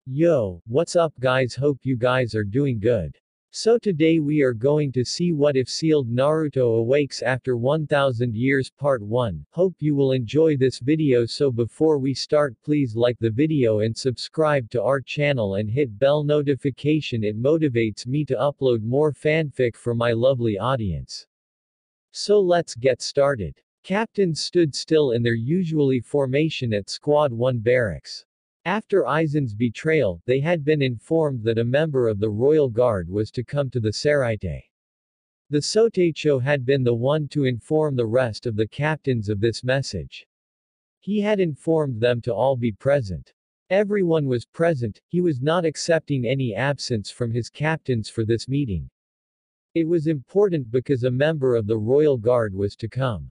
Yo, what's up guys, hope you guys are doing good. So today we are going to see what if sealed Naruto awakes after 1000 years part 1. Hope you will enjoy this video, so before we start please like the video and subscribe to our channel and hit bell notification, it motivates me to upload more fanfic for my lovely audience. So let's get started. Captains stood still in their usually formation at Squad 1 barracks. After Aizen's betrayal, they had been informed that a member of the Royal Guard was to come to the Seraite. The Sotecho had been the one to inform the rest of the captains of this message. He had informed them to all be present. Everyone was present, he was not accepting any absence from his captains for this meeting. It was important because a member of the Royal Guard was to come.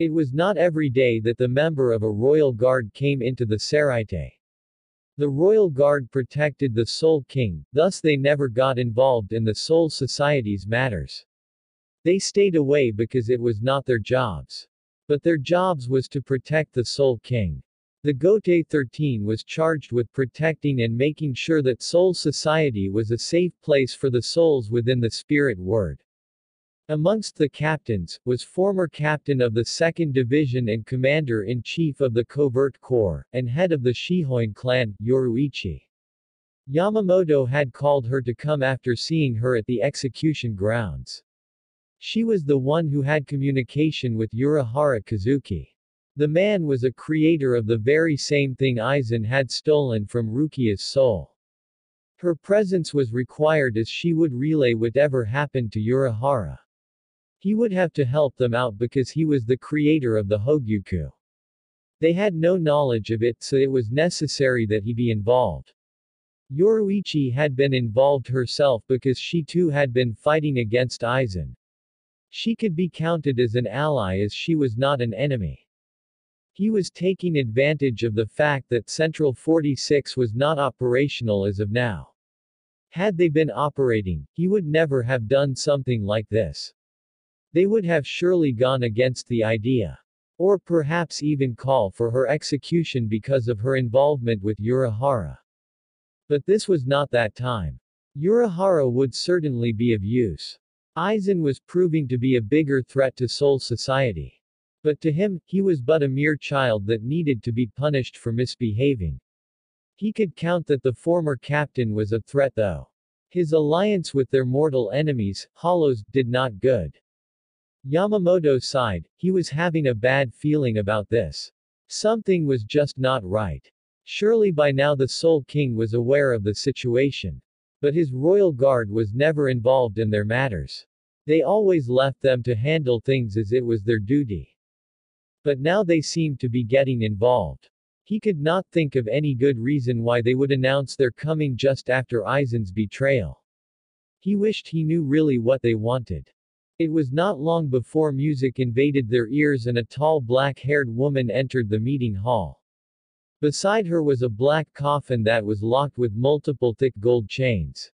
It was not every day that the member of a Royal Guard came into the Seraite. The Royal Guard protected the Soul King, thus they never got involved in the Soul Society's matters. They stayed away because it was not their jobs. But their jobs was to protect the Soul King. The Gote 13 was charged with protecting and making sure that Soul Society was a safe place for the souls within the Spirit Word. Amongst the captains, was former captain of the 2nd Division and commander-in-chief of the Covert Corps, and head of the Shihoin clan, Yoruichi. Yamamoto had called her to come after seeing her at the execution grounds. She was the one who had communication with Urahara Kazuki. The man was a creator of the very same thing Aizen had stolen from Rukia's soul. Her presence was required as she would relay whatever happened to Urahara. He would have to help them out because he was the creator of the Hogyuku. They had no knowledge of it, so it was necessary that he be involved. Yoruichi had been involved herself because she too had been fighting against Aizen. She could be counted as an ally as she was not an enemy. He was taking advantage of the fact that Central 46 was not operational as of now. Had they been operating, he would never have done something like this. They would have surely gone against the idea. Or perhaps even call for her execution because of her involvement with Urahara. But this was not that time. Urahara would certainly be of use. Aizen was proving to be a bigger threat to Soul Society. But to him, he was but a mere child that needed to be punished for misbehaving. He could count that the former captain was a threat though. His alliance with their mortal enemies, Hollows, did not good. Yamamoto sighed, he was having a bad feeling about this. Something was just not right. Surely by now the Soul King was aware of the situation. But his Royal Guard was never involved in their matters. They always left them to handle things as it was their duty. But now they seemed to be getting involved. He could not think of any good reason why they would announce their coming just after Aizen's betrayal. He wished he knew really what they wanted. It was not long before music invaded their ears and a tall black-haired woman entered the meeting hall. Beside her was a black coffin that was locked with multiple thick gold chains.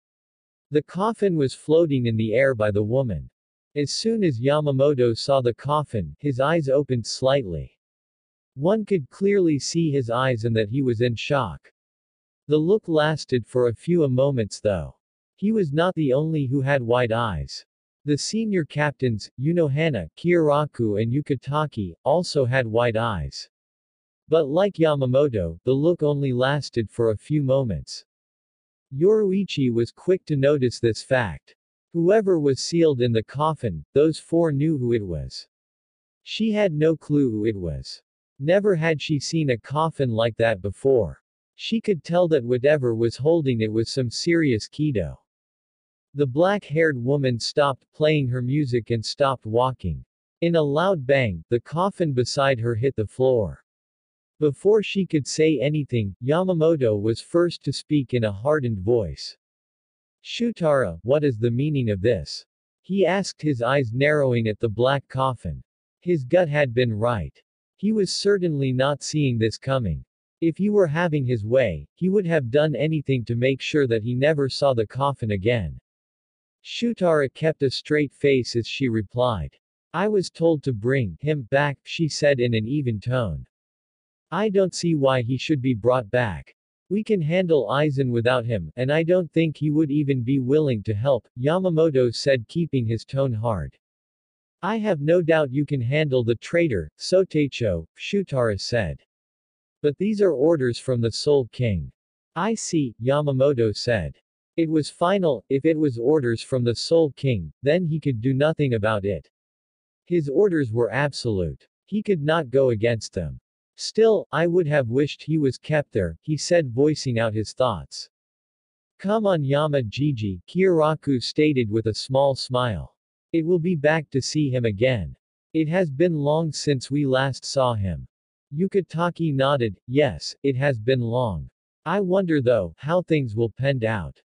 The coffin was floating in the air by the woman. As soon as Yamamoto saw the coffin, his eyes opened slightly. One could clearly see his eyes and that he was in shock. The look lasted for a few moments though. He was not the only who had wide eyes. The senior captains, Unohana, Kyoraku and Yukitaki, also had wide eyes. But like Yamamoto, the look only lasted for a few moments. Yoruichi was quick to notice this fact. Whoever was sealed in the coffin, those four knew who it was. She had no clue who it was. Never had she seen a coffin like that before. She could tell that whatever was holding it was some serious kido. The black-haired woman stopped playing her music and stopped walking. In a loud bang, the coffin beside her hit the floor. Before she could say anything, Yamamoto was first to speak in a hardened voice. Shutara, what is the meaning of this? He asked, his eyes narrowing at the black coffin. His gut had been right. He was certainly not seeing this coming. If he were having his way, he would have done anything to make sure that he never saw the coffin again. Shutara kept a straight face as she replied. I was told to bring him back, she said in an even tone. I don't see why he should be brought back. We can handle Aizen without him, and I don't think he would even be willing to help, Yamamoto said, keeping his tone hard. I have no doubt you can handle the traitor, Sotecho, Shutara said. But these are orders from the Soul King. I see, Yamamoto said. It was final. If it was orders from the Soul King, then he could do nothing about it. His orders were absolute. He could not go against them. Still, I would have wished he was kept there, he said, voicing out his thoughts. Come on Yama Gigi, Kiraku stated with a small smile. It will be back to see him again. It has been long since we last saw him. Yukatake nodded, yes, it has been long. I wonder though, how things will pan out.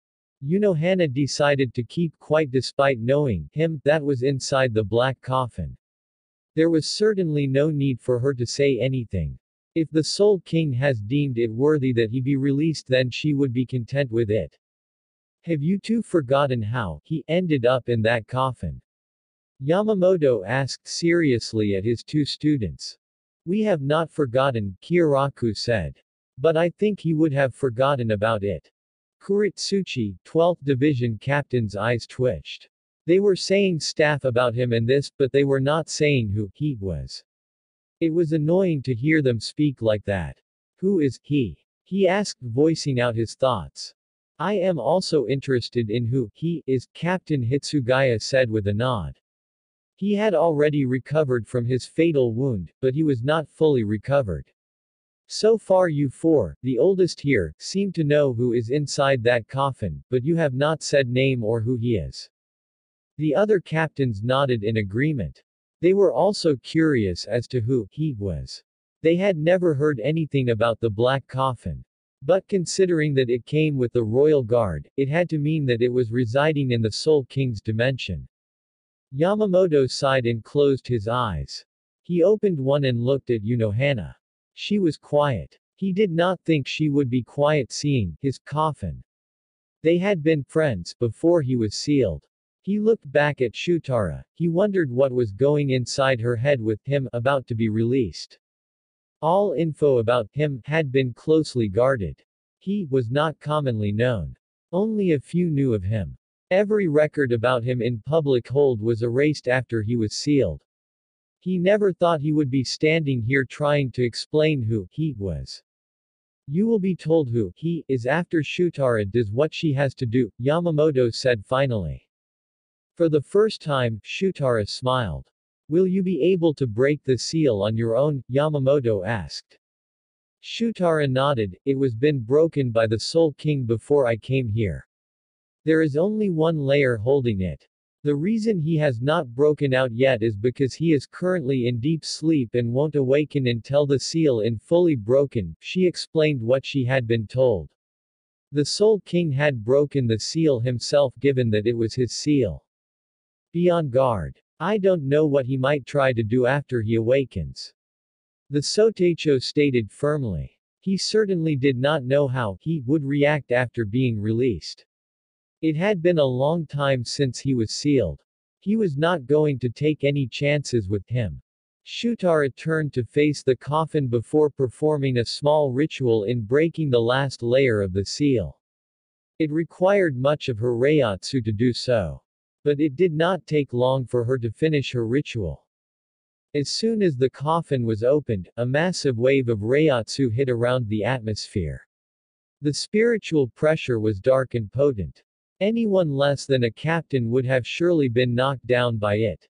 Hana decided to keep quiet despite knowing him that was inside the black coffin. There was certainly no need for her to say anything. If the Soul King has deemed it worthy that he be released, then she would be content with it. Have you two forgotten how he ended up in that coffin? Yamamoto asked seriously at his two students. We have not forgotten, Kiraku said. But I think he would have forgotten about it. Kuritsuchi, 12th Division Captain's eyes twitched. They were saying stuff about him and this, but they were not saying who he was. It was annoying to hear them speak like that. Who is he? He asked, voicing out his thoughts. I am also interested in who he is, Captain Hitsugaya said with a nod. He had already recovered from his fatal wound, but he was not fully recovered. So far you four, the oldest here, seem to know who is inside that coffin, but you have not said name or who he is. The other captains nodded in agreement. They were also curious as to who he was. They had never heard anything about the black coffin. But considering that it came with the royal guard, it had to mean that it was residing in the Soul King's dimension. Yamamoto sighed and closed his eyes. He opened one and looked at Hana. She was quiet. He did not think she would be quiet seeing his coffin. They had been friends before he was sealed. He looked back at Shutara. He wondered what was going inside her head with him about to be released. All info about him had been closely guarded. He was not commonly known. Only a few knew of him. Every record about him in public hold was erased after he was sealed. He never thought he would be standing here trying to explain who he was. You will be told who he is after Shutara does what she has to do, Yamamoto said finally. For the first time, Shutara smiled. Will you be able to break the seal on your own? Yamamoto asked. Shutara nodded. It was been broken by the Soul King before I came here. There is only one layer holding it. The reason he has not broken out yet is because he is currently in deep sleep and won't awaken until the seal is fully broken, she explained what she had been told. The Soul King had broken the seal himself given that it was his seal. Be on guard. I don't know what he might try to do after he awakens. The Sotecho stated firmly. He certainly did not know how he would react after being released. It had been a long time since he was sealed. He was not going to take any chances with him. Shutara turned to face the coffin before performing a small ritual in breaking the last layer of the seal. It required much of her Reiatsu to do so. But it did not take long for her to finish her ritual. As soon as the coffin was opened, a massive wave of Reiatsu hit around the atmosphere. The spiritual pressure was dark and potent. Anyone less than a captain would have surely been knocked down by it.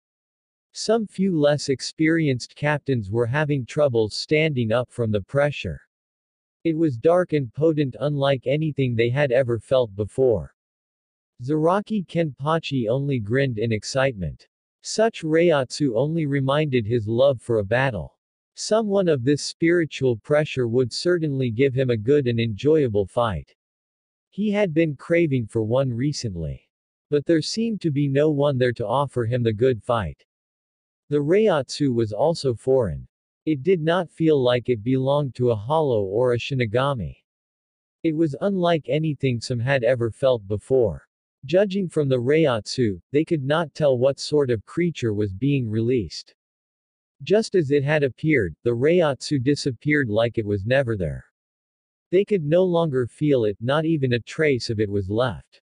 Some few less experienced captains were having troubles standing up from the pressure. It was dark and potent, unlike anything they had ever felt before. Zaraki Kenpachi only grinned in excitement. Such Reiatsu only reminded his love for a battle. Someone of this spiritual pressure would certainly give him a good and enjoyable fight. He had been craving for one recently. But there seemed to be no one there to offer him the good fight. The Reiatsu was also foreign. It did not feel like it belonged to a hollow or a Shinigami. It was unlike anything some had ever felt before. Judging from the Reiatsu, they could not tell what sort of creature was being released. Just as it had appeared, the Reiatsu disappeared like it was never there. They could no longer feel it, not even a trace of it was left.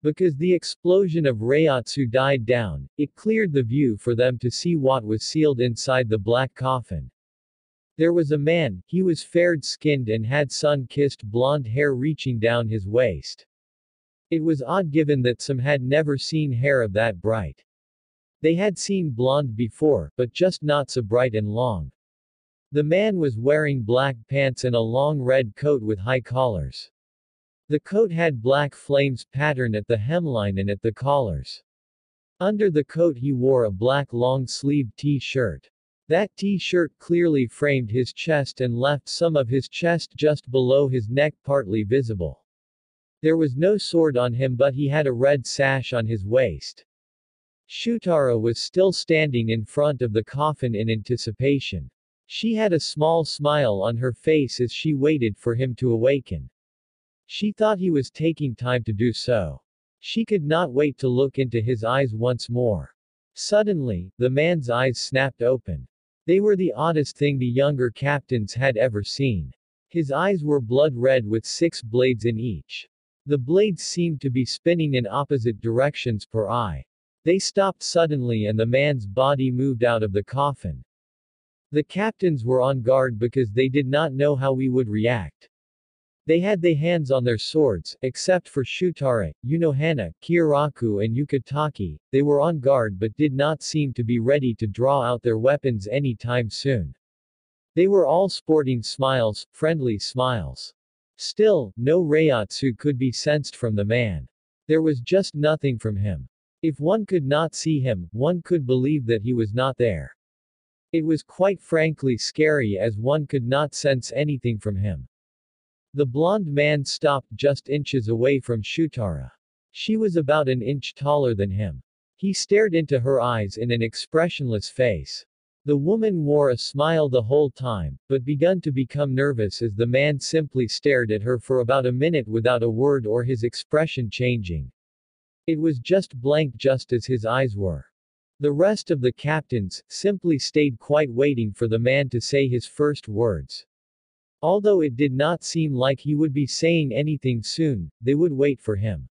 Because the explosion of Reiatsu died down, it cleared the view for them to see what was sealed inside the black coffin. There was a man, he was fair-skinned and had sun-kissed blonde hair reaching down his waist. It was odd given that some had never seen hair of that bright. They had seen blonde before, but just not so bright and long. The man was wearing black pants and a long red coat with high collars. The coat had black flames pattern at the hemline and at the collars. Under the coat he wore a black long-sleeved t-shirt. That t-shirt clearly framed his chest and left some of his chest just below his neck partly visible. There was no sword on him but he had a red sash on his waist. Shutara was still standing in front of the coffin in anticipation. She had a small smile on her face as she waited for him to awaken. She thought he was taking time to do so. She could not wait to look into his eyes once more. Suddenly, the man's eyes snapped open. They were the oddest thing the younger captains had ever seen. His eyes were blood red with 6 blades in each. The blades seemed to be spinning in opposite directions per eye. They stopped suddenly and the man's body moved out of the coffin. The captains were on guard because they did not know how we would react. They had their hands on their swords, except for Shutara, Unohana, Kyoraku and Yukatake. They were on guard but did not seem to be ready to draw out their weapons any time soon. They were all sporting smiles, friendly smiles. Still, no Reiatsu could be sensed from the man. There was just nothing from him. If one could not see him, one could believe that he was not there. It was quite frankly scary as one could not sense anything from him. The blonde man stopped just inches away from Shutara. She was about an inch taller than him. He stared into her eyes in an expressionless face. The woman wore a smile the whole time, but began to become nervous as the man simply stared at her for about a minute without a word or his expression changing. It was just blank just as his eyes were. The rest of the captains simply stayed quite waiting for the man to say his first words. Although it did not seem like he would be saying anything soon, they would wait for him.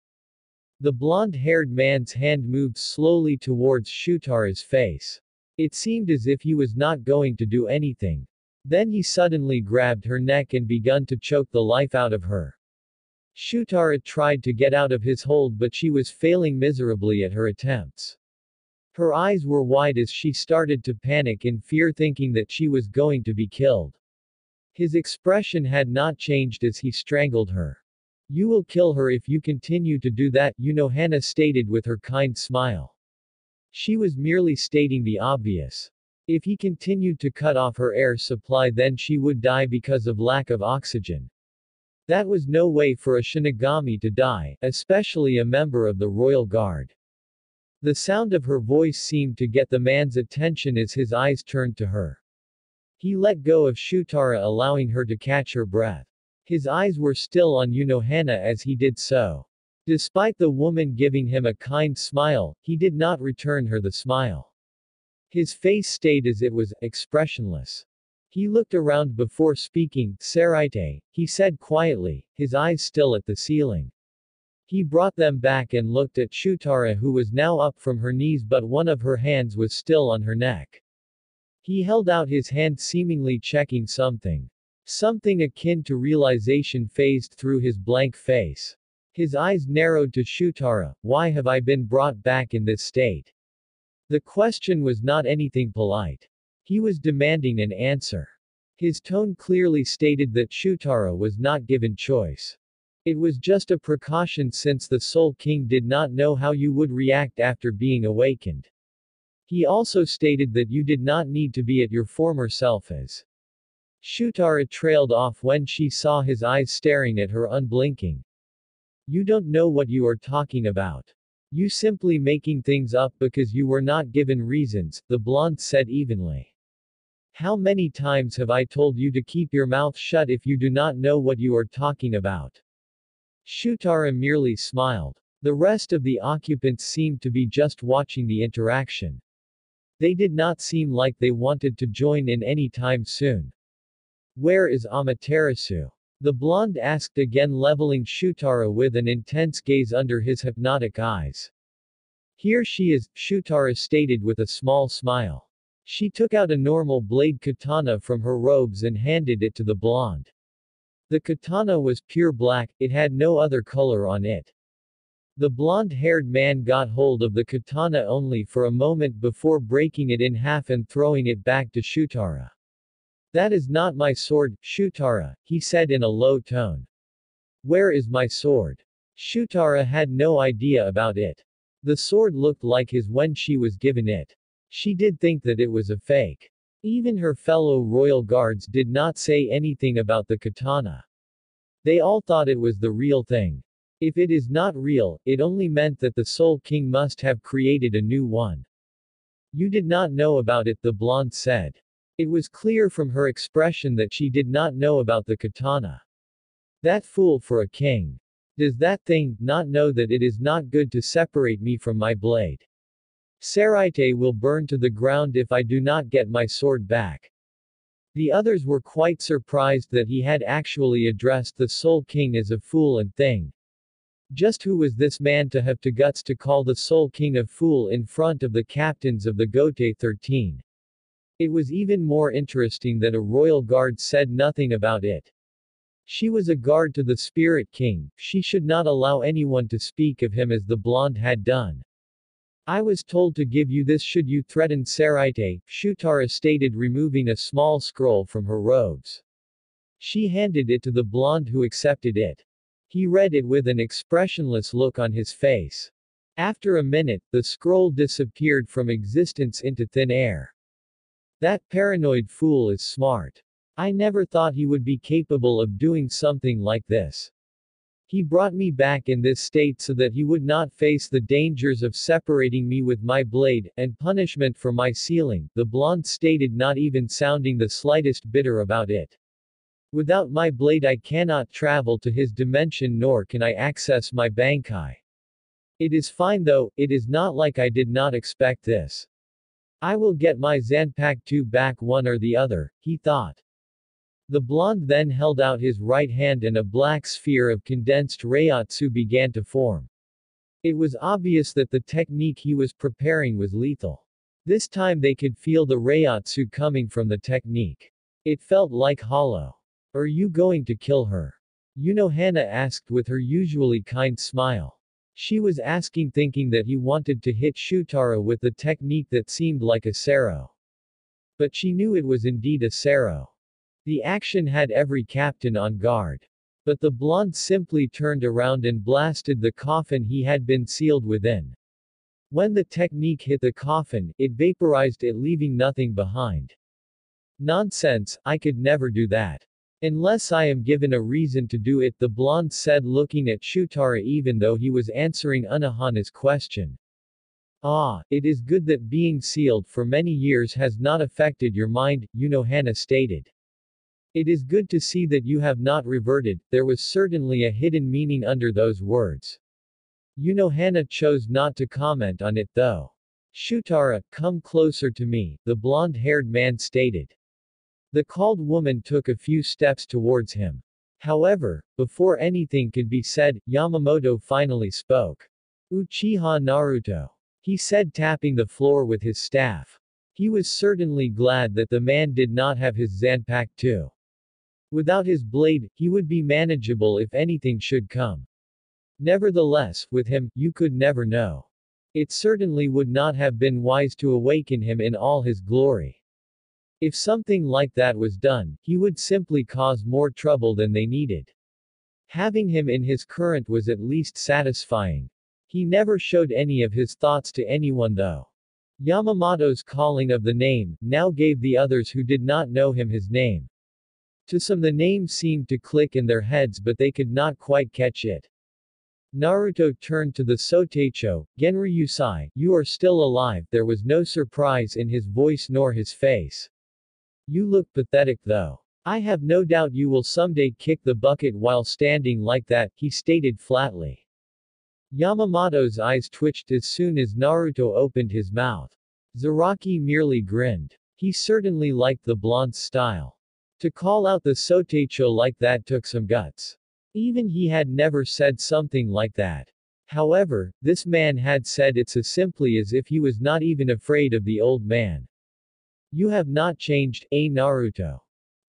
The blonde-haired man's hand moved slowly towards Shutara's face. It seemed as if he was not going to do anything. Then he suddenly grabbed her neck and begun to choke the life out of her. Shutara tried to get out of his hold but she was failing miserably at her attempts. Her eyes were wide as she started to panic in fear thinking that she was going to be killed. His expression had not changed as he strangled her. "You will kill her if you continue to do that," Unohana stated with her kind smile. She was merely stating the obvious. If he continued to cut off her air supply then she would die because of lack of oxygen. That was no way for a Shinigami to die, especially a member of the Royal Guard. The sound of her voice seemed to get the man's attention as his eyes turned to her. He let go of Shutara allowing her to catch her breath. His eyes were still on Unohana as he did so. Despite the woman giving him a kind smile, he did not return her the smile. His face stayed as it was, expressionless. He looked around before speaking. "Saraite," he said quietly, his eyes still at the ceiling. He brought them back and looked at Shutara who was now up from her knees but one of her hands was still on her neck. He held out his hand seemingly checking something. Something akin to realization phased through his blank face. His eyes narrowed to Shutara. "Why have I been brought back in this state?" The question was not anything polite. He was demanding an answer. His tone clearly stated that Shutara was not given choice. It was just a precaution since the Soul King did not know how you would react after being awakened. He also stated that you did not need to be at your former self as. Shutara trailed off when she saw his eyes staring at her unblinking. "You don't know what you are talking about. You simply making things up because you were not given reasons," the blonde said evenly. "How many times have I told you to keep your mouth shut if you do not know what you are talking about?" Shutara merely smiled. The rest of the occupants seemed to be just watching the interaction. They did not seem like they wanted to join in any time soon. "Where is Amaterasu?" The blonde asked again, leveling Shutara with an intense gaze under his hypnotic eyes. Here she is, Shutara stated with a small smile. She took out a normal blade katana from her robes and handed it to the blonde. The katana was pure black, it had no other color on it. The blonde-haired man got hold of the katana only for a moment before breaking it in half and throwing it back to Shutara. "That is not my sword, Shutara," he said in a low tone. "Where is my sword?" Shutara had no idea about it. The sword looked like his when she was given it. She did think that it was a fake. Even her fellow royal guards did not say anything about the katana. They all thought it was the real thing. If it is not real, it only meant that the Soul King must have created a new one. "You did not know about it," the blonde said. It was clear from her expression that she did not know about the katana. "That fool for a king. Does that thing not know that it is not good to separate me from my blade? Seraite will burn to the ground if I do not get my sword back." The others were quite surprised that he had actually addressed the Soul King as a fool and thing. Just who was this man to have the guts to call the Soul King a fool in front of the captains of the Gote 13? It was even more interesting that a royal guard said nothing about it. She was a guard to the Spirit King, she should not allow anyone to speak of him as the blonde had done. "I was told to give you this should you threaten Seraite," Shutara stated, removing a small scroll from her robes. She handed it to the blonde, who accepted it. He read it with an expressionless look on his face. After a minute, the scroll disappeared from existence into thin air. "That paranoid fool is smart. I never thought he would be capable of doing something like this. He brought me back in this state so that he would not face the dangers of separating me with my blade, and punishment for my sealing," the blonde stated, not even sounding the slightest bitter about it. "Without my blade I cannot travel to his dimension nor can I access my Bankai. It is fine though, it is not like I did not expect this. I will get my Zanpakuto back one or the other," he thought. The blonde then held out his right hand and a black sphere of condensed Reiatsu began to form. It was obvious that the technique he was preparing was lethal. This time they could feel the Reiatsu coming from the technique. It felt like hollow. "Are you going to kill her?" Unohana asked with her usually kind smile. She was asking thinking that he wanted to hit Shutara with the technique that seemed like a Sero. But she knew it was indeed a Sero. The action had every captain on guard. But the blonde simply turned around and blasted the coffin he had been sealed within. When the technique hit the coffin, it vaporized it, leaving nothing behind. "Nonsense, I could never do that. Unless I am given a reason to do it," the blonde said, looking at Shutara even though he was answering Unohana's question. "Ah, it is good that being sealed for many years has not affected your mind," Unohana stated. "It is good to see that you have not reverted." There was certainly a hidden meaning under those words. Unohana chose not to comment on it though. "Shutara, come closer to me," the blonde-haired man stated. The called woman took a few steps towards him. However, before anything could be said, Yamamoto finally spoke. "Uchiha Naruto," he said, tapping the floor with his staff. He was certainly glad that the man did not have his Zanpakuto. Without his blade, he would be manageable if anything should come. Nevertheless, with him, you could never know. It certainly would not have been wise to awaken him in all his glory. If something like that was done, he would simply cause more trouble than they needed. Having him in his current was at least satisfying. He never showed any of his thoughts to anyone though. Yamamoto's calling of the name now gave the others who did not know him his name. To some the name seemed to click in their heads, but they could not quite catch it. Naruto turned to the Sotecho. "Genryusai, you are still alive." There was no surprise in his voice nor his face. "You look pathetic though. I have no doubt you will someday kick the bucket while standing like that," he stated flatly. Yamamoto's eyes twitched as soon as Naruto opened his mouth. Zaraki merely grinned. He certainly liked the blonde's style. To call out the Sotecho like that took some guts. Even he had never said something like that. However, this man had said it as simply as if he was not even afraid of the old man. You have not changed, Naruto?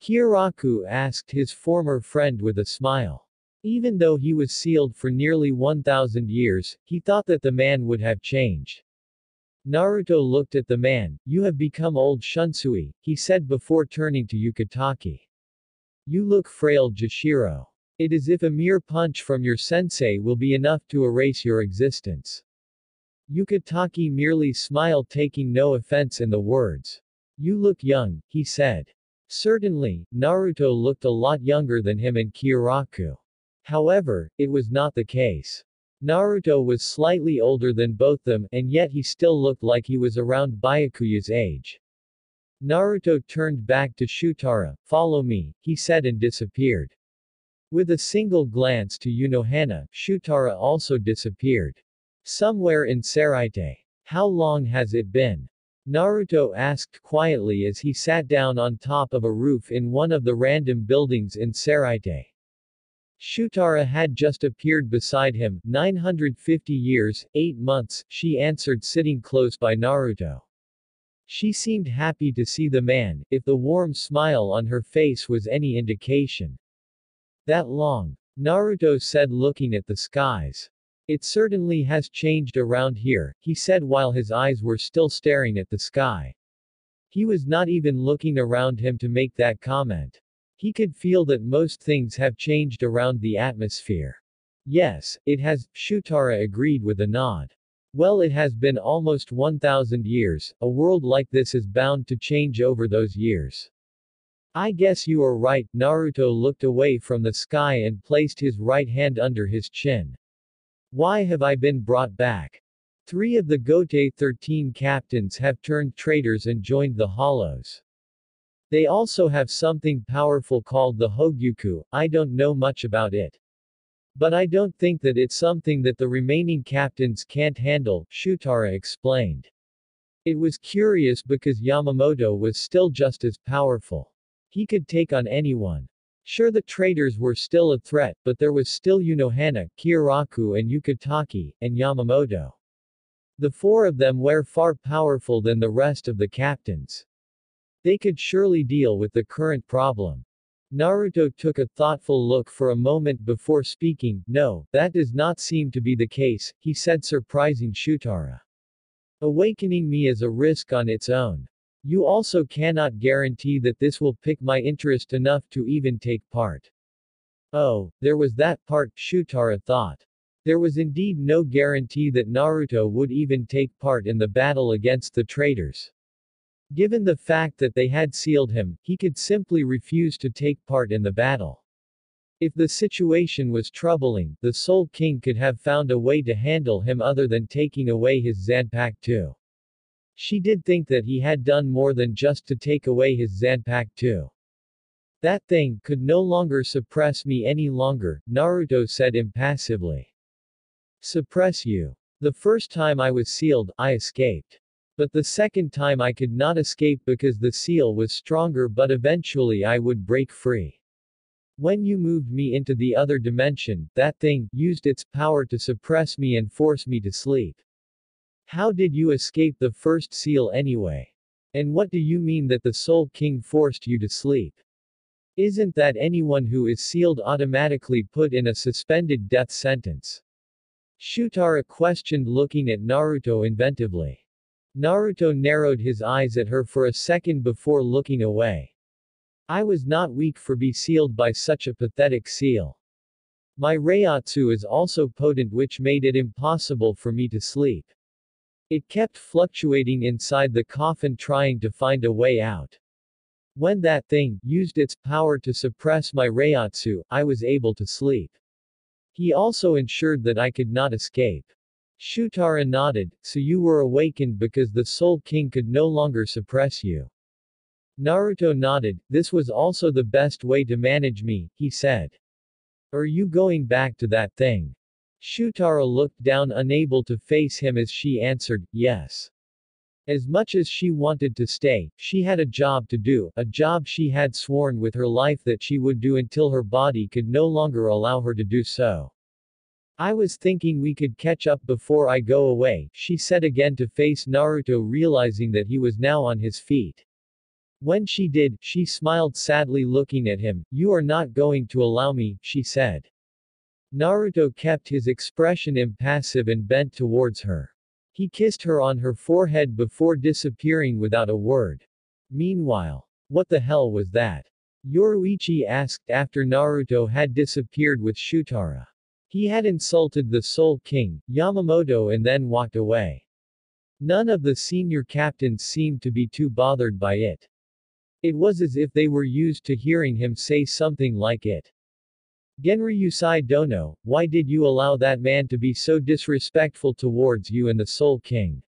Kiraku asked his former friend with a smile. Even though he was sealed for nearly 1,000 years, he thought that the man would have changed. Naruto looked at the man. You have become old Shunsui, he said before turning to Yukitake. You look frail, Jashiro. It is if a mere punch from your sensei will be enough to erase your existence. Yukitake merely smiled, taking no offense in the words. You look young, he said. Certainly, Naruto looked a lot younger than him and Kiraku. However, it was not the case. Naruto was slightly older than both them, and yet he still looked like he was around Byakuya's age. Naruto turned back to Shutara. Follow me, he said and disappeared. With a single glance to Unohana, Shutara also disappeared. Somewhere in Saraite. How long has it been? Naruto asked quietly as he sat down on top of a roof in one of the random buildings in Saraite. Shutara had just appeared beside him. 950 years, 8 months, she answered, sitting close by Naruto. She seemed happy to see the man, if the warm smile on her face was any indication. That long? Naruto said, looking at the skies. It certainly has changed around here, he said while his eyes were still staring at the sky. He was not even looking around him to make that comment. He could feel that most things have changed around the atmosphere. Yes, it has, Shutara agreed with a nod. Well, it has been almost 1,000 years, a world like this is bound to change over those years. I guess you are right. Naruto looked away from the sky and placed his right hand under his chin. Why have I been brought back? 3 of the Gote 13 captains have turned traitors and joined the Hollows. They also have something powerful called the Hogyuku. I don't know much about it. But I don't think that it's something that the remaining captains can't handle, Shutara explained. It was curious because Yamamoto was still just as powerful. He could take on anyone. Sure, the traitors were still a threat, but there was still Unohana, Kiraku and Yukitake, and Yamamoto. The 4 of them were far powerful than the rest of the captains. They could surely deal with the current problem. Naruto took a thoughtful look for a moment before speaking. No, that does not seem to be the case, he said, surprising Shutara. Awakening me is a risk on its own. You also cannot guarantee that this will pique my interest enough to even take part. Oh, there was that part, Shutara thought. There was indeed no guarantee that Naruto would even take part in the battle against the traitors. Given the fact that they had sealed him, he could simply refuse to take part in the battle. If the situation was troubling, the Soul King could have found a way to handle him other than taking away his Zanpakuto. She did think that he had done more than just to take away his Zanpakuto. That thing could no longer suppress me any longer, Naruto said impassively. Suppress you? The first time I was sealed, I escaped. But the second time I could not escape because the seal was stronger, but eventually I would break free. When you moved me into the other dimension, that thing used its power to suppress me and force me to sleep. How did you escape the first seal anyway? And what do you mean that the Soul King forced you to sleep? Isn't that anyone who is sealed automatically put in a suspended death sentence? Shutara questioned, looking at Naruto inventively. Naruto narrowed his eyes at her for a second before looking away. I was not weak for be sealed by such a pathetic seal. My Reiatsu is also potent, which made it impossible for me to sleep. It kept fluctuating inside the coffin trying to find a way out. When that thing used its power to suppress my Reiatsu, I was able to sleep. He also ensured that I could not escape. Shutara nodded, so you were awakened because the Soul King could no longer suppress you. Naruto nodded, this was also the best way to manage me, he said. Are you going back to that thing? Shutara looked down, unable to face him as she answered, yes. As much as she wanted to stay, she had a job to do, a job she had sworn with her life that she would do until her body could no longer allow her to do so. I was thinking we could catch up before I go away, she said again to face Naruto, realizing that he was now on his feet. When she did, she smiled sadly looking at him. You are not going to allow me, she said. Naruto kept his expression impassive and bent towards her. He kissed her on her forehead before disappearing without a word. Meanwhile, what the hell was that? Yoruichi asked after Naruto had disappeared with Shutara. He had insulted the Soul King, Yamamoto, and then walked away. None of the senior captains seemed to be too bothered by it. It was as if they were used to hearing him say something like it. Genryusai Dono, why did you allow that man to be so disrespectful towards you and the Soul King?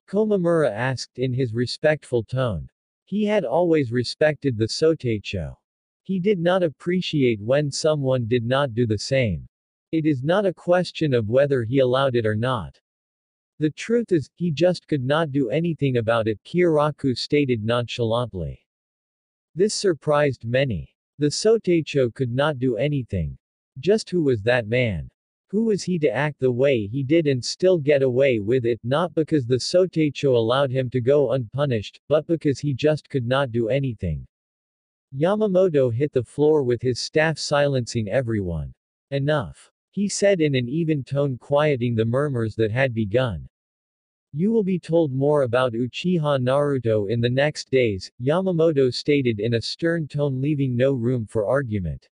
Komamura asked in his respectful tone. He had always respected the Soteicho. He did not appreciate when someone did not do the same. It is not a question of whether he allowed it or not. The truth is, he just could not do anything about it, Kyoraku stated nonchalantly. This surprised many. The Soteicho could not do anything. Just who was that man? Who was he to act the way he did and still get away with it, not because the Soteicho allowed him to go unpunished, but because he just could not do anything. Yamamoto hit the floor with his staff, silencing everyone. Enough, he said in an even tone, quieting the murmurs that had begun. You will be told more about Uchiha Naruto in the next days, Yamamoto stated in a stern tone, leaving no room for argument.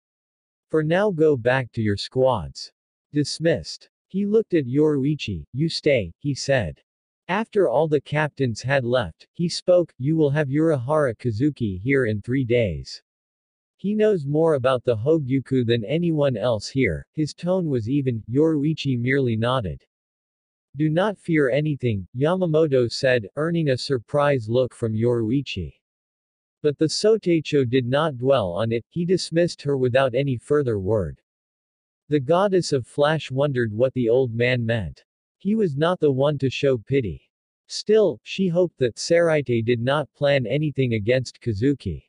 For now, go back to your squads. Dismissed. He looked at Yoruichi. You stay, he said. After all the captains had left, he spoke. You will have Urahara Kazuki here in 3 days. He knows more about the Hogyuku than anyone else here. His tone was even. Yoruichi merely nodded. Do not fear anything, Yamamoto said, earning a surprised look from Yoruichi. But the Soteicho did not dwell on it, he dismissed her without any further word. The goddess of Flash wondered what the old man meant. He was not the one to show pity. Still, she hoped that Saraite did not plan anything against Kazuki.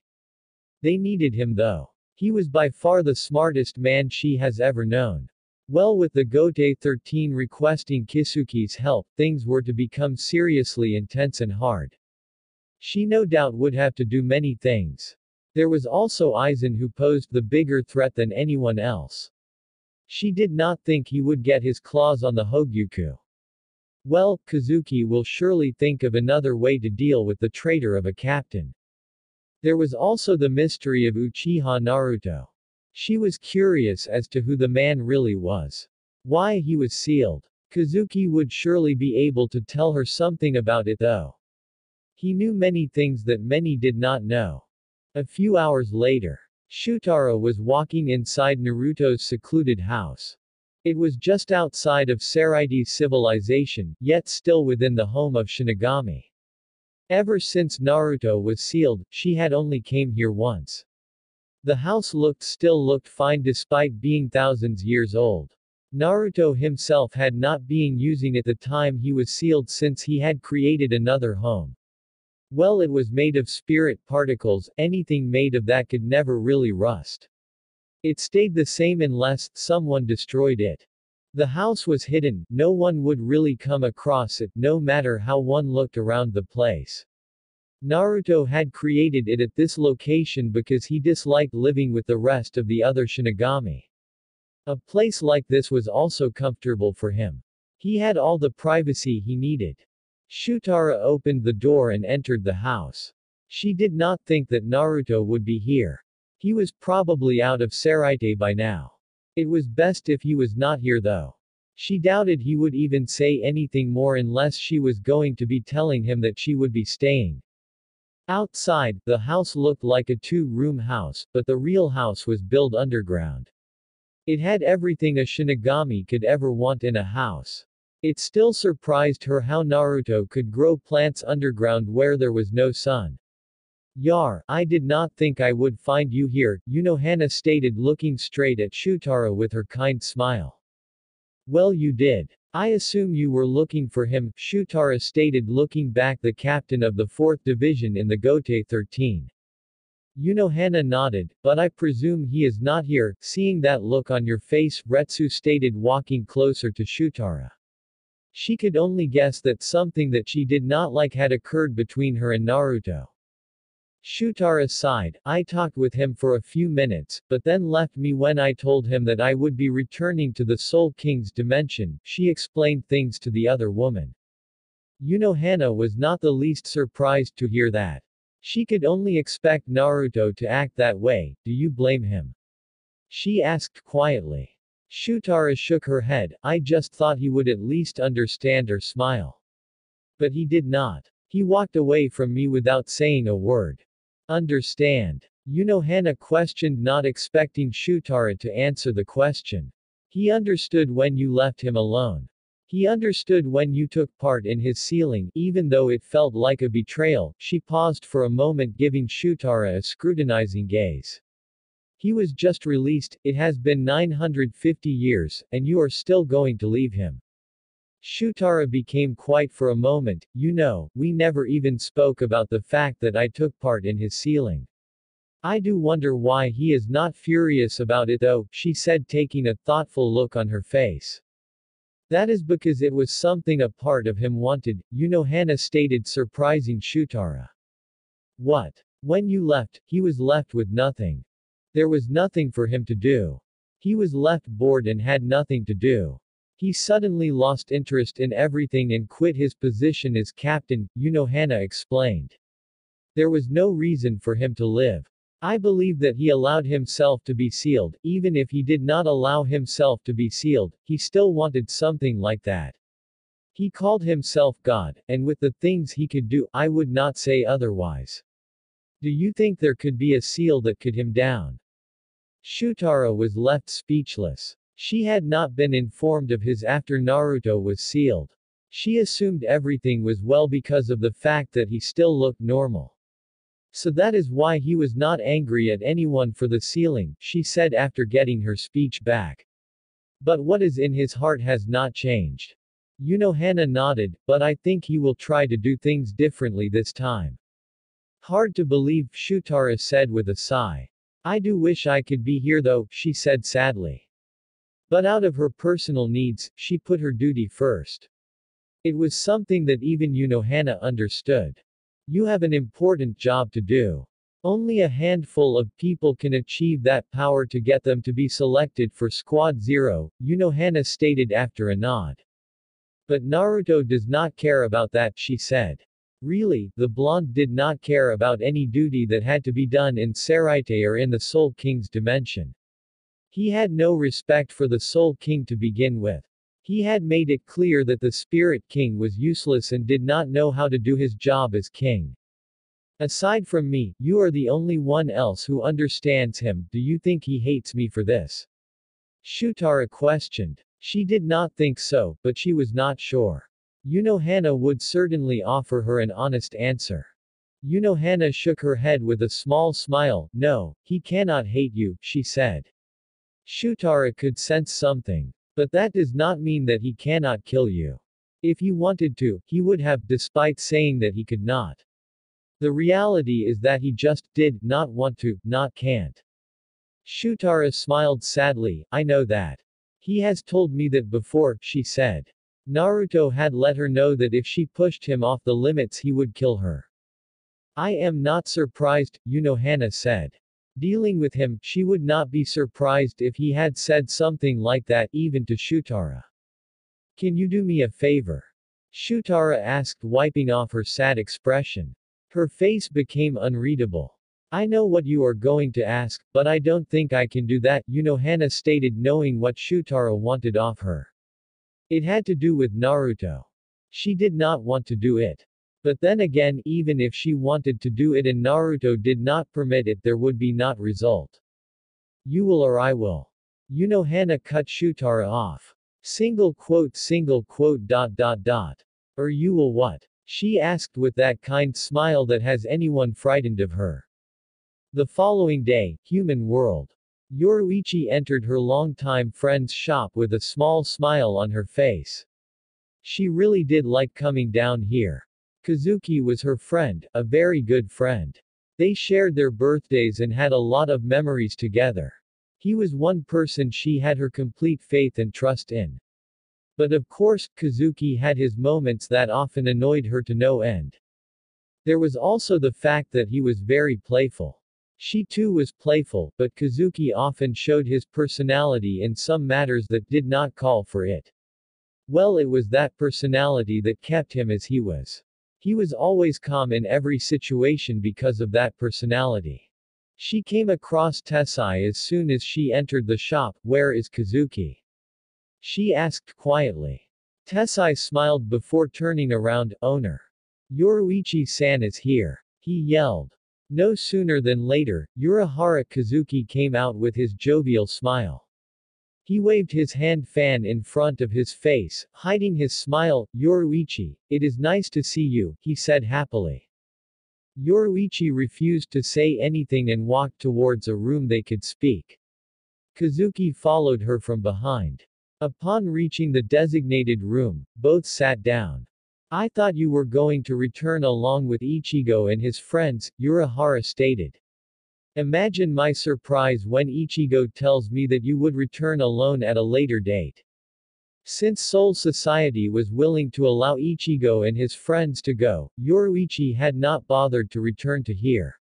They needed him though. He was by far the smartest man she has ever known. Well, with the Gote 13 requesting Kisuki's help, things were to become seriously intense and hard. She no doubt would have to do many things. There was also Aizen, who posed the bigger threat than anyone else. She did not think he would get his claws on the Hogyuku. Well, Kazuki will surely think of another way to deal with the traitor of a captain. There was also the mystery of Uchiha Naruto. She was curious as to who the man really was. Why he was sealed. Kazuki would surely be able to tell her something about it though. He knew many things that many did not know. A few hours later, Shutara was walking inside Naruto's secluded house. It was just outside of Saraite's civilization, yet still within the home of Shinigami. Ever since Naruto was sealed, she had only came here once. The house still looked fine despite being thousands years old. Naruto himself had not been using it the time he was sealed, since he had created another home. Well, it was made of spirit particles, anything made of that could never really rust. It stayed the same unless someone destroyed it. The house was hidden, no one would really come across it, no matter how one looked around the place. Naruto had created it at this location because he disliked living with the rest of the other Shinigami. A place like this was also comfortable for him. He had all the privacy he needed. Shutara opened the door and entered the house. She did not think that Naruto would be here. He was probably out of Saraite by now. It was best if he was not here though. She doubted he would even say anything more unless she was going to be telling him that she would be staying. Outside, the house looked like a 2-room house, but the real house was built underground. It had everything a Shinigami could ever want in a house. It still surprised her how Naruto could grow plants underground where there was no sun. Yar, I did not think I would find you here, Unohana stated, looking straight at Shutara with her kind smile. Well, you did. I assume you were looking for him, Shutara stated, looking back, the captain of the 4th Division in the Gotei 13. Hana nodded, but I presume he is not here. Seeing that look on your face, Retsu stated, walking closer to Shutara. She could only guess that something that she did not like had occurred between her and Naruto. Shutara sighed. I talked with him for a few minutes, but then left me when I told him that I would be returning to the Soul King's dimension. She explained things to the other woman. Hana was not the least surprised to hear that. She could only expect Naruto to act that way. Do you blame him? She asked quietly. Shutara shook her head. I just thought he would at least understand or smile. But he did not. He walked away from me without saying a word. Understand? Hana questioned, not expecting Shutara to answer the question. He understood when you left him alone. He understood when you took part in his sealing, even though it felt like a betrayal. She paused for a moment, giving Shutara a scrutinizing gaze. He was just released, it has been 950 years, and you are still going to leave him. Shutara became quiet for a moment. We never even spoke about the fact that I took part in his sealing. I do wonder why he is not furious about it though, she said, taking a thoughtful look on her face. That is because it was something a part of him wanted, Hana stated, surprising Shutara. What? When you left, he was left with nothing. There was nothing for him to do. He was left bored and had nothing to do. He suddenly lost interest in everything and quit his position as captain, Hana explained. There was no reason for him to live. I believe that he allowed himself to be sealed. Even if he did not allow himself to be sealed, he still wanted something like that. He called himself God, and with the things he could do, I would not say otherwise. Do you think there could be a seal that could him down? Shutara was left speechless. She had not been informed of his after Naruto was sealed. She assumed everything was well because of the fact that he still looked normal. So that is why he was not angry at anyone for the sealing, she said after getting her speech back. But what is in his heart has not changed. Hana nodded, but I think he will try to do things differently this time. Hard to believe, Shutara said with a sigh. I do wish I could be here though, she said sadly. But out of her personal needs, she put her duty first. It was something that even Hana understood. You have an important job to do. Only a handful of people can achieve that power to get them to be selected for Squad Zero, Hana stated after a nod. But Naruto does not care about that, she said. Really, the blonde did not care about any duty that had to be done in Seraite or in the Soul King's dimension. He had no respect for the Soul King to begin with. He had made it clear that the Spirit King was useless and did not know how to do his job as king. Aside from me, you are the only one else who understands him. Do you think he hates me for this? Shutara questioned. She did not think so, but she was not sure. Hana would certainly offer her an honest answer. Hana shook her head with a small smile. No, he cannot hate you, she said. Shutara could sense something. But that does not mean that he cannot kill you. If he wanted to, he would have, despite saying that he could not. The reality is that he just did not want to, not can't. Shutara smiled sadly. I know that. He has told me that before, she said. Naruto had let her know that if she pushed him off the limits he would kill her. I am not surprised, Hana said. Dealing with him, she would not be surprised if he had said something like that even to Shutara. Can you do me a favor? Shutara asked, wiping off her sad expression. Her face became unreadable. I know what you are going to ask, but I don't think I can do that, Hana stated, knowing what Shutara wanted off her. It had to do with Naruto. She did not want to do it. But then again, even if she wanted to do it and Naruto did not permit it, there would be not result. You will or I will. Hana cut Shutara off. Single quote. Or you will what? She asked with that kind smile that has anyone frightened of her. The following day, human world. Yoruichi entered her longtime friend's shop with a small smile on her face. She really did like coming down here. Kazuki was her friend, a very good friend. They shared their birthdays and had a lot of memories together. He was one person she had her complete faith and trust in. But of course, Kazuki had his moments that often annoyed her to no end. There was also the fact that he was very playful. She too was playful, but Kazuki often showed his personality in some matters that did not call for it. Well, it was that personality that kept him as he was. He was always calm in every situation because of that personality. She came across Tessai as soon as she entered the shop. "Where is Kazuki?" she asked quietly. Tessai smiled before turning around. "Owner. Yoruichi-san is here," he yelled. No sooner than later, Urahara Kazuki came out with his jovial smile. He waved his hand fan in front of his face, hiding his smile. "Yoruichi, it is nice to see you," he said happily. Yoruichi refused to say anything and walked towards a room they could speak. Kazuki followed her from behind. Upon reaching the designated room, both sat down. "I thought you were going to return along with Ichigo and his friends," Urahara stated. "Imagine my surprise when Ichigo tells me that you would return alone at a later date." Since Soul Society was willing to allow Ichigo and his friends to go, Yoruichi had not bothered to return to here.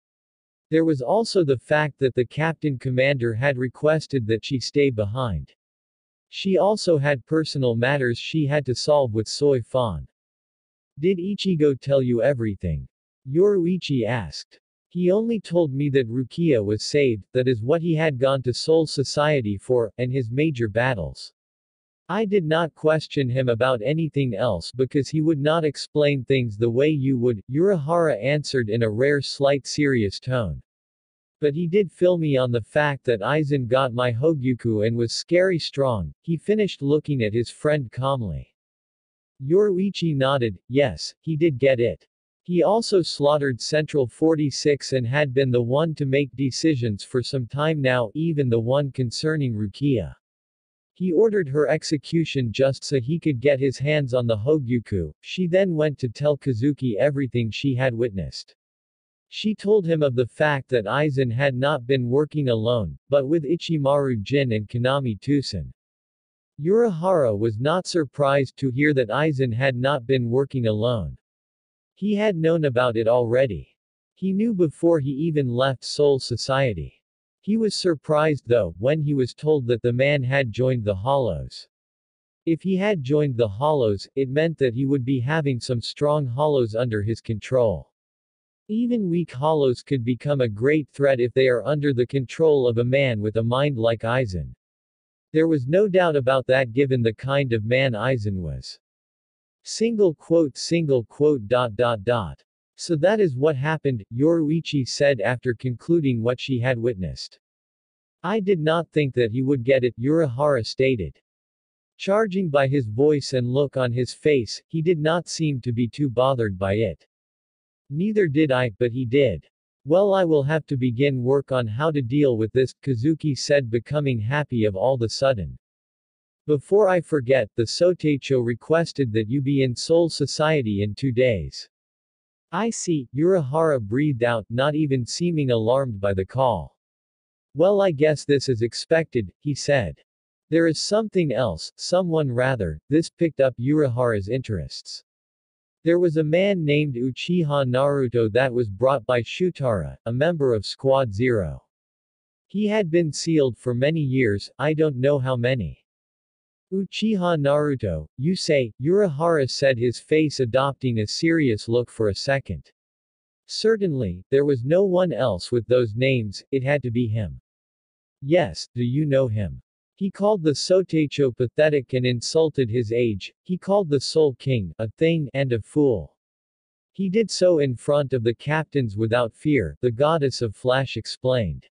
There was also the fact that the captain commander had requested that she stay behind. She also had personal matters she had to solve with Soy Fan. "Did Ichigo tell you everything?" Yoruichi asked. "He only told me that Rukia was saved, that is what he had gone to Soul Society for, and his major battles. I did not question him about anything else because he would not explain things the way you would," Urahara answered in a rare slight serious tone. "But he did fill me on the fact that Aizen got my Hogyuku and was scary strong," he finished looking at his friend calmly. Yoruichi nodded. Yes, he did get it. He also slaughtered Central 46 and had been the one to make decisions for some time now, even the one concerning Rukia. He ordered her execution just so he could get his hands on the Hogyuku. She then went to tell Kazuki everything she had witnessed. She told him of the fact that Aizen had not been working alone, but with Ichimaru Jin and Kanami Tusen. Urahara was not surprised to hear that Aizen had not been working alone. He had known about it already. He knew before he even left Soul Society. He was surprised though, when he was told that the man had joined the Hollows. If he had joined the Hollows, it meant that he would be having some strong Hollows under his control. Even weak Hollows could become a great threat if they are under the control of a man with a mind like Aizen. There was no doubt about that given the kind of man Aizen was. Single quote. "So that is what happened," Yoruichi said after concluding what she had witnessed. "I did not think that he would get it," Urahara stated. Charging by his voice and look on his face, he did not seem to be too bothered by it. "Neither did I, but he did. Well, I will have to begin work on how to deal with this," Kazuki said, becoming happy of all the sudden. "Before I forget, the Soteicho requested that you be in Soul Society in 2 days. "I see," Urahara breathed out, not even seeming alarmed by the call. "Well, I guess this is expected," he said. "There is something else, someone rather," this picked up Urahara's interests. "There was a man named Uchiha Naruto that was brought by Shutara, a member of Squad Zero. He had been sealed for many years, I don't know how many." "Uchiha Naruto, you say?" Urahara said, his face adopting a serious look for a second. "Certainly, there was no one else with those names, it had to be him." "Yes, do you know him? He called the Soteicho pathetic and insulted his age, he called the Soul King a thing and a fool. He did so in front of the captains without fear," the goddess of Flash explained.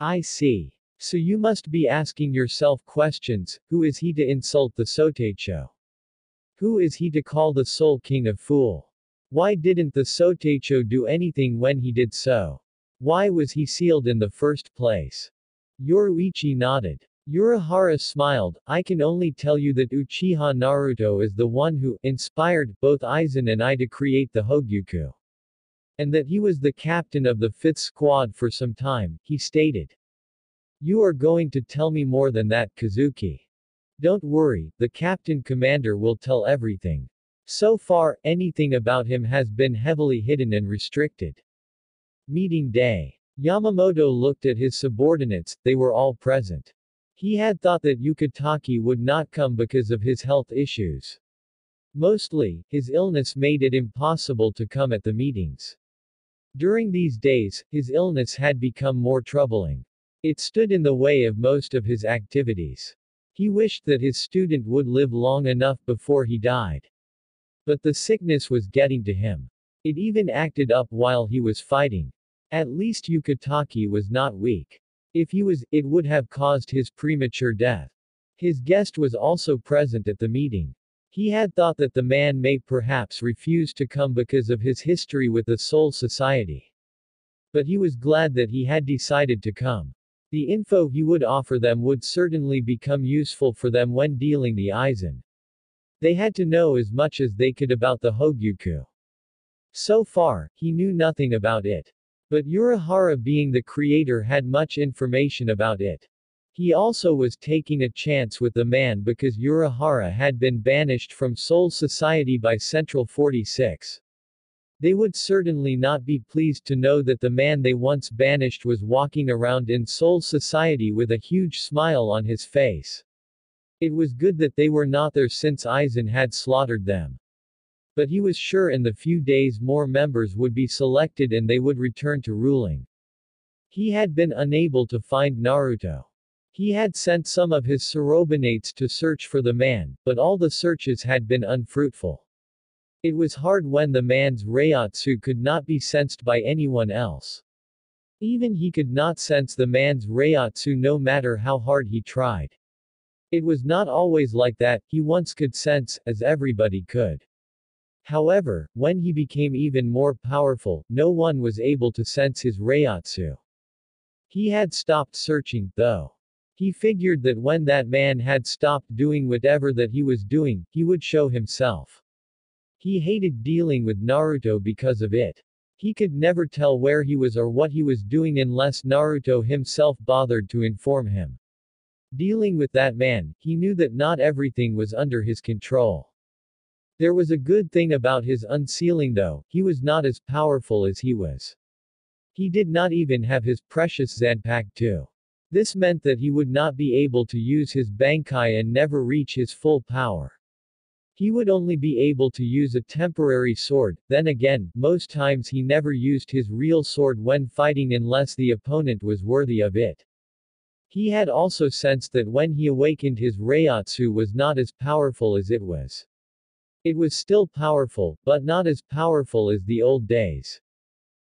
"I see. So you must be asking yourself questions, who is he to insult the Soteicho? Who is he to call the Soul King a fool? Why didn't the Soteicho do anything when he did so? Why was he sealed in the first place?" Yoruichi nodded. Urahara smiled, I can only tell you that Uchiha Naruto is the one who inspired both Aizen and I to create the Hogyuku. And that he was the captain of the 5th squad for some time, he stated. You are going to tell me more than that, Kazuki. Don't worry, the captain commander will tell everything. So far, anything about him has been heavily hidden and restricted. Meeting day. Yamamoto looked at his subordinates, they were all present. He had thought that Yukitake would not come because of his health issues. Mostly, his illness made it impossible to come at the meetings. During these days, his illness had become more troubling. It stood in the way of most of his activities. He wished that his student would live long enough before he died. But the sickness was getting to him. It even acted up while he was fighting. At least Yukitake was not weak. If he was, it would have caused his premature death. His guest was also present at the meeting. He had thought that the man may perhaps refuse to come because of his history with the Soul Society. But he was glad that he had decided to come. The info he would offer them would certainly become useful for them when dealing the Aizen. They had to know as much as they could about the Hogyuku. So far, he knew nothing about it. But Urahara, being the creator, had much information about it. He also was taking a chance with the man because Urahara had been banished from Soul Society by Central 46. They would certainly not be pleased to know that the man they once banished was walking around in Soul Society with a huge smile on his face. It was good that they were not there since Aizen had slaughtered them. But he was sure in the few days more members would be selected and they would return to ruling. He had been unable to find Naruto. He had sent some of his subordinates to search for the man, but all the searches had been unfruitful. It was hard when the man's reiatsu could not be sensed by anyone else. Even he could not sense the man's reiatsu no matter how hard he tried. It was not always like that, he once could sense, as everybody could. However, when he became even more powerful, no one was able to sense his reiatsu. He had stopped searching, though. He figured that when that man had stopped doing whatever that he was doing, he would show himself. He hated dealing with Naruto because of it. He could never tell where he was or what he was doing unless Naruto himself bothered to inform him. Dealing with that man, he knew that not everything was under his control. There was a good thing about his unsealing though, he was not as powerful as he was. He did not even have his precious Zanpakuto. This meant that he would not be able to use his Bankai and never reach his full power. He would only be able to use a temporary sword, then again, most times he never used his real sword when fighting unless the opponent was worthy of it. He had also sensed that when he awakened his reiatsu was not as powerful as it was. It was still powerful, but not as powerful as the old days.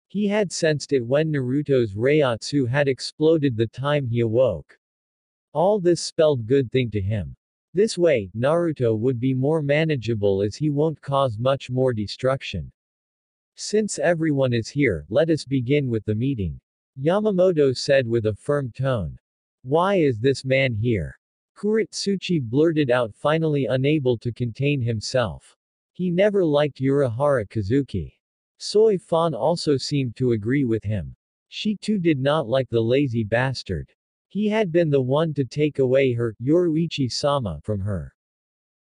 He had sensed it when Naruto's reiatsu had exploded the time he awoke. All this spelled good thing to him. This way, Naruto would be more manageable as he won't cause much more destruction. Since everyone is here, let us begin with the meeting. Yamamoto said with a firm tone. Why is this man here? Kuretsuchi blurted out, finally unable to contain himself. He never liked Urahara Kazuki. Soy Fan also seemed to agree with him. She too did not like the lazy bastard. He had been the one to take away her, Yoruichi-sama, from her.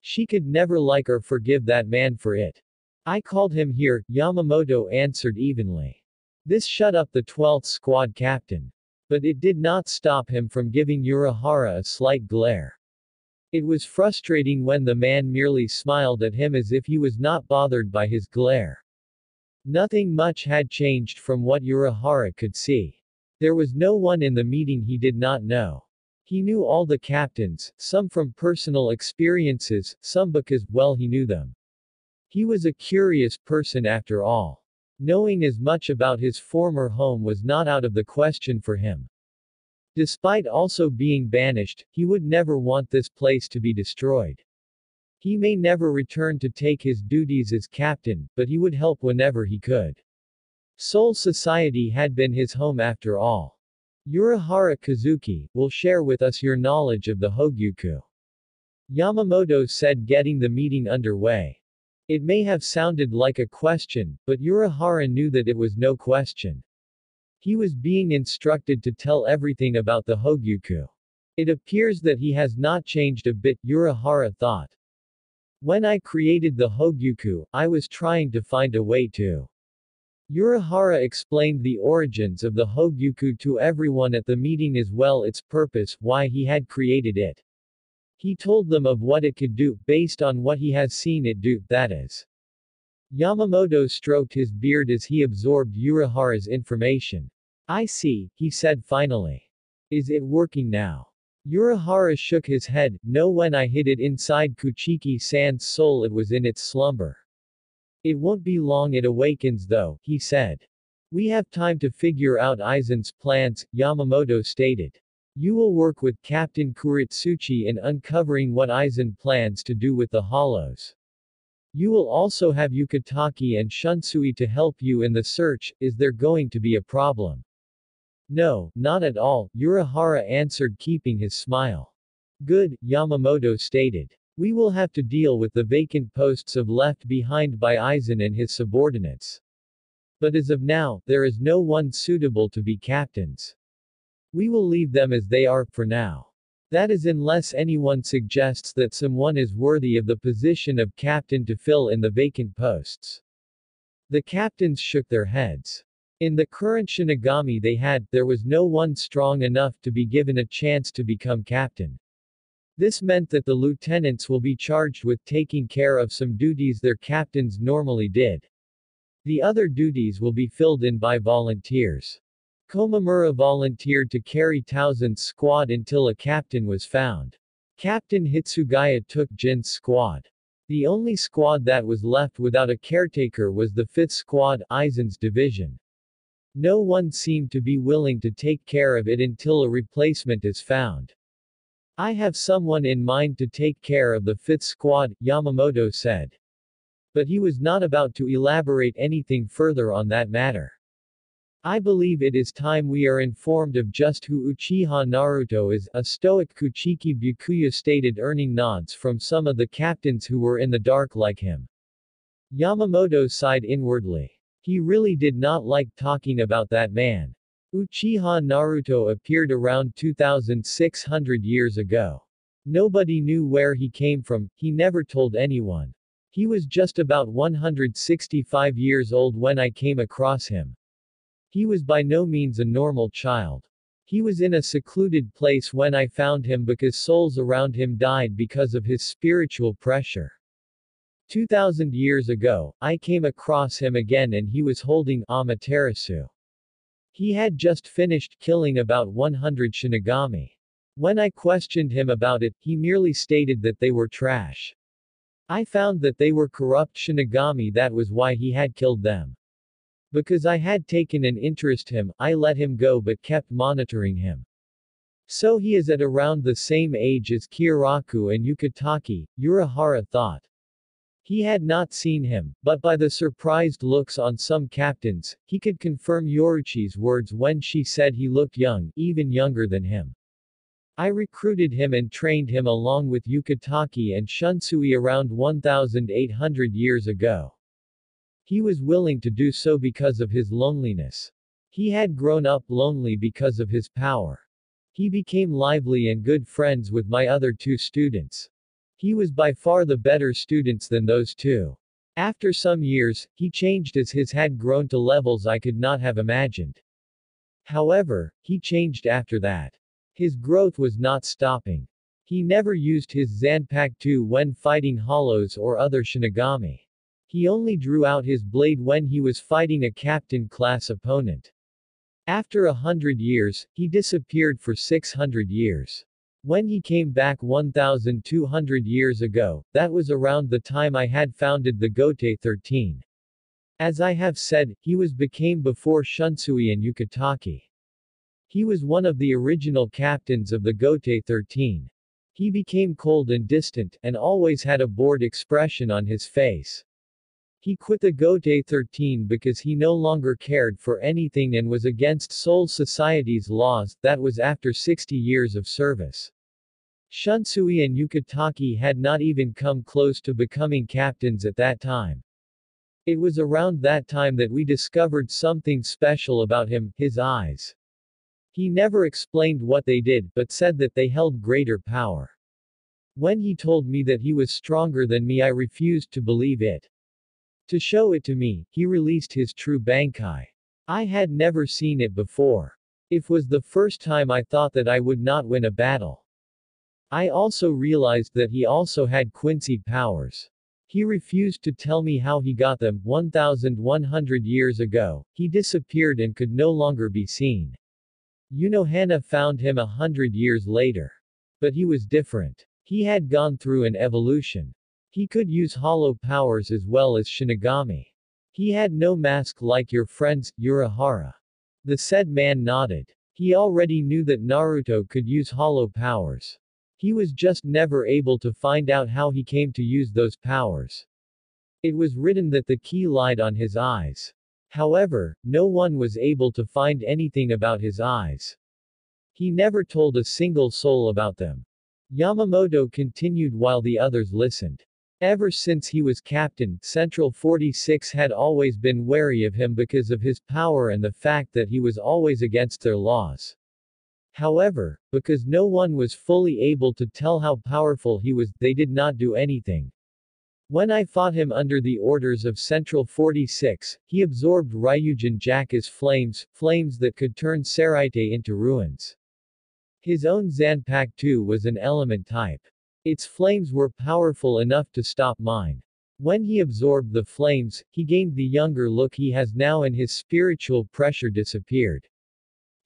She could never like or forgive that man for it. I called him here, Yamamoto answered evenly. This shut up the 12th squad captain. But it did not stop him from giving Urahara a slight glare. It was frustrating when the man merely smiled at him as if he was not bothered by his glare. Nothing much had changed from what Urahara could see. There was no one in the meeting he did not know. He knew all the captains, some from personal experiences, some because, well, he knew them. He was a curious person after all. Knowing as much about his former home was not out of the question for him. Despite also being banished, he would never want this place to be destroyed. He may never return to take his duties as captain, but he would help whenever he could. Soul Society had been his home after all. Urahara Kazuki, will share with us your knowledge of the Hogyuku. Yamamoto said, getting the meeting underway. It may have sounded like a question, but Urahara knew that it was no question. He was being instructed to tell everything about the Hogyuku. It appears that he has not changed a bit, Urahara thought. When I created the Hogyuku, I was trying to find a way to. Urahara explained the origins of the Hogyuku to everyone at the meeting as well its purpose, why he had created it. He told them of what it could do, based on what he has seen it do, that is. Yamamoto stroked his beard as he absorbed Urahara's information. I see, he said finally. Is it working now? Urahara shook his head. No, when I hid it inside Kuchiki-san's soul it was in its slumber. It won't be long it awakens though, he said. We have time to figure out Aizen's plans, Yamamoto stated. You will work with Captain Kuritsuchi in uncovering what Aizen plans to do with the hollows. You will also have Yukitaki and Shunsui to help you in the search. Is there going to be a problem? No, not at all, Urahara answered, keeping his smile. Good, Yamamoto stated. We will have to deal with the vacant posts of left behind by Aizen and his subordinates. But as of now, there is no one suitable to be captains. We will leave them as they are, for now. That is unless anyone suggests that someone is worthy of the position of captain to fill in the vacant posts. The captains shook their heads. In the current Shinigami they had, there was no one strong enough to be given a chance to become captain. This meant that the lieutenants will be charged with taking care of some duties their captains normally did. The other duties will be filled in by volunteers. Komamura volunteered to carry Tauzen's squad until a captain was found. Captain Hitsugaya took Jin's squad. The only squad that was left without a caretaker was the 5th squad, Aizen's division. No one seemed to be willing to take care of it until a replacement is found. I have someone in mind to take care of the 5th squad, Yamamoto said. But he was not about to elaborate anything further on that matter. I believe it is time we are informed of just who Uchiha Naruto is, a stoic Kuchiki Byakuya stated, earning nods from some of the captains who were in the dark like him. Yamamoto sighed inwardly. He really did not like talking about that man. Uchiha Naruto appeared around 2,600 years ago. Nobody knew where he came from, he never told anyone. He was just about 165 years old when I came across him. He was by no means a normal child. He was in a secluded place when I found him because souls around him died because of his spiritual pressure. 2,000 years ago, I came across him again and he was holding Amaterasu. He had just finished killing about 100 Shinigami. When I questioned him about it, he merely stated that they were trash. I found that they were corrupt Shinigami, that was why he had killed them. Because I had taken an interest him, I let him go but kept monitoring him. So he is at around the same age as Kyoraku and Yukitaki, Urahara thought. He had not seen him, but by the surprised looks on some captains, he could confirm Yoruchi's words when she said he looked young, even younger than him. I recruited him and trained him along with Yukitaki and Shunsui around 1,800 years ago. He was willing to do so because of his loneliness. He had grown up lonely because of his power. He became lively and good friends with my other 2 students. He was by far the better students than those 2. After some years, he changed as his had grown to levels I could not have imagined. However, he changed after that. His growth was not stopping. He never used his Zanpakuto when fighting hollows or other Shinigami. He only drew out his blade when he was fighting a captain-class opponent. After 100 years, he disappeared for 600 years. When he came back 1,200 years ago, that was around the time I had founded the Gote 13. As I have said, he became before Shunsui and Yukitaki. He was one of the original captains of the Gote 13. He became cold and distant, and always had a bored expression on his face. He quit the Gote 13 because he no longer cared for anything and was against Seoul society's laws. That was after 60 years of service. Shunsui and Yukitake had not even come close to becoming captains at that time. It was around that time that we discovered something special about him, his eyes. He never explained what they did, but said that they held greater power. When he told me that he was stronger than me, I refused to believe it. To show it to me, he released his true Bankai. I had never seen it before. It was the first time I thought that I would not win a battle. I also realized that he also had Quincy powers. He refused to tell me how he got them. 1,100 years ago, he disappeared and could no longer be seen. Unohana found him 100 years later. But he was different. He had gone through an evolution. He could use hollow powers as well as Shinigami. He had no mask like your friends, Urahara. The said man nodded. He already knew that Naruto could use hollow powers. He was just never able to find out how he came to use those powers. It was written that the key lied on his eyes. However, no one was able to find anything about his eyes. He never told a single soul about them. Yamamoto continued while the others listened. Ever since he was captain, Central 46 had always been wary of him because of his power and the fact that he was always against their laws. However, because no one was fully able to tell how powerful he was, they did not do anything. When I fought him under the orders of Central 46, he absorbed Ryujin Jaka's flames, flames that could turn Seraite into ruins. His own Zanpakuto 2 was an element type. Its flames were powerful enough to stop mine. When he absorbed the flames, he gained the younger look he has now and his spiritual pressure disappeared.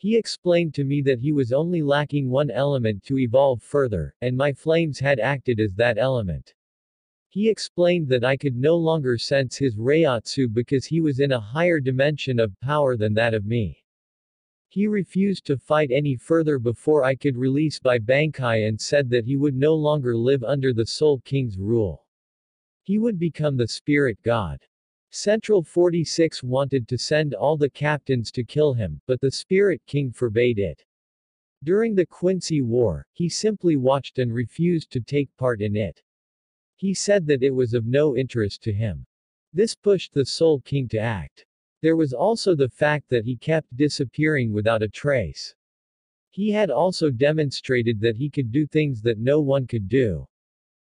He explained to me that he was only lacking one element to evolve further, and my flames had acted as that element. He explained that I could no longer sense his Reiatsu because he was in a higher dimension of power than that of me. He refused to fight any further before I could release by Bankai and said that he would no longer live under the Soul King's rule. He would become the spirit god. Central 46 wanted to send all the captains to kill him, but the Spirit King forbade it. During the Quincy War, he simply watched and refused to take part in it. He said that it was of no interest to him. This pushed the Soul King to act. There was also the fact that he kept disappearing without a trace. He had also demonstrated that he could do things that no one could do.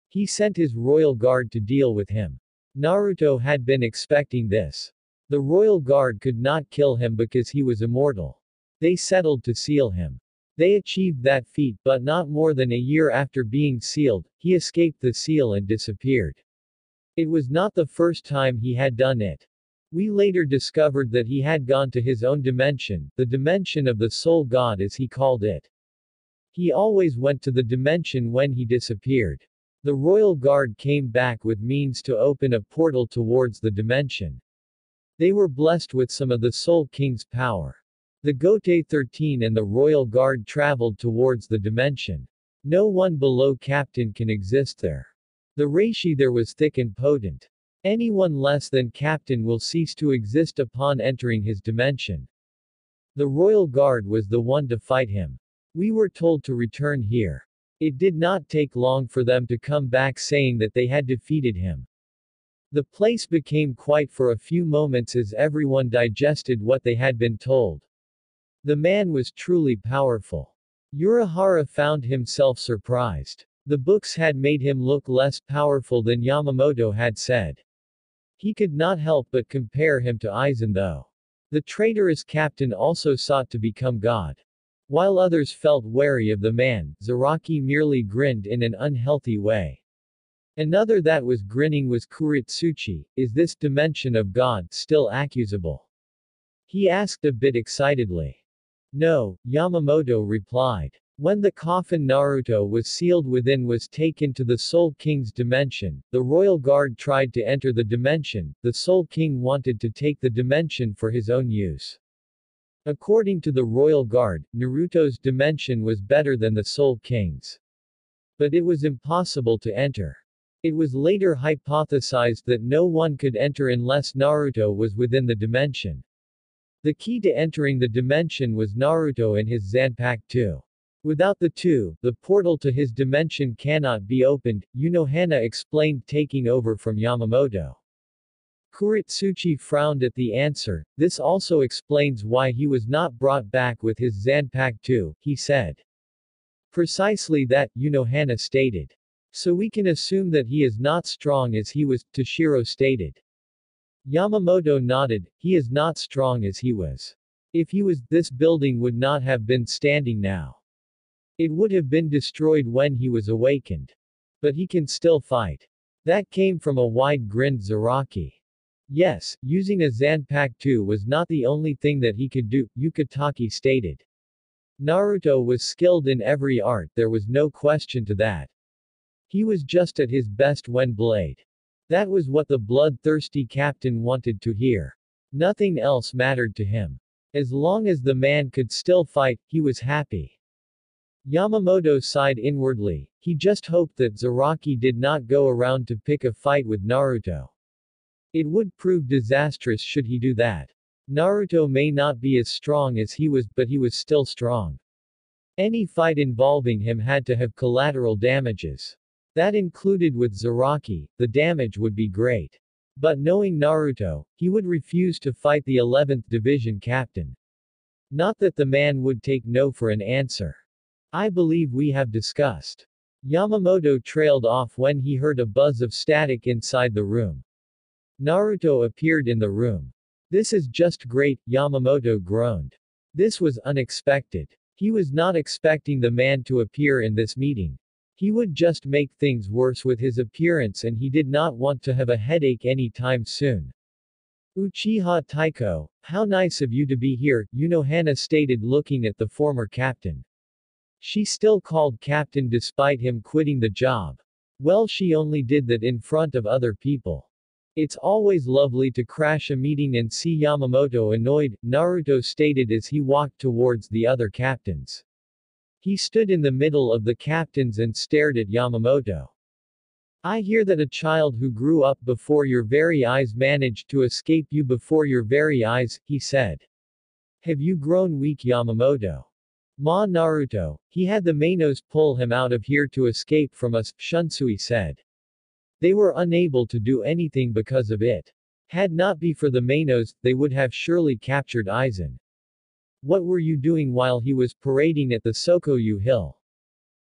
He sent his royal guard to deal with him. Naruto had been expecting this. The royal guard could not kill him because he was immortal. They settled to seal him. They achieved that feat, but not more than a year after being sealed, he escaped the seal and disappeared. It was not the first time he had done it. We later discovered that he had gone to his own dimension, the dimension of the soul god as he called it. He always went to the dimension when he disappeared. The royal guard came back with means to open a portal towards the dimension. They were blessed with some of the Soul King's power. The Gote 13 and the royal guard traveled towards the dimension. No one below captain can exist there. The reishi there was thick and potent. Anyone less than captain will cease to exist upon entering his dimension. The royal guard was the one to fight him. We were told to return here. It did not take long for them to come back saying that they had defeated him. The place became quiet for a few moments as everyone digested what they had been told. The man was truly powerful. Urahara found himself surprised. The books had made him look less powerful than Yamamoto had said. He could not help but compare him to Aizen though. The traitorous captain also sought to become god. While others felt wary of the man, Zaraki merely grinned in an unhealthy way. Another that was grinning was Kuritsuchi. Is this dimension of God still accusable? He asked a bit excitedly. No, Yamamoto replied. When the coffin Naruto was sealed within was taken to the Soul King's dimension, the royal guard tried to enter the dimension. The Soul King wanted to take the dimension for his own use. According to the royal guard, Naruto's dimension was better than the Soul King's. But it was impossible to enter. It was later hypothesized that no one could enter unless Naruto was within the dimension. The key to entering the dimension was Naruto and his Zanpakuto 2. Without the two, the portal to his dimension cannot be opened, Unohana explained, taking over from Yamamoto. Kuretsuchi frowned at the answer. This also explains why he was not brought back with his Zanpakuto 2, he said. Precisely that, Unohana stated. So we can assume that he is not strong as he was, Toshiro stated. Yamamoto nodded, he is not strong as he was. If he was, this building would not have been standing now. It would have been destroyed when he was awakened. But he can still fight. That came from a wide-grinned Zaraki. Yes, using a Zanpakuto 2 was not the only thing that he could do, Yukitake stated. Naruto was skilled in every art, there was no question to that. He was just at his best when blade. That was what the bloodthirsty captain wanted to hear. Nothing else mattered to him. As long as the man could still fight, he was happy. Yamamoto sighed inwardly, he just hoped that Zaraki did not go around to pick a fight with Naruto. It would prove disastrous should he do that. Naruto may not be as strong as he was, but he was still strong. Any fight involving him had to have collateral damages. That included with Zaraki, the damage would be great. But knowing Naruto, he would refuse to fight the 11th Division captain. Not that the man would take no for an answer. I believe we have discussed. Yamamoto trailed off when he heard a buzz of static inside the room. Naruto appeared in the room. This is just great, Yamamoto groaned. This was unexpected. He was not expecting the man to appear in this meeting. He would just make things worse with his appearance and he did not want to have a headache any time soon. Uchiha Taiko, how nice of you to be here, Unohana stated looking at the former captain. She still called captain despite him quitting the job. Well, she only did that in front of other people. It's always lovely to crash a meeting and see Yamamoto annoyed, Naruto stated as he walked towards the other captains. He stood in the middle of the captains and stared at Yamamoto. I hear that a child who grew up before your very eyes managed to escape you before your very eyes, he said. Have you grown weak, Yamamoto? Ma Naruto, he had the Mainos pull him out of here to escape from us, Shunsui said. They were unable to do anything because of it. Had not be for the Mainos, they would have surely captured Aizen. What were you doing while he was parading at the Sokoyu Hill?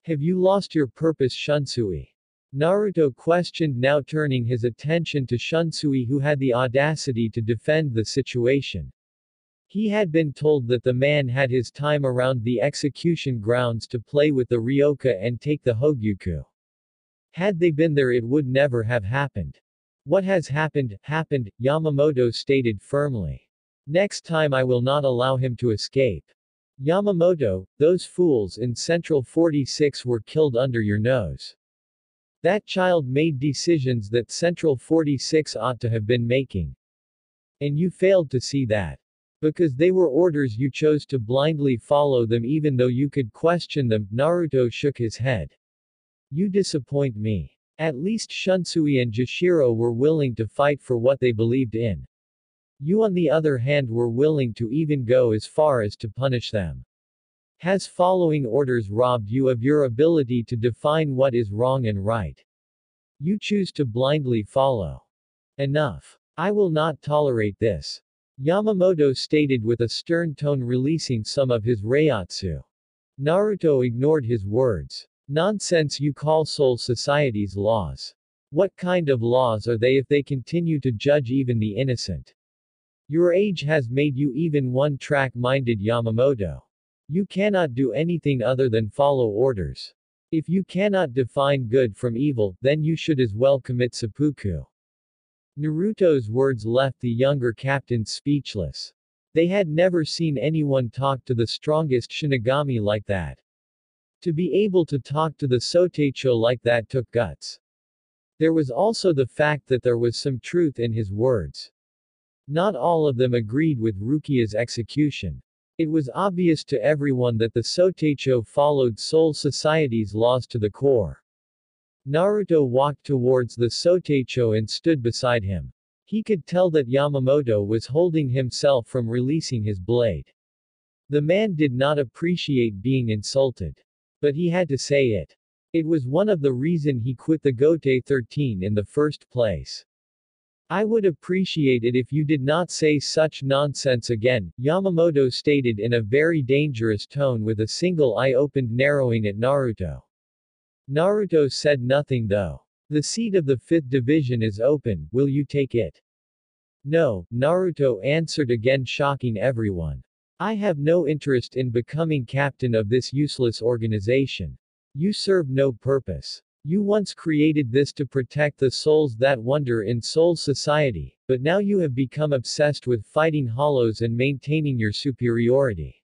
Have you lost your purpose, Shunsui? Naruto questioned, now turning his attention to Shunsui, who had the audacity to defend the situation. He had been told that the man had his time around the execution grounds to play with the Ryoka and take the Hogyuku. Had they been there, it would never have happened. What has happened, happened, Yamamoto stated firmly. Next time I will not allow him to escape. Yamamoto, those fools in Central 46 were killed under your nose. That child made decisions that Central 46 ought to have been making. And you failed to see that. Because they were orders, you chose to blindly follow them even though you could question them, Naruto shook his head. You disappoint me. At least Shunsui and Jashiro were willing to fight for what they believed in. You on the other hand were willing to even go as far as to punish them. Has following orders robbed you of your ability to define what is wrong and right? You choose to blindly follow. Enough. I will not tolerate this. Yamamoto stated with a stern tone, releasing some of his reiatsu. Naruto ignored his words. Nonsense, you call Soul Society's laws. What kind of laws are they if they continue to judge even the innocent? Your age has made you even one-track-minded, Yamamoto. You cannot do anything other than follow orders. If you cannot define good from evil, then you should as well commit seppuku. Naruto's words left the younger captains speechless. They had never seen anyone talk to the strongest Shinigami like that. To be able to talk to the Sotecho like that took guts. There was also the fact that there was some truth in his words. Not all of them agreed with Rukia's execution. It was obvious to everyone that the Sotecho followed Soul Society's laws to the core. Naruto walked towards the Sotecho and stood beside him. He could tell that Yamamoto was holding himself from releasing his blade. The man did not appreciate being insulted. But he had to say it. It was one of the reason he quit the Gote 13 in the first place. I would appreciate it if you did not say such nonsense again, Yamamoto stated in a very dangerous tone with a single eye opened narrowing at Naruto. Naruto said nothing though. The seat of the 5th division is open, will you take it? No, Naruto answered again, shocking everyone. I have no interest in becoming captain of this useless organization. You serve no purpose. You once created this to protect the souls that wander in Soul Society, but now you have become obsessed with fighting hollows and maintaining your superiority.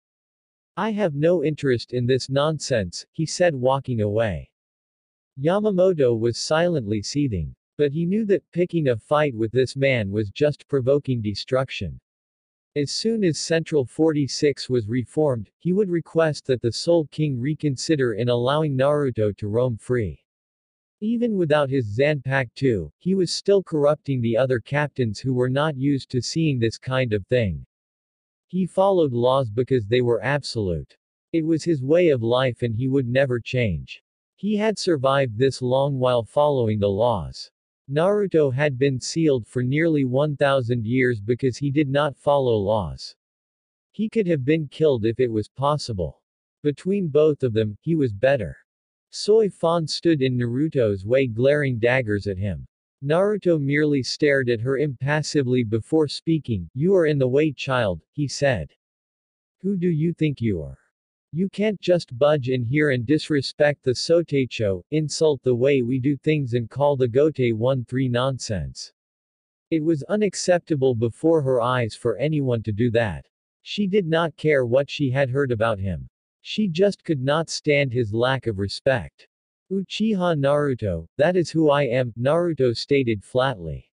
I have no interest in this nonsense, he said, walking away. Yamamoto was silently seething. But he knew that picking a fight with this man was just provoking destruction. As soon as Central 46 was reformed, he would request that the Soul King reconsider in allowing Naruto to roam free. Even without his Zanpakuto, he was still corrupting the other captains who were not used to seeing this kind of thing. He followed laws because they were absolute. It was his way of life and he would never change. He had survived this long while following the laws. Naruto had been sealed for nearly 1,000 years because he did not follow laws. He could have been killed if it was possible. Between both of them, he was better. Soy Fan stood in Naruto's way, glaring daggers at him. Naruto merely stared at her impassively before speaking. You are in the way, child, he said. Who do you think you are? You can't just budge in here and disrespect the Sotecho, insult the way we do things and call the Gote 1-3 nonsense. It was unacceptable before her eyes for anyone to do that. She did not care what she had heard about him. She just could not stand his lack of respect. Uchiha Naruto, that is who I am, Naruto stated flatly.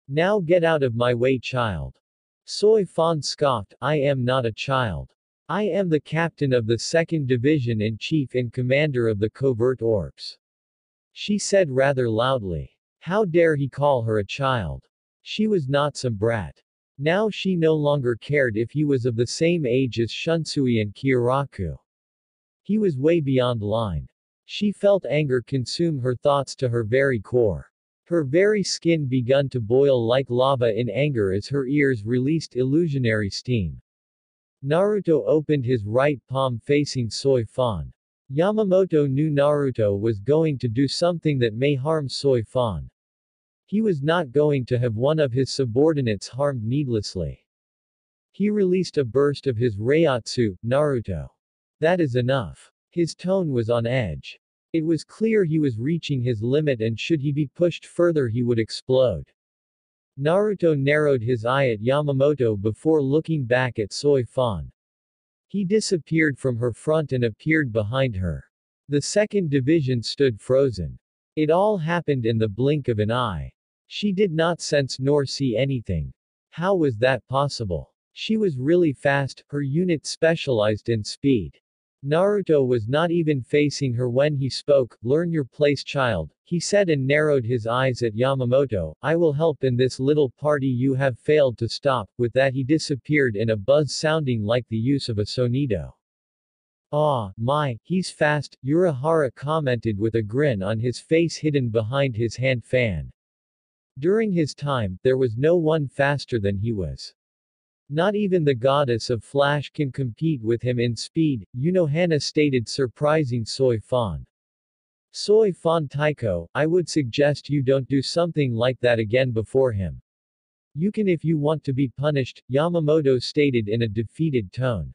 Now get out of my way, child. Soy Fan scoffed, I am not a child. I am the captain of the 2nd Division and chief and commander of the covert orcs. She said rather loudly. How dare he call her a child? She was not some brat. Now she no longer cared if he was of the same age as Shunsui and Kyoraku. He was way beyond line. She felt anger consume her thoughts to her very core. Her very skin begun to boil like lava in anger as her ears released illusionary steam. Naruto opened his right palm facing Soy Fan. Yamamoto knew Naruto was going to do something that may harm Soy Fan. He was not going to have one of his subordinates harmed needlessly. He released a burst of his Reiatsu, Naruto. That is enough. His tone was on edge. It was clear he was reaching his limit and should he be pushed further he would explode. Naruto narrowed his eye at Yamamoto before looking back at Soy Fan. He disappeared from her front and appeared behind her. The 2nd Division stood frozen. It all happened in the blink of an eye. She did not sense nor see anything. How was that possible? She was really fast, her unit specialized in speed. Naruto was not even facing her when he spoke. Learn your place, child, he said and narrowed his eyes at Yamamoto. I will help in this little party you have failed to stop. With that he disappeared in a buzz sounding like the use of a sonido. Ah, my, he's fast, Urahara commented with a grin on his face hidden behind his hand fan. During his time, there was no one faster than he was. Not even the goddess of Flash can compete with him in speed, Unohana stated, surprising Soy Fan. Soy Fan Taiko, I would suggest you don't do something like that again before him. You can if you want to be punished, Yamamoto stated in a defeated tone.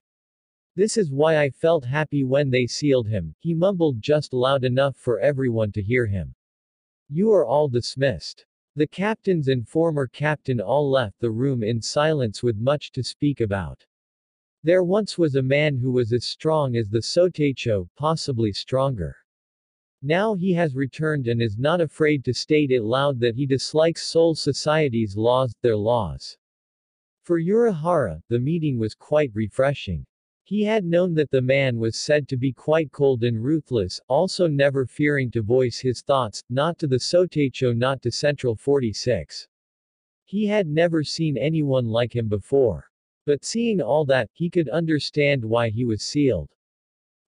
This is why I felt happy when they sealed him, he mumbled just loud enough for everyone to hear him. You are all dismissed. The captains and former captain all left the room in silence with much to speak about. There once was a man who was as strong as the Sotecho, possibly stronger. Now he has returned and is not afraid to state it loud that he dislikes Soul Society's laws, their laws. For Urahara, the meeting was quite refreshing. He had known that the man was said to be quite cold and ruthless, also never fearing to voice his thoughts, not to the Sotecho, not to Central 46. He had never seen anyone like him before. But seeing all that, he could understand why he was sealed.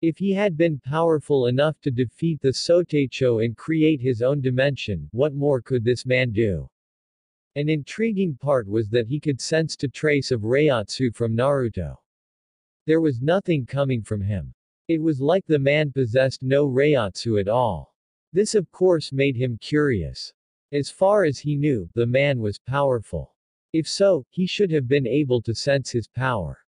If he had been powerful enough to defeat the Sotecho and create his own dimension, what more could this man do? An intriguing part was that he could sense a trace of Reiatsu from Naruto. There was nothing coming from him. It was like the man possessed no Reiatsu at all. This of course made him curious. As far as he knew, the man was powerful. If so, he should have been able to sense his power.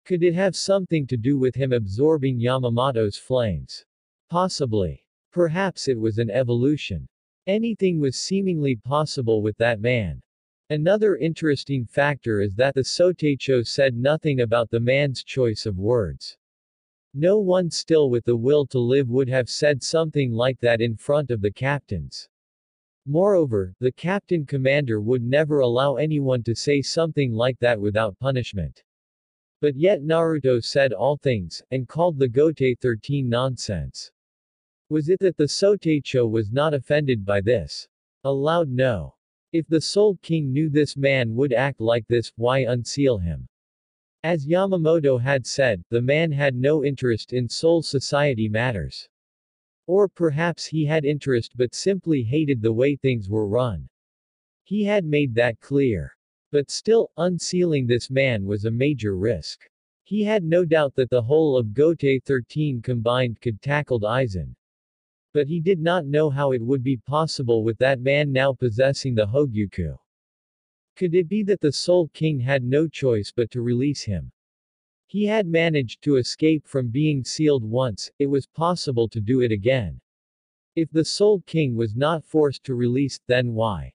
Could it have something to do with him absorbing Yamamoto's flames? Possibly. Perhaps it was an evolution. Anything was seemingly possible with that man. Another interesting factor is that the Sotecho said nothing about the man's choice of words. No one still with the will to live would have said something like that in front of the captains. Moreover, the captain commander would never allow anyone to say something like that without punishment. But yet Naruto said all things, and called the Gote 13 nonsense. Was it that the Sotecho was not offended by this? A loud no. If the Soul King knew this man would act like this, why unseal him? As Yamamoto had said, the man had no interest in Soul Society matters. Or perhaps he had interest but simply hated the way things were run. He had made that clear. But still, unsealing this man was a major risk. He had no doubt that the whole of Gote 13 combined could tackle Aizen. But he did not know how it would be possible with that man now possessing the Hogyuku. Could it be that the Soul King had no choice but to release him? He had managed to escape from being sealed once, it was possible to do it again. If the Soul King was not forced to release, then why?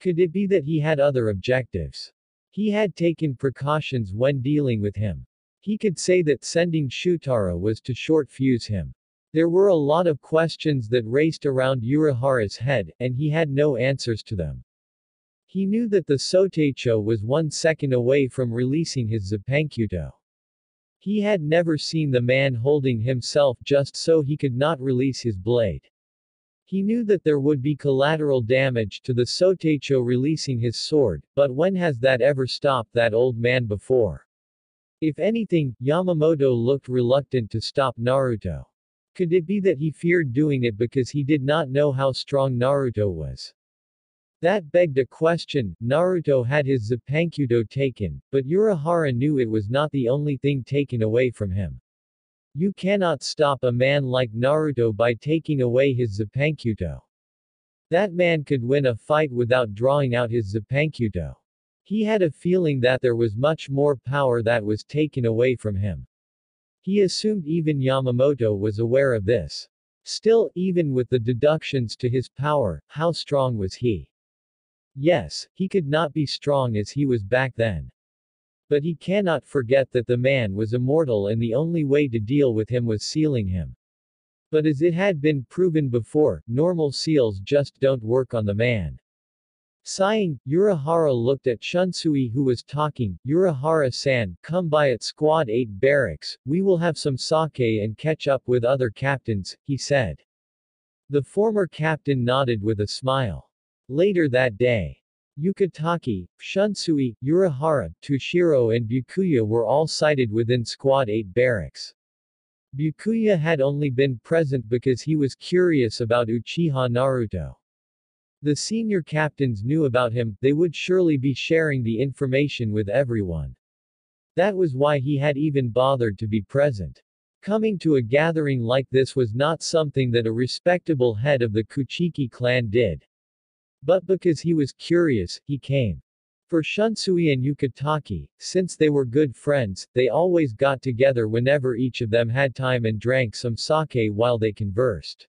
Could it be that he had other objectives? He had taken precautions when dealing with him. He could say that sending Shutara was to short-fuse him. There were a lot of questions that raced around Urahara's head, and he had no answers to them. He knew that the Sotecho was 1 second away from releasing his Zanpakuto. He had never seen the man holding himself just so he could not release his blade. He knew that there would be collateral damage to the Sotecho releasing his sword, but when has that ever stopped that old man before? If anything, Yamamoto looked reluctant to stop Naruto. Could it be that he feared doing it because he did not know how strong Naruto was? That begged a question. Naruto had his Zanpakuto taken, but Urahara knew it was not the only thing taken away from him. You cannot stop a man like Naruto by taking away his Zanpakuto. That man could win a fight without drawing out his Zanpakuto. He had a feeling that there was much more power that was taken away from him. He assumed even Yamamoto was aware of this. Still, even with the deductions to his power, how strong was he? Yes, he could not be strong as he was back then. But he cannot forget that the man was immortal and the only way to deal with him was sealing him. But as it had been proven before, normal seals just don't work on the man. Sighing, Urahara looked at Shunsui who was talking. Urahara-san, come by at Squad 8 barracks, we will have some sake and catch up with other captains, he said. The former captain nodded with a smile. Later that day, Yukitake, Shunsui, Urahara, Toshiro and Byakuya were all sighted within Squad 8 barracks. Byakuya had only been present because he was curious about Uchiha Naruto. The senior captains knew about him, they would surely be sharing the information with everyone. That was why he had even bothered to be present. Coming to a gathering like this was not something that a respectable head of the Kuchiki clan did. But because he was curious, he came. For Shunsui and Yukitake, since they were good friends, they always got together whenever each of them had time and drank some sake while they conversed.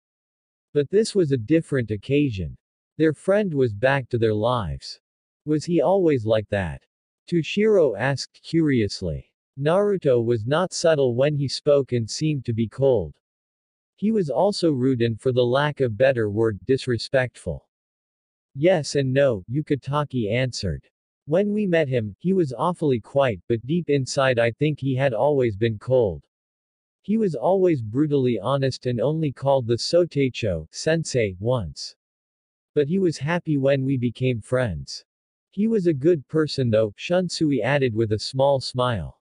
But this was a different occasion. Their friend was back to their lives. Was he always like that? Toshiro asked curiously. Naruto was not subtle when he spoke and seemed to be cold. He was also rude and, for the lack of better word, disrespectful. Yes and no, Yukitake answered. When we met him, he was awfully quiet, but deep inside I think he had always been cold. He was always brutally honest and only called the Sotecho, sensei, once. But he was happy when we became friends. He was a good person though, Shunsui added with a small smile.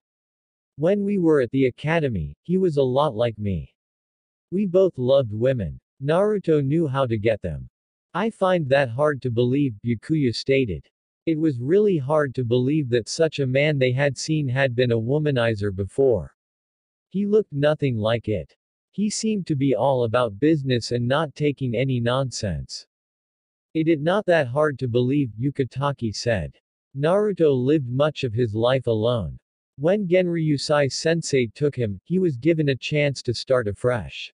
When we were at the academy, he was a lot like me. We both loved women. Naruto knew how to get them. I find that hard to believe, Byakuya stated. It was really hard to believe that such a man they had seen had been a womanizer before. He looked nothing like it. He seemed to be all about business and not taking any nonsense. It is not that hard to believe, Yukitake said. Naruto lived much of his life alone. When Genryusai-sensei took him, he was given a chance to start afresh.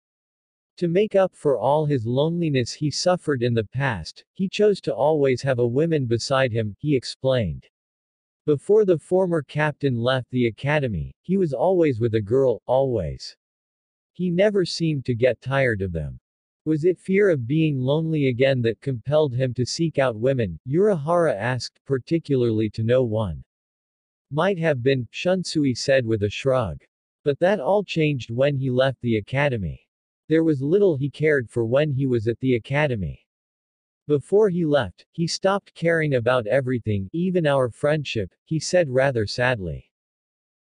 To make up for all his loneliness he suffered in the past, he chose to always have a woman beside him, he explained. Before the former captain left the academy, he was always with a girl, always. He never seemed to get tired of them. Was it fear of being lonely again that compelled him to seek out women? Urahara asked, particularly to no one. Might have been, Shunsui said with a shrug. But that all changed when he left the academy. There was little he cared for when he was at the academy. Before he left, he stopped caring about everything, even our friendship, he said rather sadly.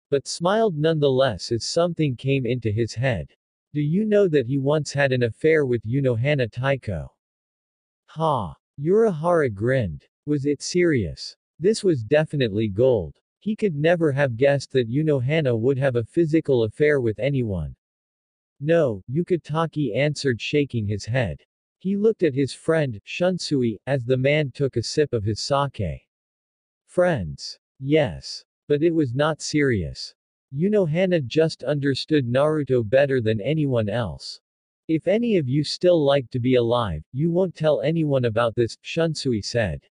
But smiled nonetheless as something came into his head. Do you know that he once had an affair with Unohana Taiko? Ha! Urahara grinned. Was it serious? This was definitely gold. He could never have guessed that Unohana would have a physical affair with anyone. No, Yukitake answered, shaking his head. He looked at his friend, Shunsui, as the man took a sip of his sake. Friends. Yes. But it was not serious. Unohana just understood Naruto better than anyone else. If any of you still like to be alive, you won't tell anyone about this, Shunsui said.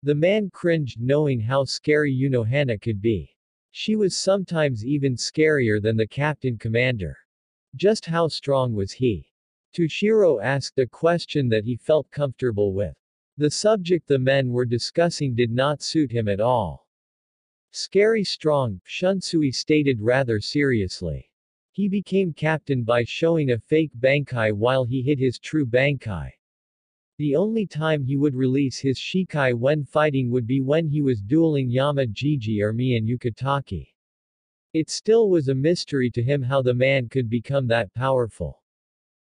The man cringed knowing how scary Unohana could be. She was sometimes even scarier than the captain commander. Just how strong was he? Toshiro asked a question that he felt comfortable with. The subject the men were discussing did not suit him at all. Scary strong, Shunsui stated rather seriously. He became captain by showing a fake Bankai while he hid his true Bankai. The only time he would release his Shikai when fighting would be when he was dueling Yama-Jiji or me and Yukitake. It still was a mystery to him how the man could become that powerful.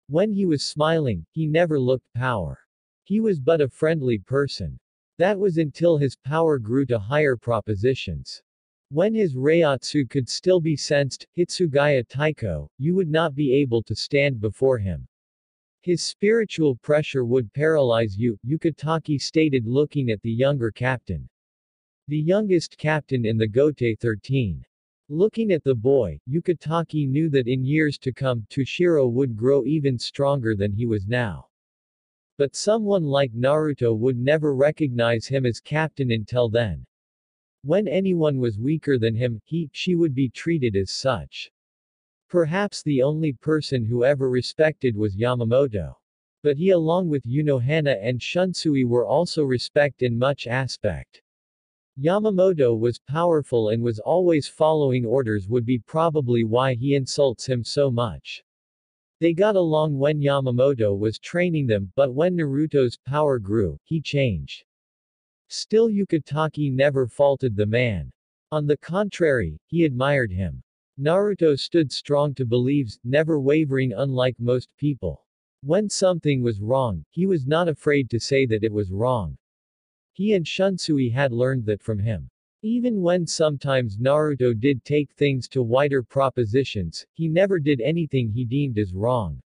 When he was smiling, he never looked power. He was but a friendly person. That was until his power grew to higher propositions. When his Reiatsu could still be sensed, Hitsugaya Taiko, you would not be able to stand before him. His spiritual pressure would paralyze you, Yukitake stated looking at the younger captain. The youngest captain in the Gote 13. Looking at the boy, Yukitake knew that in years to come, Toshiro would grow even stronger than he was now. But someone like Naruto would never recognize him as captain until then. When anyone was weaker than him, she would be treated as such. Perhaps the only person who ever respected was Yamamoto. But he along with Unohana and Shunsui were also respect in much aspect. Yamamoto was powerful and was always following orders would be probably why he insults him so much. They got along when Yamamoto was training them, but when Naruto's power grew, he changed. Still Yukitake never faulted the man. On the contrary, he admired him. Naruto stood strong to beliefs, never wavering unlike most people. When something was wrong, he was not afraid to say that it was wrong. He and Shunsui had learned that from him. Even when sometimes Naruto did take things to wider propositions, he never did anything he deemed as wrong.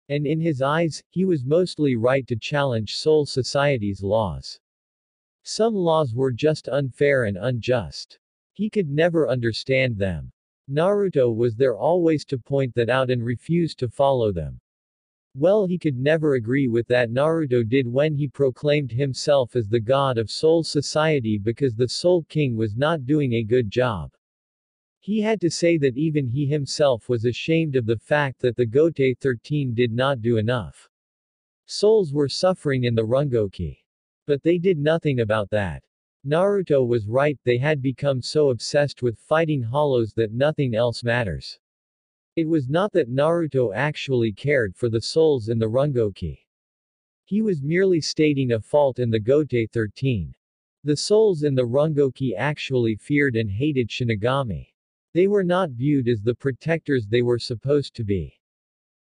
And in his eyes, he was mostly right to challenge Soul Society's laws. Some laws were just unfair and unjust. He could never understand them. Naruto was there always to point that out and refused to follow them. Well, he could never agree with that Naruto did when he proclaimed himself as the god of Soul Society because the Soul King was not doing a good job. He had to say that even he himself was ashamed of the fact that the Gote 13 did not do enough. Souls were suffering in the Rungoki. But they did nothing about that. Naruto was right, they had become so obsessed with fighting hollows that nothing else matters. It was not that Naruto actually cared for the souls in the Rungoki. He was merely stating a fault in the Gote 13. The souls in the Rungoki actually feared and hated Shinigami. They were not viewed as the protectors they were supposed to be.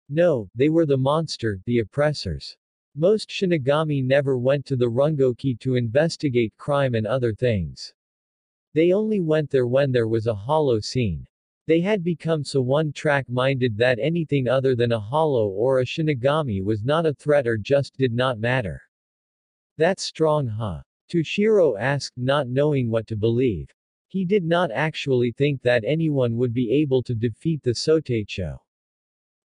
No, they were the monster, the oppressors. Most Shinigami never went to the Rungoki to investigate crime and other things. They only went there when there was a hollow scene. They had become so one-track minded that anything other than a hollow or a Shinigami was not a threat or just did not matter. That's strong, huh? Toshiro asked, not knowing what to believe. He did not actually think that anyone would be able to defeat the Sotecho.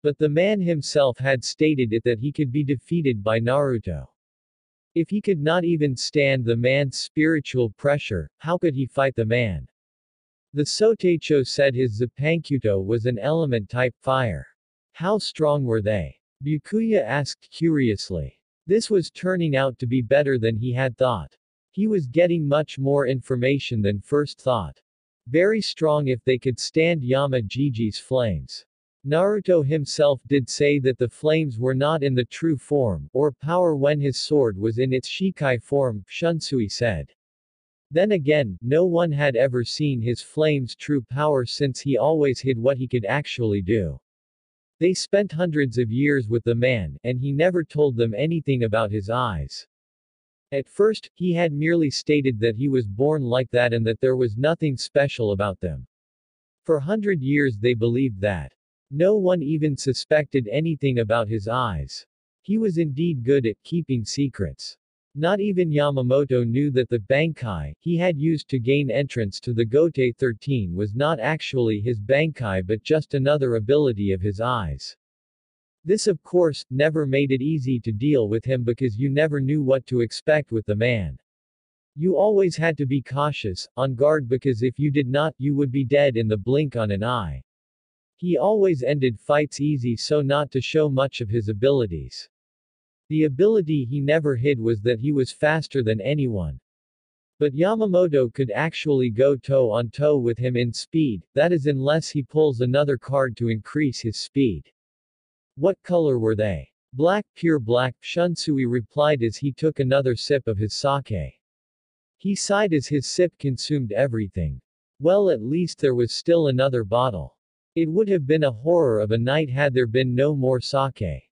But the man himself had stated it that he could be defeated by Naruto. If he could not even stand the man's spiritual pressure, how could he fight the man? The Sotecho said his Zanpakuto was an element-type fire. How strong were they? Byakuya asked curiously. This was turning out to be better than he had thought. He was getting much more information than first thought. Very strong if they could stand Yama-Jiji's flames. Naruto himself did say that the flames were not in the true form, or power when his sword was in its Shikai form, Shunsui said. Then again, no one had ever seen his flame's true power since he always hid what he could actually do. They spent hundreds of years with the man, and he never told them anything about his eyes. At first, he had merely stated that he was born like that and that there was nothing special about them. For 100 years they believed that. No one even suspected anything about his eyes. He was indeed good at keeping secrets. Not even Yamamoto knew that the Bankai he had used to gain entrance to the Gote 13 was not actually his Bankai but just another ability of his eyes. This of course, never made it easy to deal with him because you never knew what to expect with the man. You always had to be cautious, on guard because if you did not, you would be dead in the blink on an eye. He always ended fights easy so not to show much of his abilities. The ability he never hid was that he was faster than anyone. But Yamamoto could actually go toe-on-toe with him in speed, that is unless he pulls another card to increase his speed. What color were they? Black, pure black, Shunsui replied as he took another sip of his sake. He sighed as his sip consumed everything. Well, at least there was still another bottle. It would have been a horror of a night had there been no more sake.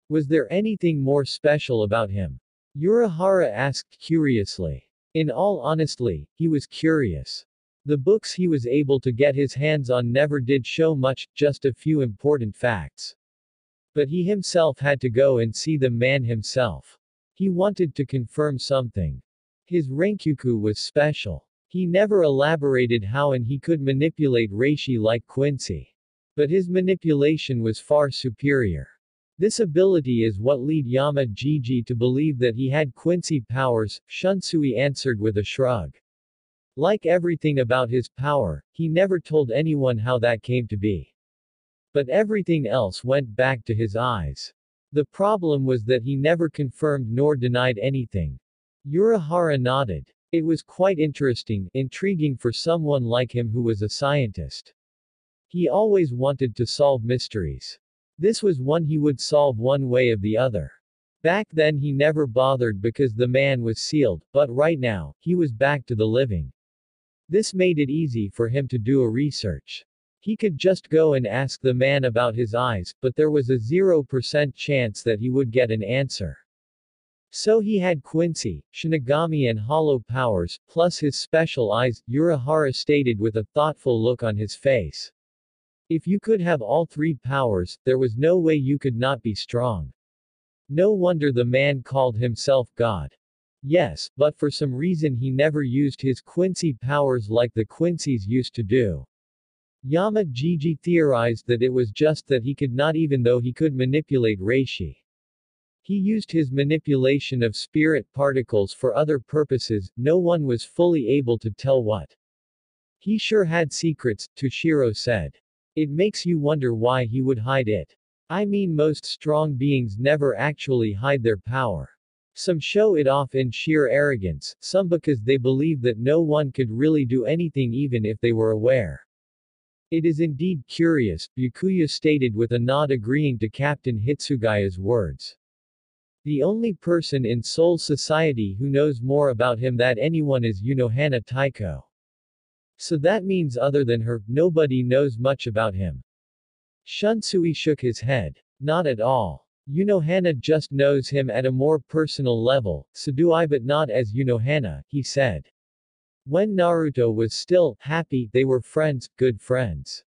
Was there anything more special about him? Urahara asked curiously. In all honesty, he was curious. The books he was able to get his hands on never did show much, just a few important facts. But he himself had to go and see the man himself. He wanted to confirm something. His Renkyuku was special. He never elaborated how and he could manipulate reishi like Quincy. But his manipulation was far superior. This ability is what led Yama-Jiji to believe that he had Quincy powers, Shunsui answered with a shrug. Like everything about his power, he never told anyone how that came to be. But everything else went back to his eyes. The problem was that he never confirmed nor denied anything. Urahara nodded. It was quite interesting, intriguing for someone like him who was a scientist. He always wanted to solve mysteries. This was one he would solve one way or the other. Back then he never bothered because the man was sealed, but right now, he was back to the living. This made it easy for him to do a research. He could just go and ask the man about his eyes, but there was a 0% chance that he would get an answer. So he had Quincy, Shinigami and hollow powers, plus his special eyes, Urahara stated with a thoughtful look on his face. If you could have all three powers, there was no way you could not be strong. No wonder the man called himself God. Yes, but for some reason he never used his Quincy powers like the Quincy's used to do. Yama-Jiji theorized that it was just that he could not even though he could manipulate reishi. He used his manipulation of spirit particles for other purposes, no one was fully able to tell what. He sure had secrets, Toshiro said. It makes you wonder why he would hide it. I mean most strong beings never actually hide their power. Some show it off in sheer arrogance, some because they believe that no one could really do anything even if they were aware. It is indeed curious, Byakuya stated with a nod agreeing to Captain Hitsugaya's words. The only person in Soul Society who knows more about him than anyone is Unohana Taiko. So that means other than her, nobody knows much about him. Shunsui shook his head. Not at all. Unohana just knows him at a more personal level, so do I, but not as Unohana, he said. When Naruto was still happy, they were friends, good friends.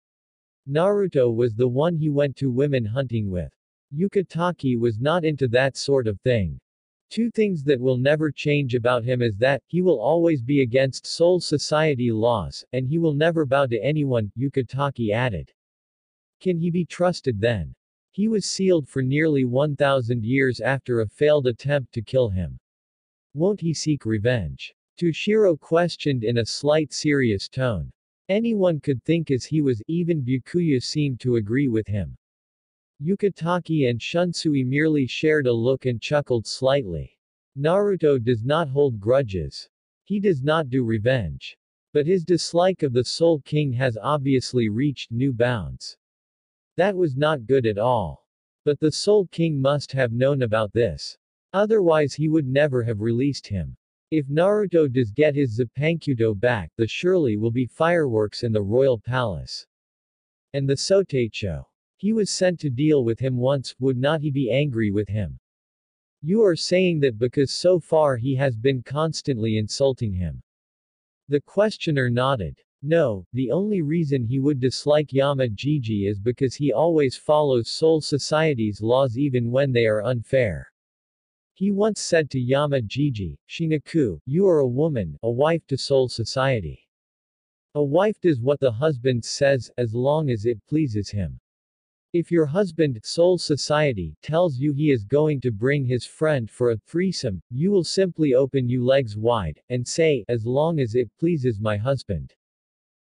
Naruto was the one he went to women hunting with. Yukatake was not into that sort of thing. Two things that will never change about him is that, he will always be against Soul Society laws, and he will never bow to anyone, Yukatake added. Can he be trusted then? He was sealed for nearly 1,000 years after a failed attempt to kill him. Won't he seek revenge? Toshiro questioned in a slight serious tone. Anyone could think as he was, even Byakuya seemed to agree with him. Yukatake and Shunsui merely shared a look and chuckled slightly. Naruto does not hold grudges. He does not do revenge. But his dislike of the Soul King has obviously reached new bounds. That was not good at all. But the Soul King must have known about this. Otherwise he would never have released him. If Naruto does get his Zanpakuto back, there surely will be fireworks in the royal palace. And the Sotecho. He was sent to deal with him once, would not he be angry with him? You are saying that because so far he has been constantly insulting him. The questioner nodded. No, the only reason he would dislike Yamajiji is because he always follows Soul Society's laws even when they are unfair. He once said to Yamajiji, Shinaku, you are a woman, a wife to Soul Society. A wife does what the husband says, as long as it pleases him. If your husband, Soul Society, tells you he is going to bring his friend for a threesome, you will simply open your legs wide, and say, as long as it pleases my husband.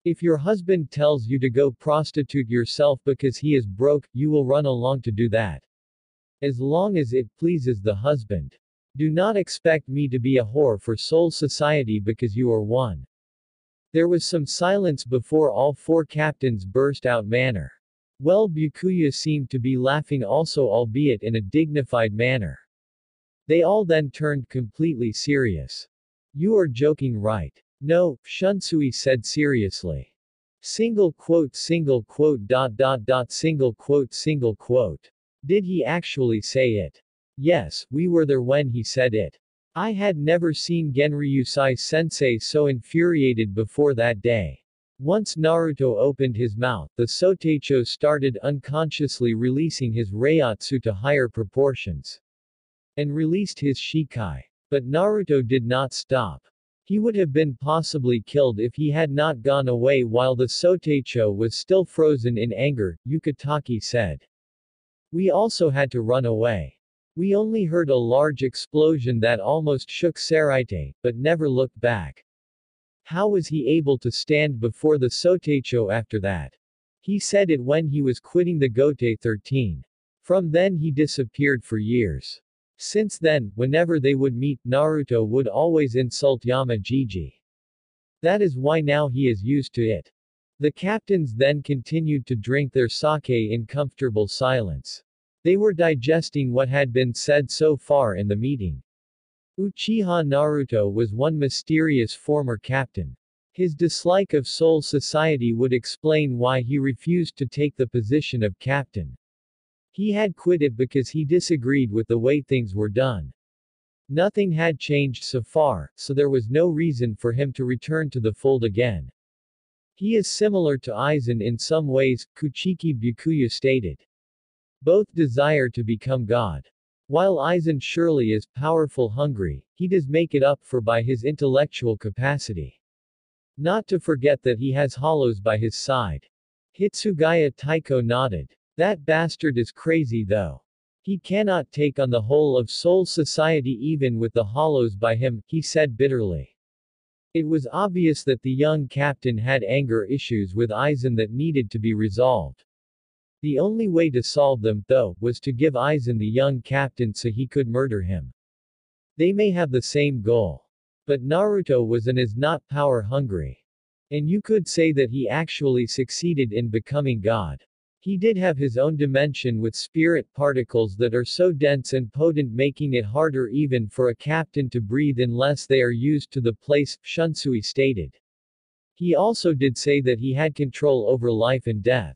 If your husband tells you to go prostitute yourself because he is broke, you will run along to do that. As long as it pleases the husband. Do not expect me to be a whore for Soul Society because you are one. There was some silence before all four captains burst out manner. Well, Byakuya seemed to be laughing also, albeit in a dignified manner. They all then turned completely serious. You are joking, right? No, Shunsui said seriously. Single quote, single quote, single quote, single quote. Did he actually say it? Yes, we were there when he said it. I had never seen Genryusai sensei so infuriated before that day. Once Naruto opened his mouth, the Sotecho started unconsciously releasing his Reiatsu to higher proportions. And released his Shikai. But Naruto did not stop. He would have been possibly killed if he had not gone away while the Sotecho was still frozen in anger, Yukatake said. We also had to run away. We only heard a large explosion that almost shook Saraite, but never looked back. How was he able to stand before the Sotecho after that? He said it when he was quitting the Gote 13. From then he disappeared for years. Since then, whenever they would meet, Naruto would always insult Yamajiji. That is why now he is used to it. The captains then continued to drink their sake in comfortable silence. They were digesting what had been said so far in the meeting. Uchiha Naruto was one mysterious former captain. His dislike of Soul Society would explain why he refused to take the position of captain. He had quit it because he disagreed with the way things were done. Nothing had changed so far, so there was no reason for him to return to the fold again. He is similar to Aizen in some ways, Kuchiki Byakuya stated. Both desire to become God. While Aizen surely is powerful hungry, he does make it up for by his intellectual capacity. Not to forget that he has hollows by his side. Hitsugaya Taiko nodded. That bastard is crazy though. He cannot take on the whole of Soul Society even with the hollows by him, he said bitterly. It was obvious that the young captain had anger issues with Aizen that needed to be resolved. The only way to solve them, though, was to give Aizen the young captain so he could murder him. They may have the same goal. But Naruto was and is not power hungry. And you could say that he actually succeeded in becoming God. He did have his own dimension with spirit particles that are so dense and potent, making it harder even for a captain to breathe unless they are used to the place, Shunsui stated. He also did say that he had control over life and death.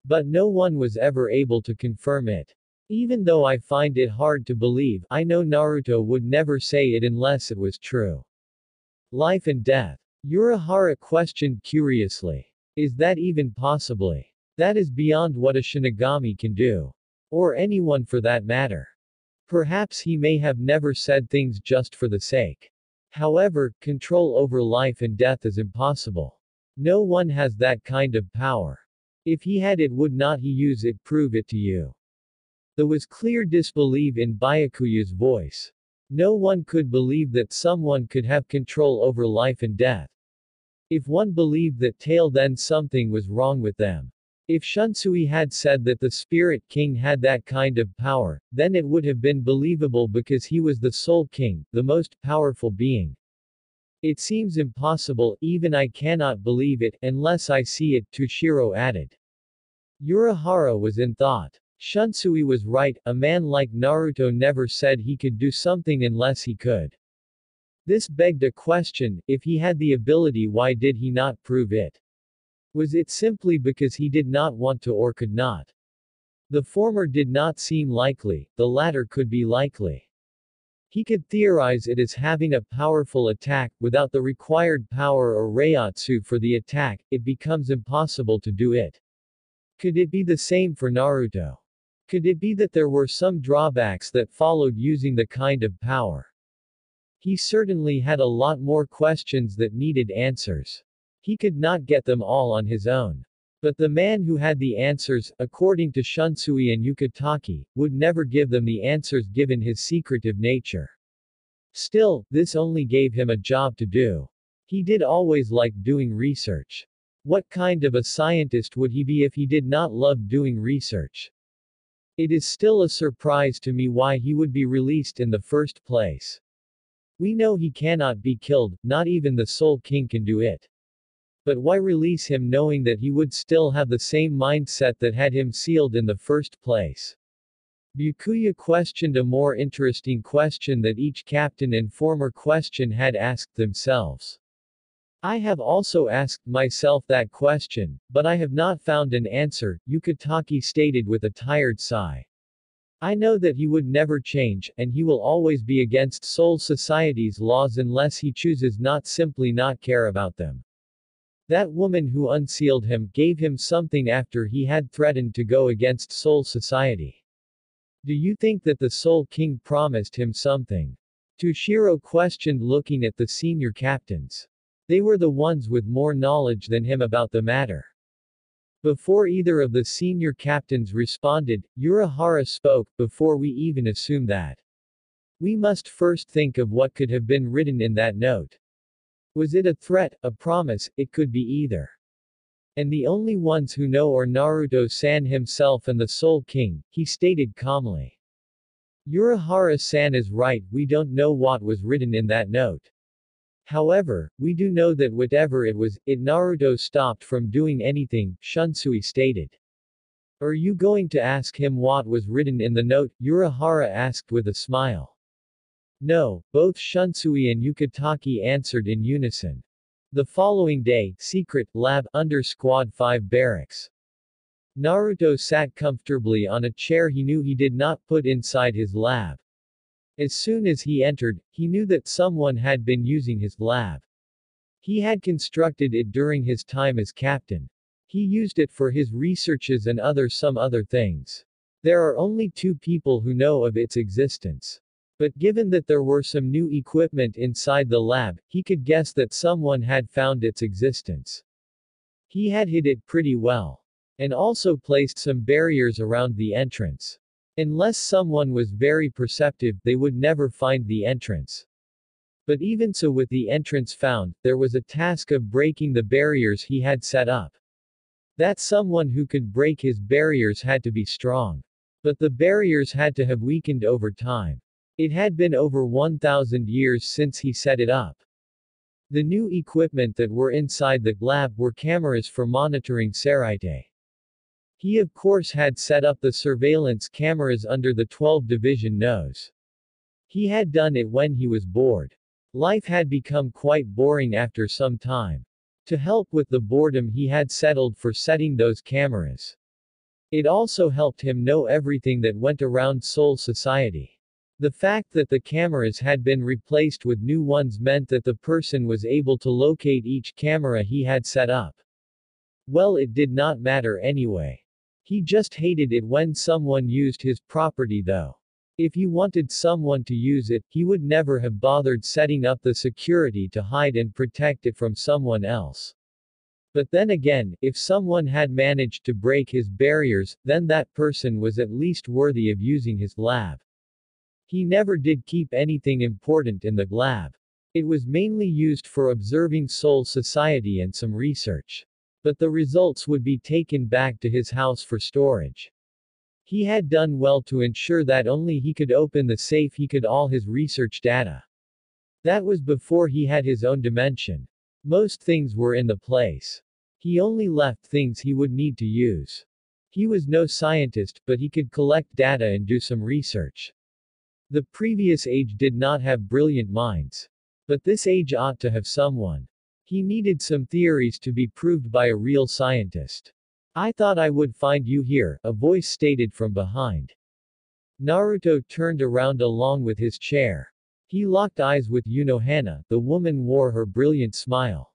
But no one was ever able to confirm it. Even though I find it hard to believe, I know Naruto would never say it unless it was true. Life and death. Urahara questioned curiously. Is that even possibly? That is beyond what a Shinigami can do. Or anyone for that matter. Perhaps he may have never said things just for the sake. However, control over life and death is impossible. No one has that kind of power. If he had it, would not he use it? Prove it to you. There was clear disbelief in Byakuyu's voice. No one could believe that someone could have control over life and death. If one believed that tale, then something was wrong with them. If Shunsui had said that the Spirit King had that kind of power, then it would have been believable because he was the Soul King, the most powerful being. It seems impossible, even I cannot believe it, unless I see it, Toshiro added. Urahara was in thought. Shunsui was right, a man like Naruto never said he could do something unless he could. This begged a question: if he had the ability, why did he not prove it? Was it simply because he did not want to or could not? The former did not seem likely, the latter could be likely. He could theorize it as having a powerful attack. Without the required power or reiatsu for the attack, it becomes impossible to do it. Could it be the same for Naruto? Could it be that there were some drawbacks that followed using the kind of power? He certainly had a lot more questions that needed answers. He could not get them all on his own. But the man who had the answers, according to Shunsui and Yukitake, would never give them the answers given his secretive nature. Still, this only gave him a job to do. He did always like doing research. What kind of a scientist would he be if he did not love doing research? It is still a surprise to me why he would be released in the first place. We know he cannot be killed, not even the Soul King can do it. But why release him knowing that he would still have the same mindset that had him sealed in the first place? Byakuya questioned a more interesting question that each captain and former question had asked themselves. I have also asked myself that question, but I have not found an answer, Yukitake stated with a tired sigh. I know that he would never change, and he will always be against Soul Society's laws unless he chooses not simply not care about them. That woman who unsealed him gave him something after he had threatened to go against Soul Society. Do you think that the Soul King promised him something? Toshiro questioned, looking at the senior captains. They were the ones with more knowledge than him about the matter. Before either of the senior captains responded, Urahara spoke. Before we even assume that, we must first think of what could have been written in that note. Was it a threat, a promise? It could be either. And the only ones who know are Naruto-san himself and the Soul King, he stated calmly. Urahara-san is right, we don't know what was written in that note. However, we do know that whatever it was, Naruto stopped from doing anything, Shunsui stated. Are you going to ask him what was written in the note? Urahara asked with a smile. No, both Shunsui and Yukitake answered in unison. The following day, secret lab under Squad 5 barracks. Naruto sat comfortably on a chair he knew he did not put inside his lab. As soon as he entered, he knew that someone had been using his lab. He had constructed it during his time as captain. He used it for his researches and some other things. There are only 2 people who know of its existence. But given that there were some new equipment inside the lab, he could guess that someone had found its existence. He had hid it pretty well. And also placed some barriers around the entrance. Unless someone was very perceptive, they would never find the entrance. But even so, with the entrance found, there was a task of breaking the barriers he had set up. That someone who could break his barriers had to be strong. But the barriers had to have weakened over time. It had been over 1,000 years since he set it up. The new equipment that were inside the lab were cameras for monitoring Seraite. He of course had set up the surveillance cameras under the 12 division nose. He had done it when he was bored. Life had become quite boring after some time. To help with the boredom he had settled for setting those cameras. It also helped him know everything that went around Seoul society. The fact that the cameras had been replaced with new ones meant that the person was able to locate each camera he had set up. Well, it did not matter anyway. He just hated it when someone used his property though. If he wanted someone to use it, he would never have bothered setting up the security to hide and protect it from someone else. But then again, if someone had managed to break his barriers, then that person was at least worthy of using his lab. He never did keep anything important in the lab. It was mainly used for observing Seoul society and some research. But the results would be taken back to his house for storage. He had done well to ensure that only he could open the safe he could all his research data. That was before he had his own dimension. Most things were in the place. He only left things he would need to use. He was no scientist, but he could collect data and do some research. The previous age did not have brilliant minds. But this age ought to have someone. He needed some theories to be proved by a real scientist. I thought I would find you here, a voice stated from behind. Naruto turned around along with his chair. He locked eyes with Yunohana, the woman wore her brilliant smile.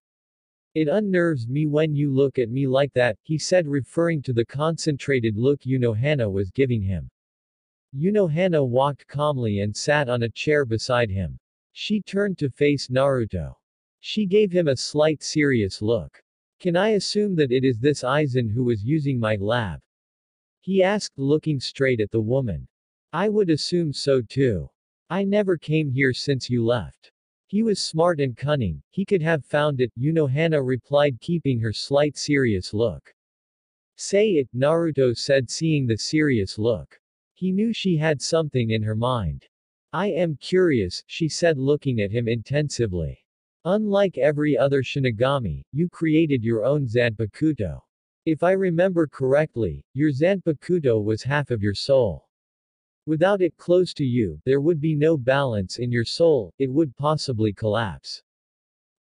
It unnerves me when you look at me like that, he said referring to the concentrated look Yunohana was giving him. Yunohana walked calmly and sat on a chair beside him. She turned to face Naruto. She gave him a slight serious look. Can I assume that it is this Aizen who was using my lab? He asked looking straight at the woman. I would assume so too. I never came here since you left. He was smart and cunning, he could have found it, Yunohana replied keeping her slight serious look. Say it, Naruto said seeing the serious look. He knew she had something in her mind. I am curious, she said looking at him intensively. Unlike every other Shinigami, you created your own Zanpakuto. If I remember correctly, your Zanpakuto was half of your soul. Without it close to you, there would be no balance in your soul, it would possibly collapse.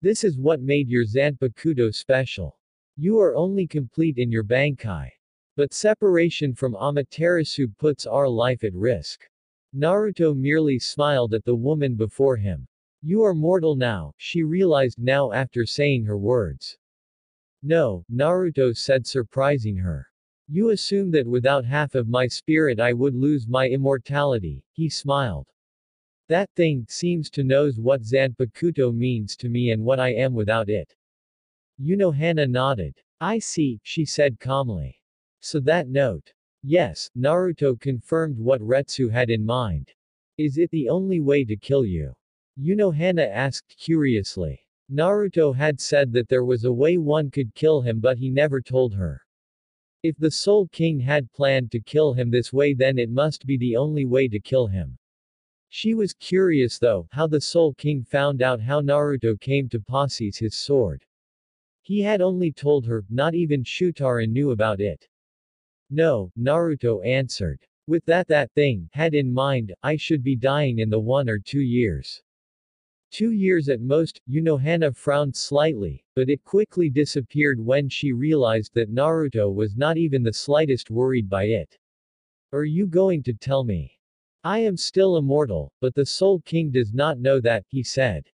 This is what made your Zanpakuto special. You are only complete in your Bankai. But separation from Amaterasu puts our life at risk. Naruto merely smiled at the woman before him. You are mortal now, she realized now after saying her words. No, Naruto said surprising her. You assume that without half of my spirit I would lose my immortality, he smiled. That thing seems to knows what Zanpakuto means to me and what I am without it. Yunohana nodded. I see, she said calmly. So that note. Yes, Naruto confirmed what Retsu had in mind. Is it the only way to kill you? Yunohana asked curiously. Naruto had said that there was a way one could kill him but he never told her. If the Soul King had planned to kill him this way then it must be the only way to kill him. She was curious though, how the Soul King found out how Naruto came to possess his sword. He had only told her, not even Shutara knew about it. No, Naruto answered. With that thing had in mind, I should be dying in the 1 or 2 years. 2 years at most, Yunohana frowned slightly, but it quickly disappeared when she realized that Naruto was not even the slightest worried by it. Are you going to tell me? I am still immortal, but the Soul King does not know that, he said.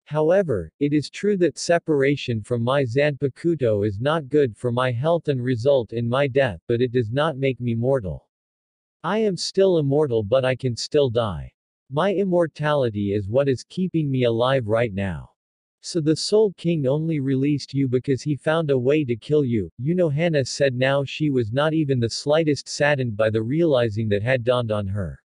However, it is true that separation from my Zanpakuto is not good for my health and result in my death, but it does not make me mortal. I am still immortal but I can still die. My immortality is what is keeping me alive right now. So the Soul King only released you because he found a way to kill you, Yunohana said now she was not even the slightest saddened by the realizing that had dawned on her.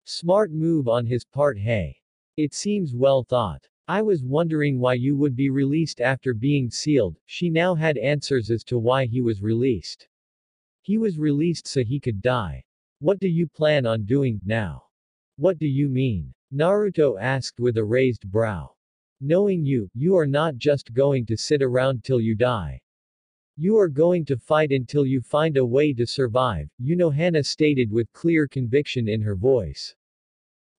Smart move on his part, hey. It seems well thought. I was wondering why you would be released after being sealed, she now had answers as to why he was released. He was released so he could die. What do you plan on doing, now? What do you mean? Naruto asked with a raised brow. Knowing you, you are not just going to sit around till you die. You are going to fight until you find a way to survive, Unohana stated with clear conviction in her voice.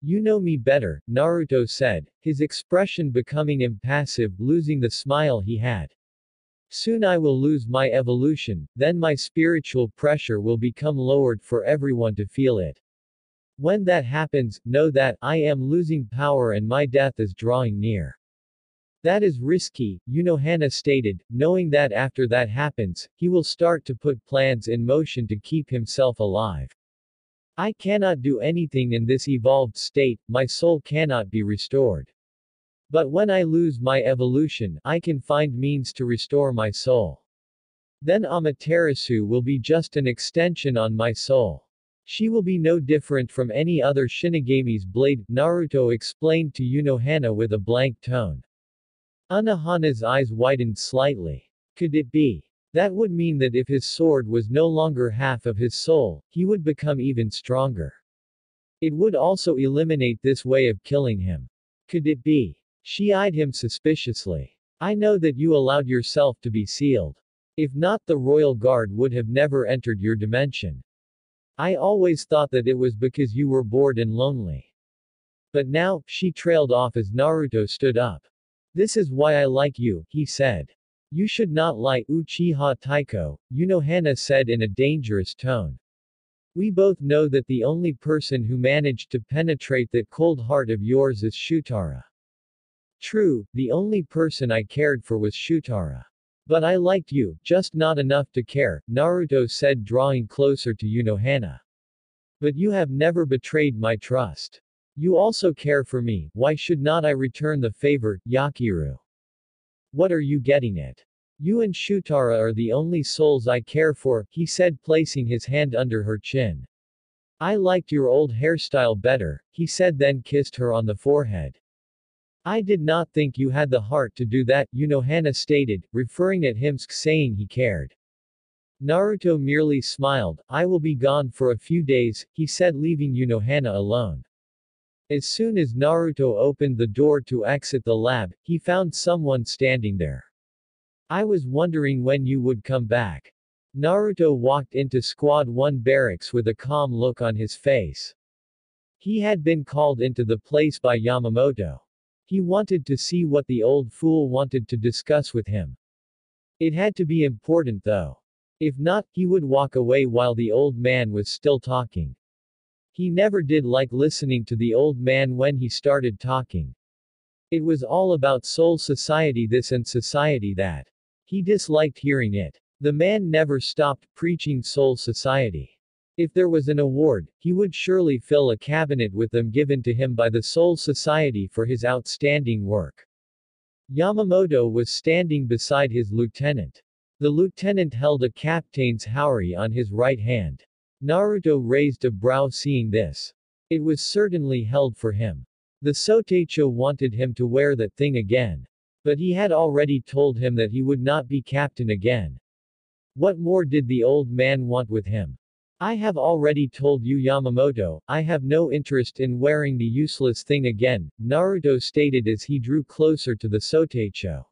You know me better, Naruto said, his expression becoming impassive, losing the smile he had. Soon I will lose my evolution, then my spiritual pressure will become lowered for everyone to feel it. When that happens, know that I am losing power and my death is drawing near. That is risky, Unohana stated, knowing that after that happens, he will start to put plans in motion to keep himself alive. I cannot do anything in this evolved state, my soul cannot be restored. But when I lose my evolution, I can find means to restore my soul. Then Amaterasu will be just an extension on my soul. She will be no different from any other Shinigame's blade, Naruto explained to Unohana with a blank tone. Unohana's eyes widened slightly. Could it be? That would mean that if his sword was no longer half of his soul, he would become even stronger. It would also eliminate this way of killing him. Could it be? She eyed him suspiciously. I know that you allowed yourself to be sealed. If not, the royal guard would have never entered your dimension. I always thought that it was because you were bored and lonely. But now, she trailed off as Naruto stood up. This is why I like you, he said. You should not lie, Uchiha Taiko, Unohana said in a dangerous tone. We both know that the only person who managed to penetrate that cold heart of yours is Shutara. True, the only person I cared for was Shutara. But I liked you, just not enough to care, Naruto said drawing closer to Unohana. But you have never betrayed my trust. You also care for me, why should not I return the favor, Yakiru? What are you getting at? You and Shutara are the only souls I care for, he said placing his hand under her chin. I liked your old hairstyle better, he said then kissed her on the forehead. I did not think you had the heart to do that, Unohana stated, referring at him saying he cared. Naruto merely smiled. I will be gone for a few days, he said leaving Unohana alone. As soon as Naruto opened the door to exit the lab, he found someone standing there. I was wondering when you would come back. Naruto walked into Squad 1 barracks with a calm look on his face. He had been called into the place by Yamamoto. He wanted to see what the old fool wanted to discuss with him. It had to be important though. If not, he would walk away while the old man was still talking. He never did like listening to the old man when he started talking. It was all about soul society this and society that. He disliked hearing it. The man never stopped preaching soul society. If there was an award, he would surely fill a cabinet with them given to him by the Soul Society for his outstanding work. Yamamoto was standing beside his lieutenant. The lieutenant held a captain's haori on his right hand. Naruto raised a brow seeing this. It was certainly held for him. The Sotecho wanted him to wear that thing again. But he had already told him that he would not be captain again. What more did the old man want with him? I have already told you Yamamoto, I have no interest in wearing the useless thing again, Naruto stated as he drew closer to the Sotecho.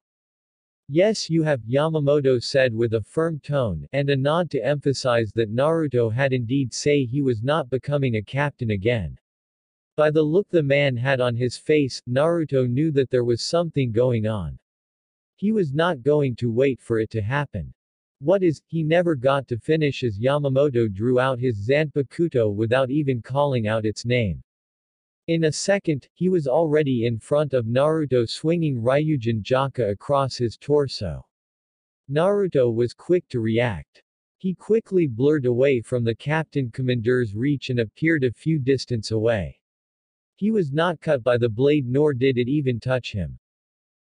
Yes you have, Yamamoto said with a firm tone, and a nod to emphasize that Naruto had indeed say he was not becoming a captain again. By the look the man had on his face, Naruto knew that there was something going on. He was not going to wait for it to happen. What is, he never got to finish as Yamamoto drew out his Zanpakuto without even calling out its name. In a second, he was already in front of Naruto swinging Ryujin Jaka across his torso. Naruto was quick to react. He quickly blurred away from the Captain Commander's reach and appeared a few distance away. He was not cut by the blade nor did it even touch him.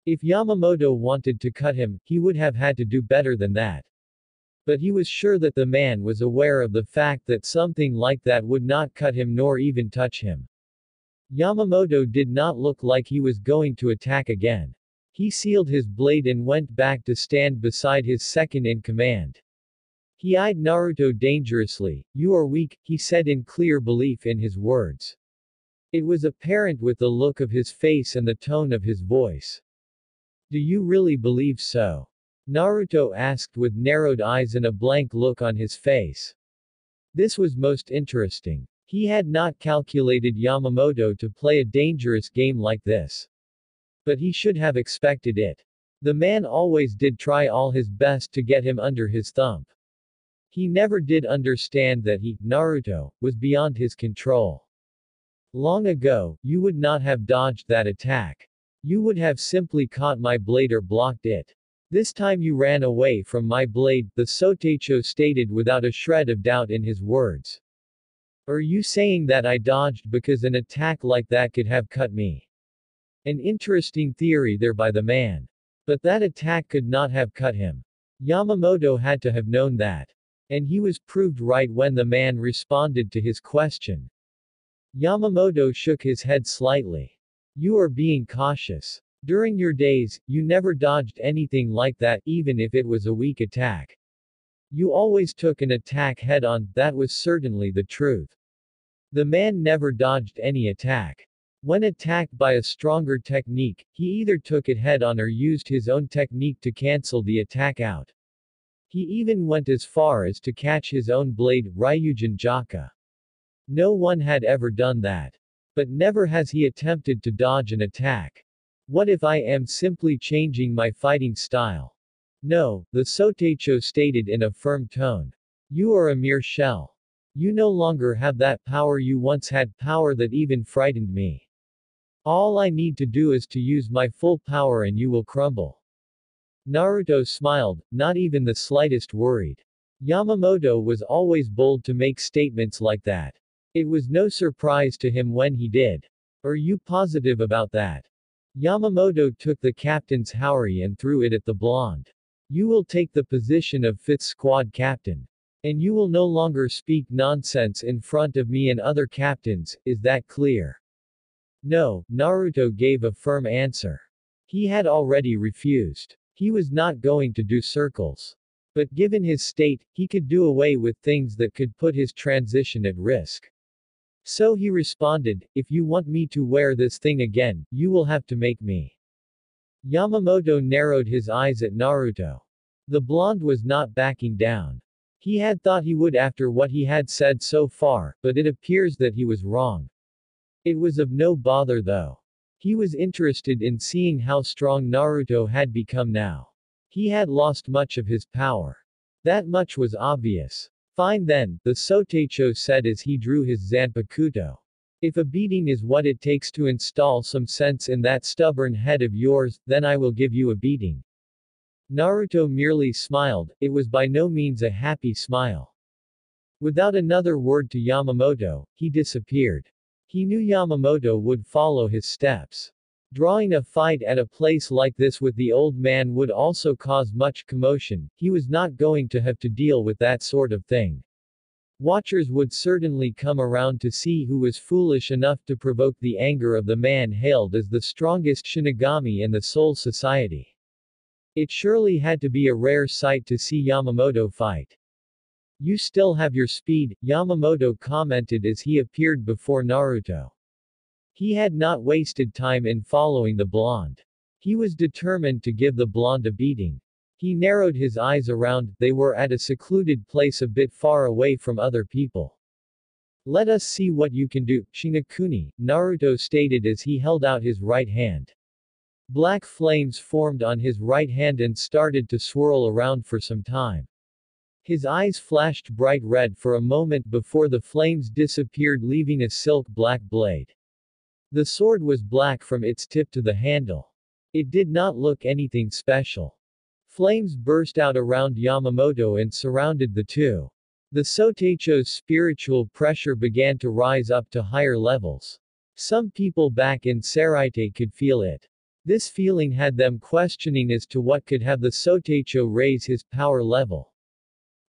If Yamamoto wanted to cut him, he would have had to do better than that. But he was sure that the man was aware of the fact that something like that would not cut him nor even touch him. Yamamoto did not look like he was going to attack again. He sealed his blade and went back to stand beside his second-in-command. He eyed Naruto dangerously. You are weak, he said in clear belief in his words. It was apparent with the look of his face and the tone of his voice. Do you really believe so? Naruto asked with narrowed eyes and a blank look on his face. This was most interesting. He had not calculated Yamamoto to play a dangerous game like this. But he should have expected it. The man always did try all his best to get him under his thumb. He never did understand that he, Naruto, was beyond his control. Long ago, you would not have dodged that attack. You would have simply caught my blade or blocked it. This time you ran away from my blade, the Sotecho stated without a shred of doubt in his words. Are you saying that I dodged because an attack like that could have cut me? An interesting theory there by the man. But that attack could not have cut him. Yamamoto had to have known that. And he was proved right when the man responded to his question. Yamamoto shook his head slightly. You are being cautious. During your days, you never dodged anything like that, even if it was a weak attack. You always took an attack head-on, that was certainly the truth. The man never dodged any attack. When attacked by a stronger technique, he either took it head-on or used his own technique to cancel the attack out. He even went as far as to catch his own blade, Ryujin Jaka. No one had ever done that. But never has he attempted to dodge an attack. What if I am simply changing my fighting style? No, the Sotecho stated in a firm tone. You are a mere shell. You no longer have that power you once had, power that even frightened me. All I need to do is to use my full power and you will crumble. Naruto smiled, not even the slightest worried. Yamamoto was always bold to make statements like that. It was no surprise to him when he did. Are you positive about that? Yamamoto took the captain's haori and threw it at the blonde. You will take the position of 5th squad captain. And you will no longer speak nonsense in front of me and other captains, is that clear? No, Naruto gave a firm answer. He had already refused. He was not going to do circles. But given his state, he could do away with things that could put his transition at risk. So he responded, if you want me to wear this thing again, you will have to make me. Yamamoto narrowed his eyes at Naruto. The blonde was not backing down. He had thought he would after what he had said so far, but it appears that he was wrong. It was of no bother though. He was interested in seeing how strong Naruto had become now. He had lost much of his power. That much was obvious. Fine then, the Sotecho said as he drew his Zanpakuto. If a beating is what it takes to install some sense in that stubborn head of yours, then I will give you a beating. Naruto merely smiled, it was by no means a happy smile. Without another word to Yamamoto, he disappeared. He knew Yamamoto would follow his steps. Drawing a fight at a place like this with the old man would also cause much commotion, he was not going to have to deal with that sort of thing. Watchers would certainly come around to see who was foolish enough to provoke the anger of the man hailed as the strongest Shinigami in the Soul Society. It surely had to be a rare sight to see Yamamoto fight. You still have your speed, Yamamoto commented as he appeared before Naruto. He had not wasted time in following the blonde. He was determined to give the blonde a beating. He narrowed his eyes around, they were at a secluded place a bit far away from other people. Let us see what you can do, Shinakuni, Naruto stated as he held out his right hand. Black flames formed on his right hand and started to swirl around for some time. His eyes flashed bright red for a moment before the flames disappeared, leaving a silk black blade. The sword was black from its tip to the handle. It did not look anything special. Flames burst out around Yamamoto and surrounded the two. The Sotecho's spiritual pressure began to rise up to higher levels. Some people back in Saraite could feel it. This feeling had them questioning as to what could have the Sotecho raise his power level.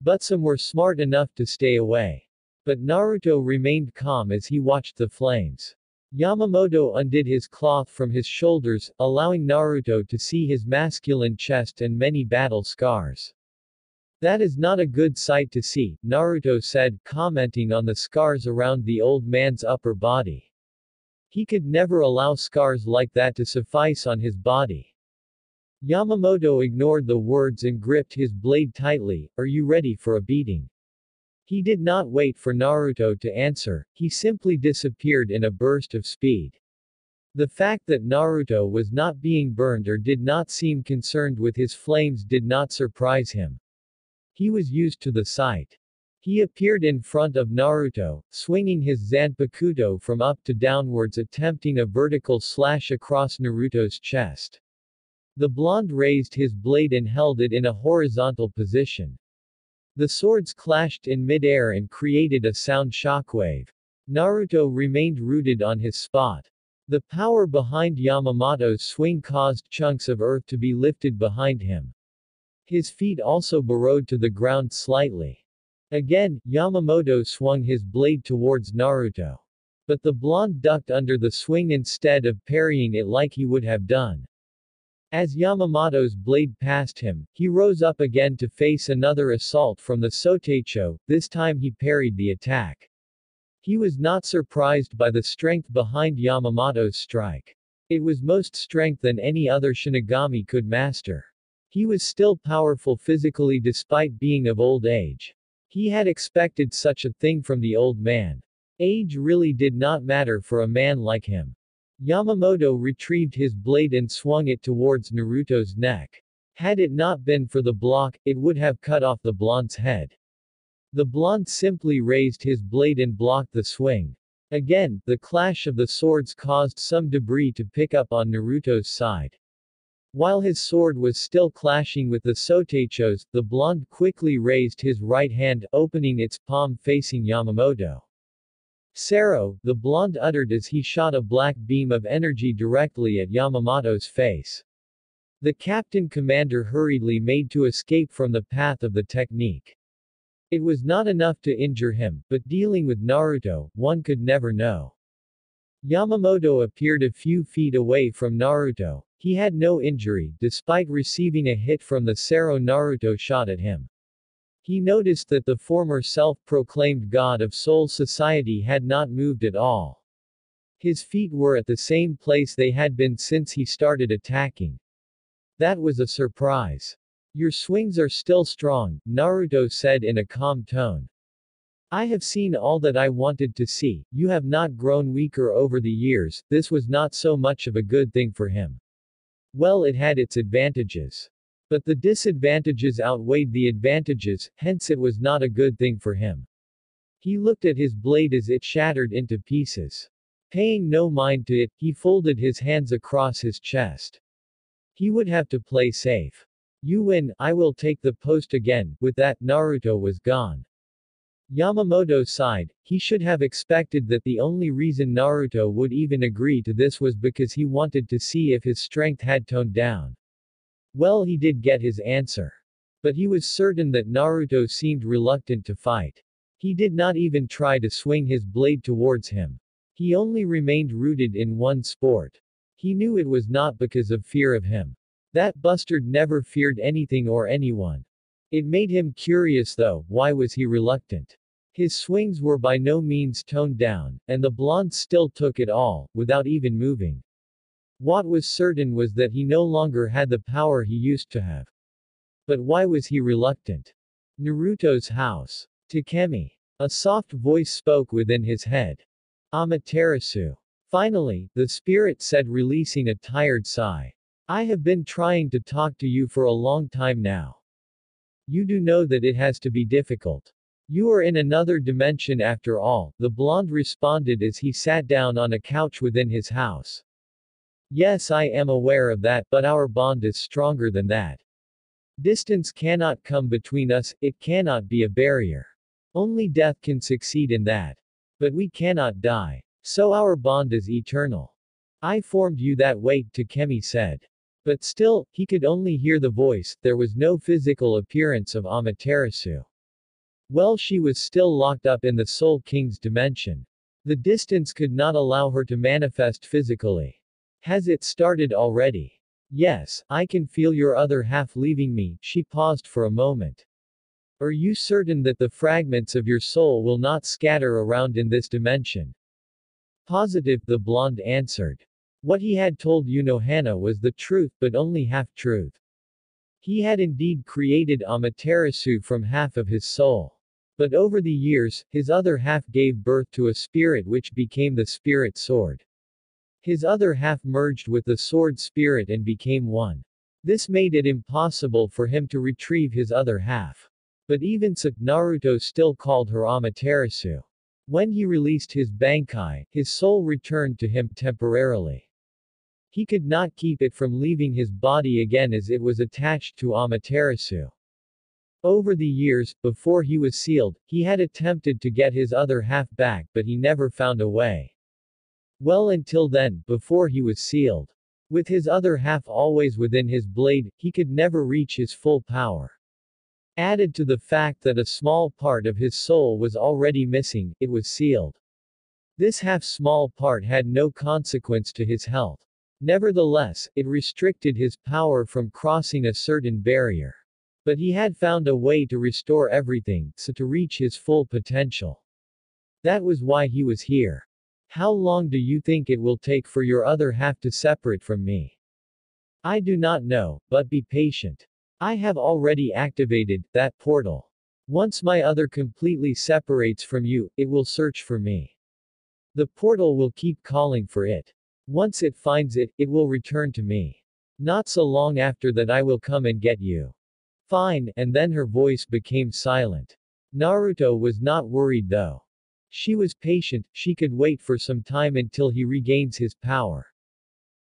But some were smart enough to stay away. But Naruto remained calm as he watched the flames. Yamamoto undid his cloth from his shoulders, allowing Naruto to see his masculine chest and many battle scars. That is not a good sight to see, Naruto said, commenting on the scars around the old man's upper body. He could never allow scars like that to suffice on his body. Yamamoto ignored the words and gripped his blade tightly. Are you ready for a beating? He did not wait for Naruto to answer, he simply disappeared in a burst of speed. The fact that Naruto was not being burned or did not seem concerned with his flames did not surprise him. He was used to the sight. He appeared in front of Naruto, swinging his Zanpakuto from up to downwards, attempting a vertical slash across Naruto's chest. The blonde raised his blade and held it in a horizontal position. The swords clashed in mid-air and created a sound shockwave. Naruto remained rooted on his spot. The power behind Yamamoto's swing caused chunks of earth to be lifted behind him. His feet also burrowed to the ground slightly. Again, Yamamoto swung his blade towards Naruto. But the blonde ducked under the swing instead of parrying it like he would have done. As Yamamoto's blade passed him, he rose up again to face another assault from the Sotecho. This time he parried the attack. He was not surprised by the strength behind Yamamoto's strike. It was most strength than any other Shinigami could master. He was still powerful physically despite being of old age. He had expected such a thing from the old man. Age really did not matter for a man like him. Yamamoto retrieved his blade and swung it towards Naruto's neck. Had it not been for the block, it would have cut off the blonde's head. The blonde simply raised his blade and blocked the swing. Again, the clash of the swords caused some debris to pick up on Naruto's side. While his sword was still clashing with the Sotecho's, the blonde quickly raised his right hand, opening its palm facing Yamamoto. "Sero," the blonde uttered as he shot a black beam of energy directly at Yamamoto's face. The captain commander hurriedly made to escape from the path of the technique. It was not enough to injure him, but dealing with Naruto, one could never know. Yamamoto appeared a few feet away from Naruto. He had no injury, despite receiving a hit from the Sero Naruto shot at him. He noticed that the former self-proclaimed god of Soul Society had not moved at all. His feet were at the same place they had been since he started attacking. That was a surprise. "Your swings are still strong," Naruto said in a calm tone. "I have seen all that I wanted to see, you have not grown weaker over the years." This was not so much of a good thing for him. Well, it had its advantages. But the disadvantages outweighed the advantages, hence it was not a good thing for him. He looked at his blade as it shattered into pieces. Paying no mind to it, he folded his hands across his chest. He would have to play safe. "You win, I will take the post again." With that, Naruto was gone. Yamamoto sighed. He should have expected that the only reason Naruto would even agree to this was because he wanted to see if his strength had toned down. Well, he did get his answer. But he was certain that Naruto seemed reluctant to fight. He did not even try to swing his blade towards him. He only remained rooted in one sport. He knew it was not because of fear of him. That bastard never feared anything or anyone. It made him curious though, why was he reluctant? His swings were by no means toned down, and the blonde still took it all, without even moving. What was certain was that he no longer had the power he used to have. But why was he reluctant? Naruto's house. Takemi. A soft voice spoke within his head. Amaterasu. Finally, the spirit said, releasing a tired sigh. "I have been trying to talk to you for a long time now. You do know that it has to be difficult. You are in another dimension after all," the blonde responded as he sat down on a couch within his house. "Yes, I am aware of that, but our bond is stronger than that. Distance cannot come between us, it cannot be a barrier. Only death can succeed in that. But we cannot die. So our bond is eternal. I formed you that way," Takemi said. But still, he could only hear the voice, there was no physical appearance of Amaterasu. Well, she was still locked up in the Soul King's dimension. The distance could not allow her to manifest physically. "Has it started already?" "Yes, I can feel your other half leaving me." She paused for a moment. "Are you certain that the fragments of your soul will not scatter around in this dimension?" Positive, the blonde answered. What he had told Unohana was the truth but only half-truth. He had indeed created Amaterasu from half of his soul. But over the years, his other half gave birth to a spirit which became the spirit sword. His other half merged with the sword spirit and became one. This made it impossible for him to retrieve his other half. But even so, Naruto still called her Amaterasu. When he released his Bankai, his soul returned to him temporarily. He could not keep it from leaving his body again as it was attached to Amaterasu. Over the years, before he was sealed, he had attempted to get his other half back but he never found a way. Well, until then, before he was sealed. With his other half always within his blade, he could never reach his full power. Added to the fact that a small part of his soul was already missing, it was sealed. This half-small part had no consequence to his health. Nevertheless, it restricted his power from crossing a certain barrier. But he had found a way to restore everything, so to reach his full potential. That was why he was here. How long do you think it will take for your other half to separate from me? I do not know, but be patient. I have already activated that portal. Once my other completely separates from you, it will search for me. The portal will keep calling for it. Once it finds it, it will return to me. Not so long after that I will come and get you. Fine, and then her voice became silent. Naruto was not worried though. She was patient, she could wait for some time until he regains his power.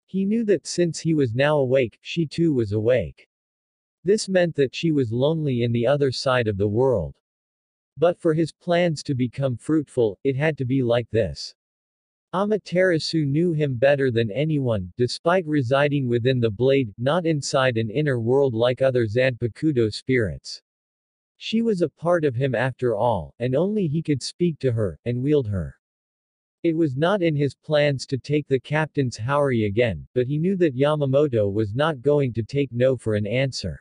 He knew that since he was now awake, she too was awake. This meant that she was lonely in the other side of the world. But for his plans to become fruitful, it had to be like this. Amaterasu knew him better than anyone, despite residing within the blade, not inside an inner world like other Zanpakuto spirits. She was a part of him after all, and only he could speak to her, and wield her. It was not in his plans to take the captain's Haori again, but he knew that Yamamoto was not going to take no for an answer.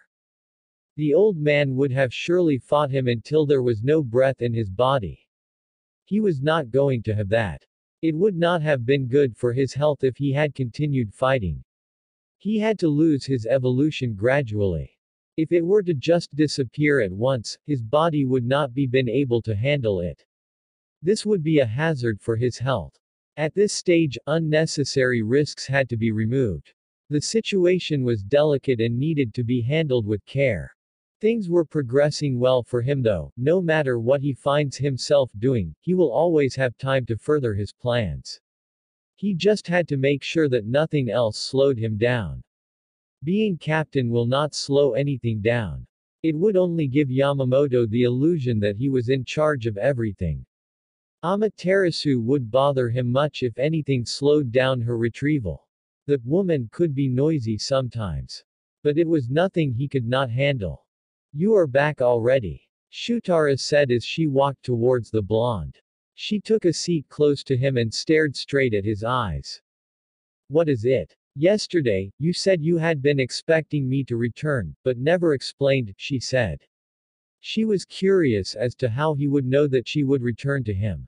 The old man would have surely fought him until there was no breath in his body. He was not going to have that. It would not have been good for his health if he had continued fighting. He had to lose his evolution gradually. If it were to just disappear at once, his body would not be been able to handle it. This would be a hazard for his health. At this stage, unnecessary risks had to be removed. The situation was delicate and needed to be handled with care. Things were progressing well for him though. No matter what he finds himself doing, he will always have time to further his plans. He just had to make sure that nothing else slowed him down. Being captain will not slow anything down. It would only give Yamamoto the illusion that he was in charge of everything. Amaterasu would bother him much if anything slowed down her retrieval. The woman could be noisy sometimes. But it was nothing he could not handle. You are back already, Shutara said as she walked towards the blonde. She took a seat close to him and stared straight at his eyes. What is it? Yesterday, you said you had been expecting me to return, but never explained, she said. She was curious as to how he would know that she would return to him.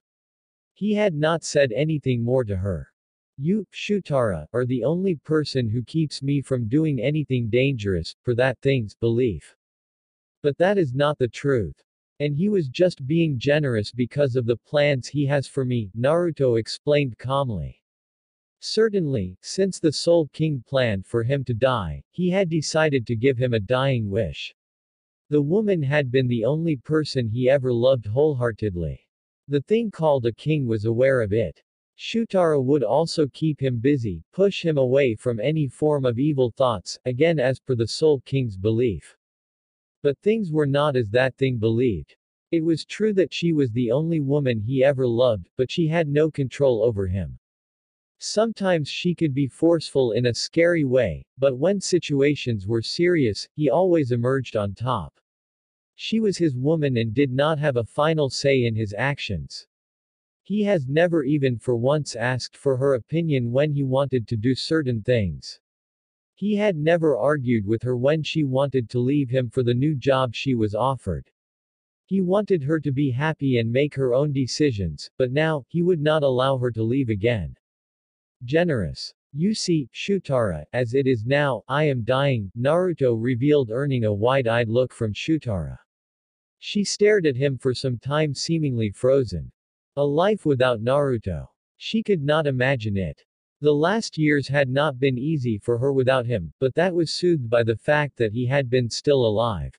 He had not said anything more to her. You, Shutara, are the only person who keeps me from doing anything dangerous, for that thing's belief. But that is not the truth. And he was just being generous because of the plans he has for me, Naruto explained calmly. Certainly, since the Soul King planned for him to die, he had decided to give him a dying wish. The woman had been the only person he ever loved wholeheartedly. The thing called a king was aware of it. Shutara would also keep him busy, push him away from any form of evil thoughts, again as per the Soul King's belief. But things were not as that thing believed. It was true that she was the only woman he ever loved, but she had no control over him. Sometimes she could be forceful in a scary way, but when situations were serious, he always emerged on top. She was his woman and did not have a final say in his actions. He has never even for once asked for her opinion when he wanted to do certain things. He had never argued with her when she wanted to leave him for the new job she was offered. He wanted her to be happy and make her own decisions, but now, he would not allow her to leave again. Generous. You see, Shutara, as it is now, I am dying, Naruto revealed, earning a wide-eyed look from Shutara. She stared at him for some time, seemingly frozen. A life without Naruto. She could not imagine it. The last years had not been easy for her without him, but that was soothed by the fact that he had been still alive.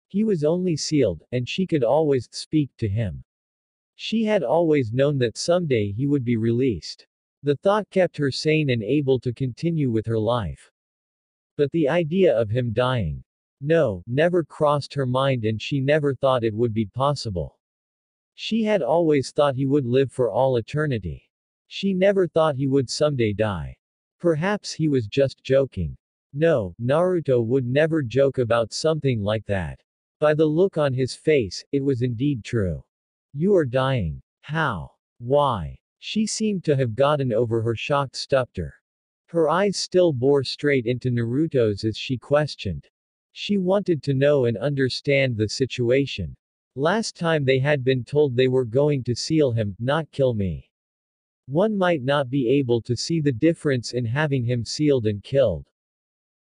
He was only sealed, and she could always speak to him. She had always known that someday he would be released. The thought kept her sane and able to continue with her life. But the idea of him dying, no, never crossed her mind, and she never thought it would be possible. She had always thought he would live for all eternity. She never thought he would someday die. Perhaps he was just joking. No, Naruto would never joke about something like that. By the look on his face, it was indeed true. You are dying. How? Why? She seemed to have gotten over her shocked stupor. Her eyes still bore straight into Naruto's as she questioned. She wanted to know and understand the situation. Last time they had been told they were going to seal him, not kill me. One might not be able to see the difference in having him sealed and killed.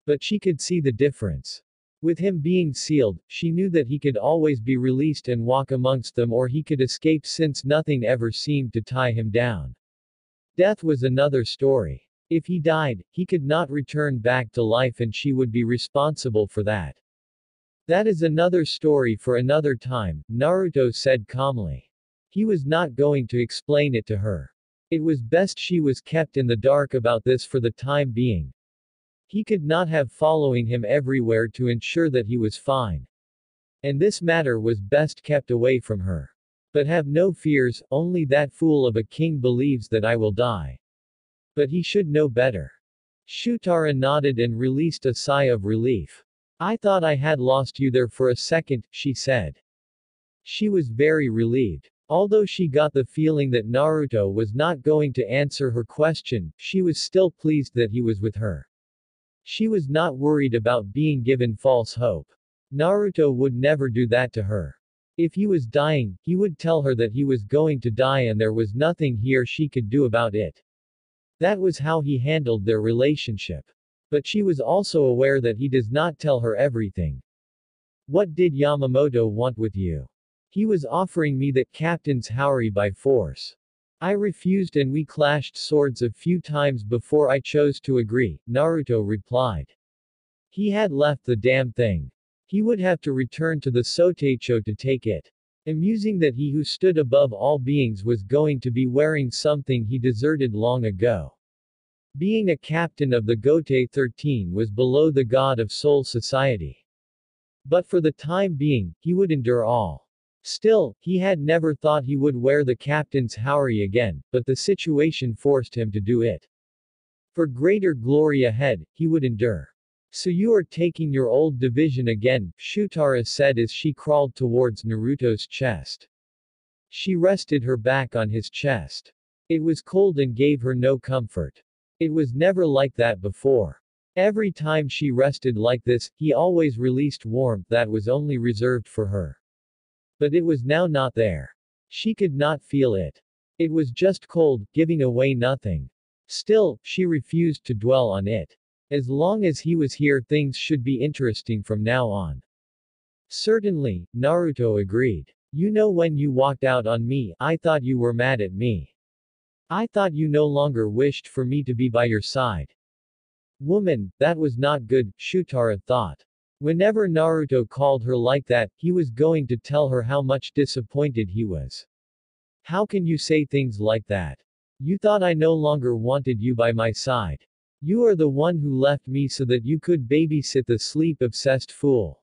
But she could see the difference. With him being sealed, she knew that he could always be released and walk amongst them, or he could escape, since nothing ever seemed to tie him down. Death was another story. If he died, he could not return back to life, and she would be responsible for that. That is another story for another time, Naruto said calmly. He was not going to explain it to her. It was best she was kept in the dark about this for the time being. He could not have following him everywhere to ensure that he was fine. And this matter was best kept away from her. But have no fears, only that fool of a king believes that I will die. But he should know better. Shutara nodded and released a sigh of relief. I thought I had lost you there for a second, she said. She was very relieved. Although she got the feeling that Naruto was not going to answer her question, she was still pleased that he was with her. She was not worried about being given false hope. Naruto would never do that to her. If he was dying, he would tell her that he was going to die and there was nothing he or she could do about it. That was how he handled their relationship. But she was also aware that he does not tell her everything. What did Yamamoto want with you? He was offering me that captain's Haori by force. I refused and we clashed swords a few times before I chose to agree, Naruto replied. He had left the damn thing. He would have to return to the Soteicho to take it. Amusing that he who stood above all beings was going to be wearing something he deserted long ago. Being a captain of the Gote 13 was below the god of soul society. But for the time being, he would endure all. Still, he had never thought he would wear the captain's Haori again, but the situation forced him to do it. For greater glory ahead, he would endure. So you are taking your old division again, Shutara said as she crawled towards Naruto's chest. She rested her back on his chest. It was cold and gave her no comfort. It was never like that before. Every time she rested like this, he always released warmth that was only reserved for her. But it was now not there. She could not feel it. It was just cold, giving away nothing. Still, she refused to dwell on it. As long as he was here, things should be interesting from now on. Certainly, Naruto agreed. You know, when you walked out on me, I thought you were mad at me. I thought you no longer wished for me to be by your side. Woman, that was not good, Shutara thought. Whenever Naruto called her like that, he was going to tell her how much disappointed he was. How can you say things like that? You thought I no longer wanted you by my side. You are the one who left me so that you could babysit the sleep-obsessed fool.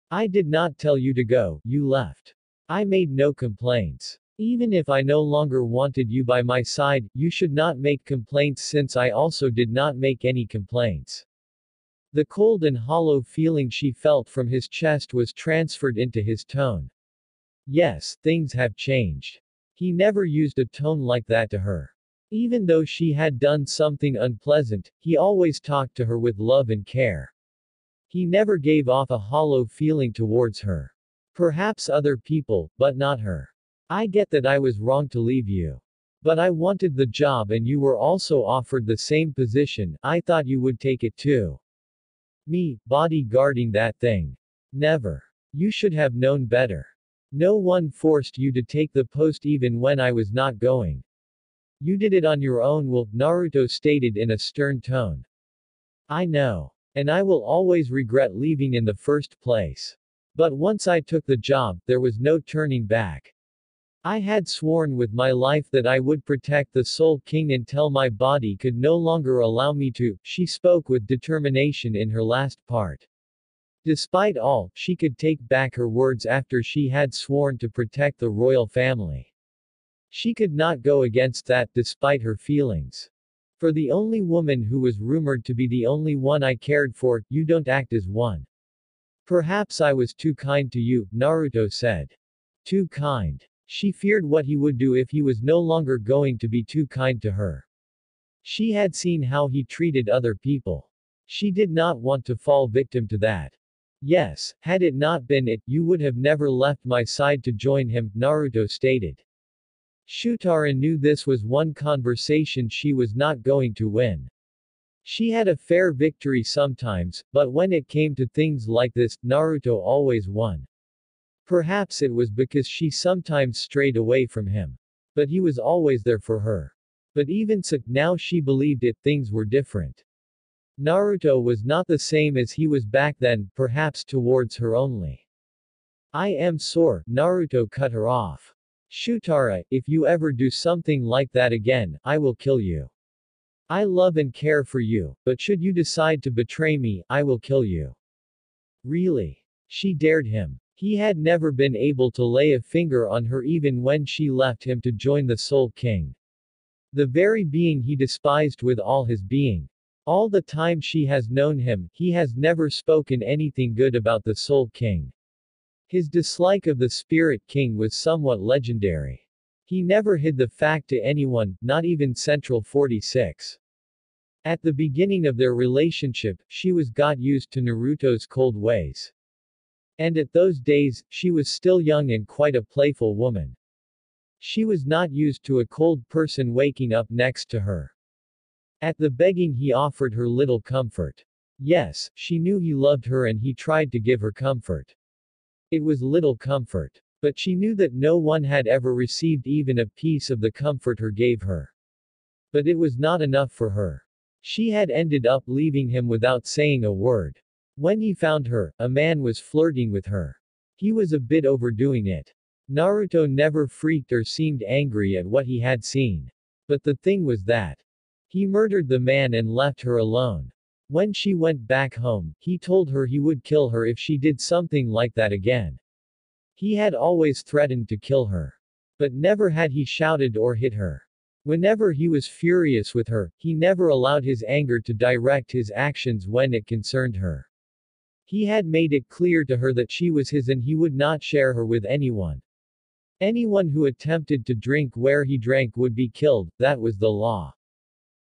I did not tell you to go, you left. I made no complaints. Even if I no longer wanted you by my side, you should not make complaints, since I also did not make any complaints. The cold and hollow feeling she felt from his chest was transferred into his tone. Yes, things have changed. He never used a tone like that to her. Even though she had done something unpleasant, he always talked to her with love and care. He never gave off a hollow feeling towards her. Perhaps other people, but not her. I get that I was wrong to leave you. But I wanted the job and you were also offered the same position, I thought you would take it too. Me, bodyguarding that thing. Never. You should have known better. No one forced you to take the post even when I was not going. You did it on your own will, Naruto stated in a stern tone. I know. And I will always regret leaving in the first place. But once I took the job, there was no turning back. I had sworn with my life that I would protect the Soul King until my body could no longer allow me to, she spoke with determination in her last part. Despite all, she could take back her words after she had sworn to protect the royal family. She could not go against that despite her feelings. For the only woman who was rumored to be the only one I cared for, you don't act as one. Perhaps I was too kind to you, Naruto said. Too kind. She feared what he would do if he was no longer going to be too kind to her. She had seen how he treated other people. She did not want to fall victim to that. Yes, had it not been it, you would have never left my side to join him, Naruto stated. Shutara knew this was one conversation she was not going to win. She had a fair victory sometimes, but when it came to things like this, Naruto always won. Perhaps it was because she sometimes strayed away from him. But he was always there for her. But even so, now she believed it, things were different. Naruto was not the same as he was back then, perhaps towards her only. I am sore, Naruto cut her off. Shutara, if you ever do something like that again, I will kill you. I love and care for you, but should you decide to betray me, I will kill you. Really? She dared him. He had never been able to lay a finger on her even when she left him to join the Soul King. The very being he despised with all his being. All the time she has known him, he has never spoken anything good about the Soul King. His dislike of the Spirit King was somewhat legendary. He never hid the fact to anyone, not even Central 46. At the beginning of their relationship, she got used to Naruto's cold ways. And at those days, she was still young and quite a playful woman. She was not used to a cold person waking up next to her. At the begging he offered her little comfort. Yes, she knew he loved her and he tried to give her comfort. It was little comfort. But she knew that no one had ever received even a piece of the comfort her gave her. But it was not enough for her. She had ended up leaving him without saying a word. When he found her, a man was flirting with her. He was a bit overdoing it. Naruto never freaked or seemed angry at what he had seen. But the thing was that he murdered the man and left her alone. When she went back home, he told her he would kill her if she did something like that again. He had always threatened to kill her. But never had he shouted or hit her. Whenever he was furious with her, he never allowed his anger to direct his actions when it concerned her. He had made it clear to her that she was his and he would not share her with anyone. Anyone who attempted to drink where he drank would be killed, that was the law.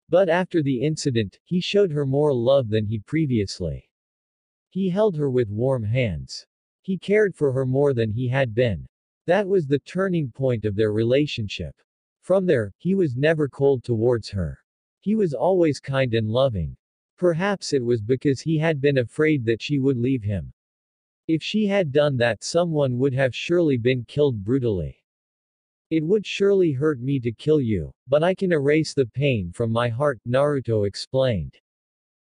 But after the incident, he showed her more love than he previously. He held her with warm hands. He cared for her more than he had been. That was the turning point of their relationship. From there, he was never cold towards her. He was always kind and loving. Perhaps it was because he had been afraid that she would leave him. If she had done that, someone would have surely been killed brutally. It would surely hurt me to kill you, but I can erase the pain from my heart, Naruto explained.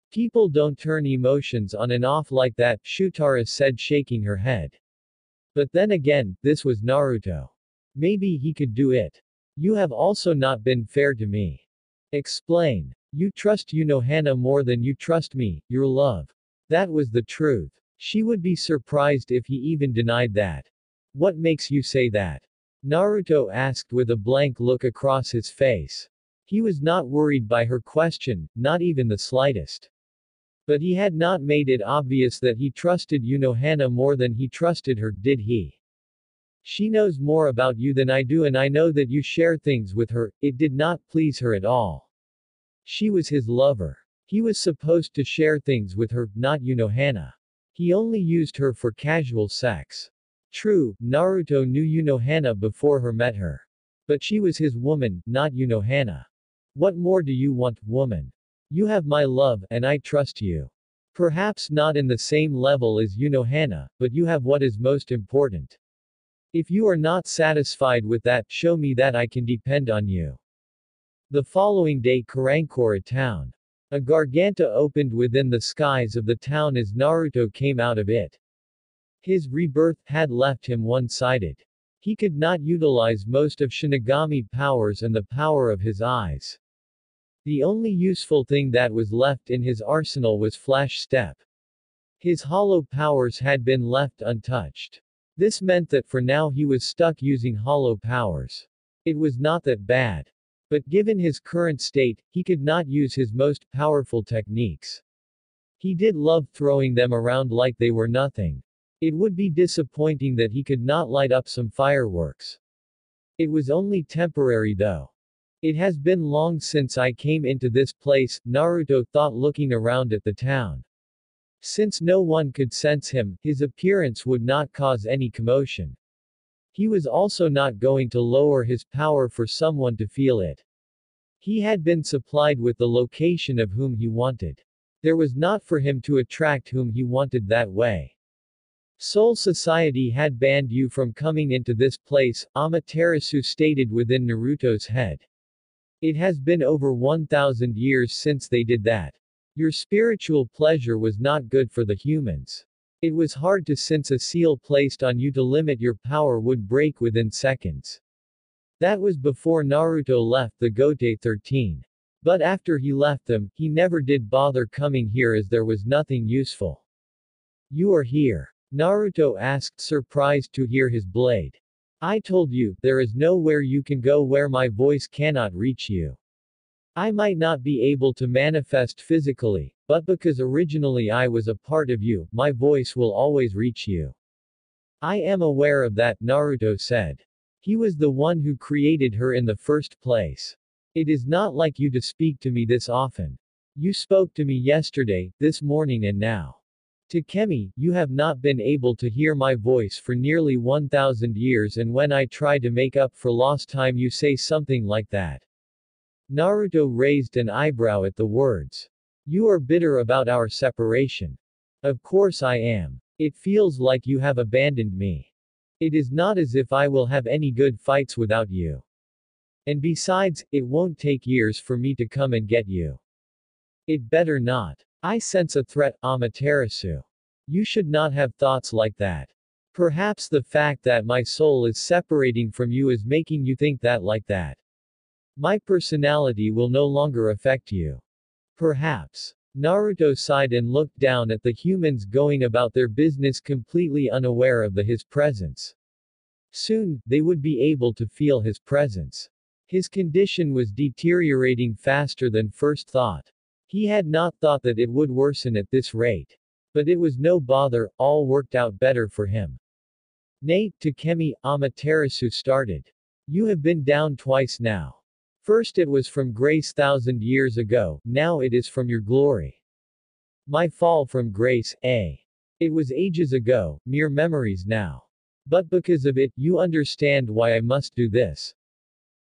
People don't turn emotions on and off like that, Shutara said, shaking her head. But then again, this was Naruto. Maybe he could do it. You have also not been fair to me. Explain. You trust Unohana more than you trust me, your love. That was the truth. She would be surprised if he even denied that. What makes you say that? Naruto asked with a blank look across his face. He was not worried by her question, not even the slightest. But he had not made it obvious that he trusted Unohana more than he trusted her, did he? She knows more about you than I do and I know that you share things with her, it did not please her at all. She was his lover. He was supposed to share things with her, not Unohana. He only used her for casual sex. True, Naruto knew Unohana before her met her. But she was his woman, not Unohana. What more do you want, woman? You have my love, and I trust you. Perhaps not in the same level as Unohana, but you have what is most important. If you are not satisfied with that, show me that I can depend on you. The following day, Karankora town. A garganta opened within the skies of the town as Naruto came out of it. His rebirth had left him one-sided. He could not utilize most of Shinigami powers and the power of his eyes. The only useful thing that was left in his arsenal was Flash Step. His hollow powers had been left untouched. This meant that for now he was stuck using hollow powers. It was not that bad. But given his current state, he could not use his most powerful techniques. He did love throwing them around like they were nothing. It would be disappointing that he could not light up some fireworks. It was only temporary though. It has been long since I came into this place, Naruto thought looking around at the town. Since no one could sense him, his appearance would not cause any commotion. He was also not going to lower his power for someone to feel it. He had been supplied with the location of whom he wanted. There was not for him to attract whom he wanted that way. Soul Society had banned you from coming into this place, Amaterasu stated within Naruto's head. It has been over 1,000 years since they did that. Your spiritual pleasure was not good for the humans. It was hard to sense a seal placed on you to limit your power would break within seconds. That was before Naruto left the Gote 13. But after he left them, he never did bother coming here as there was nothing useful. You are here? Naruto asked, surprised to hear his blade. I told you, there is nowhere you can go where my voice cannot reach you. I might not be able to manifest physically, but because originally I was a part of you, my voice will always reach you. I am aware of that, Naruto said. He was the one who created her in the first place. It is not like you to speak to me this often. You spoke to me yesterday, this morning and now. Takemi, you have not been able to hear my voice for nearly 1,000 years, and when I try to make up for lost time you say something like that. Naruto raised an eyebrow at the words. You are bitter about our separation. Of course I am. It feels like you have abandoned me. It is not as if I will have any good fights without you. And besides, it won't take years for me to come and get you. It better not. I sense a threat, Amaterasu. You should not have thoughts like that. Perhaps the fact that my soul is separating from you is making you think that like that. My personality will no longer affect you. Perhaps. Naruto sighed and looked down at the humans going about their business completely unaware of his presence. Soon, they would be able to feel his presence. His condition was deteriorating faster than first thought. He had not thought that it would worsen at this rate. But it was no bother, all worked out better for him. Nay, Takemi, Amaterasu started. You have been down twice now. First it was from grace 1,000 years ago, now it is from your glory. My fall from grace, eh? It was ages ago, mere memories now. But because of it, you understand why I must do this.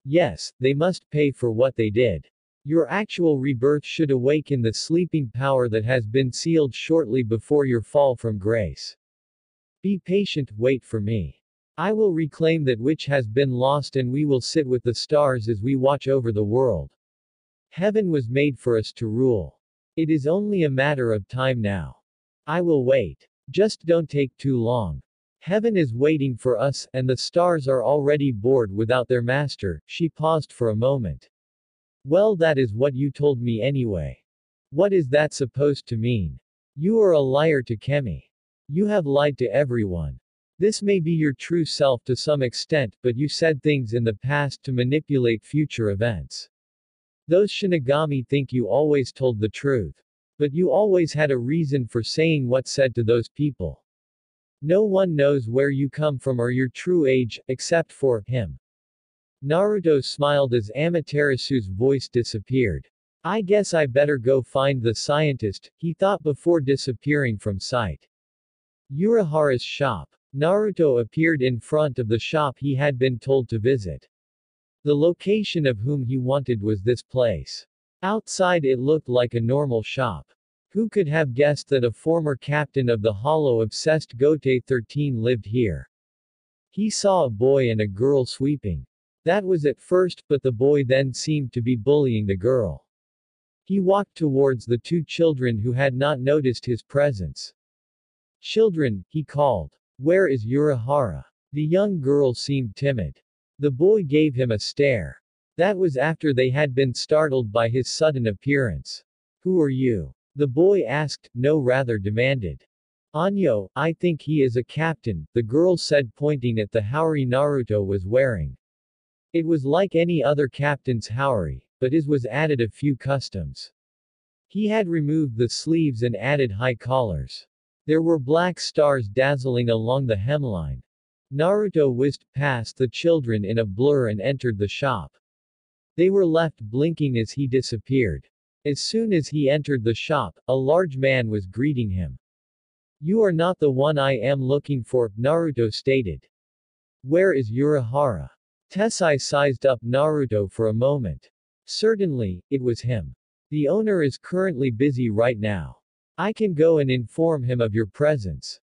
Yes, they must pay for what they did. Your actual rebirth should awaken the sleeping power that has been sealed shortly before your fall from grace. Be patient, wait for me. I will reclaim that which has been lost and we will sit with the stars as we watch over the world. Heaven was made for us to rule. It is only a matter of time now. I will wait. Just don't take too long. Heaven is waiting for us, and the stars are already bored without their master. She paused for a moment. Well, that is what you told me anyway. What is that supposed to mean? You are a liar, Takemi. You have lied to everyone. This may be your true self to some extent, but you said things in the past to manipulate future events. Those Shinigami think you always told the truth. But you always had a reason for saying what said to those people. No one knows where you come from or your true age, except for him. Naruto smiled as Amaterasu's voice disappeared. I guess I better go find the scientist, he thought before disappearing from sight. Urahara's shop. Naruto appeared in front of the shop he had been told to visit. The location of whom he wanted was this place. Outside it looked like a normal shop. Who could have guessed that a former captain of the Hollow-obsessed Gote 13 lived here? He saw a boy and a girl sweeping. That was at first, but the boy then seemed to be bullying the girl. He walked towards the two children who had not noticed his presence. "Children," he called. "Where is Urahara?" The young girl seemed timid. The boy gave him a stare. That was after they had been startled by his sudden appearance. "Who are you?" the boy asked, no rather demanded. "Anyo, I think he is a captain," the girl said, pointing at the haori Naruto was wearing. It was like any other captain's haori, but his was added a few customs. He had removed the sleeves and added high collars. There were black stars dazzling along the hemline. Naruto whizzed past the children in a blur and entered the shop. They were left blinking as he disappeared. As soon as he entered the shop, a large man was greeting him. "You are not the one I am looking for," Naruto stated. "Where is Urahara?" Tessai sized up Naruto for a moment. Certainly, it was him. "The owner is currently busy right now. I can go and inform him of your presence."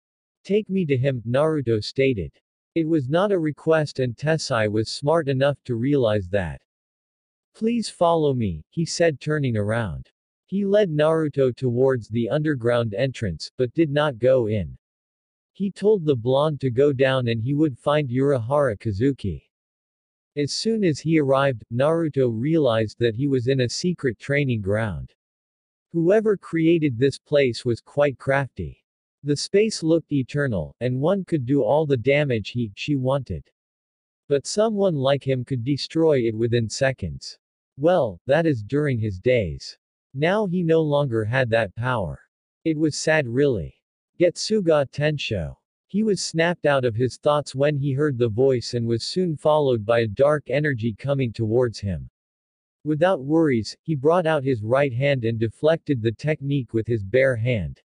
"Take me to him," Naruto stated. It was not a request and Tessai was smart enough to realize that. "Please follow me," he said, turning around. He led Naruto towards the underground entrance, but did not go in. He told the blonde to go down and he would find Urahara Kazuki. As soon as he arrived, Naruto realized that he was in a secret training ground. Whoever created this place was quite crafty. The space looked eternal, and one could do all the damage she wanted. But someone like him could destroy it within seconds. Well, that is during his days. Now he no longer had that power. It was sad really. Getsuga Tensho. He was snapped out of his thoughts when he heard the voice and was soon followed by a dark energy coming towards him. Without worries, he brought out his right hand and deflected the technique with his bare hand.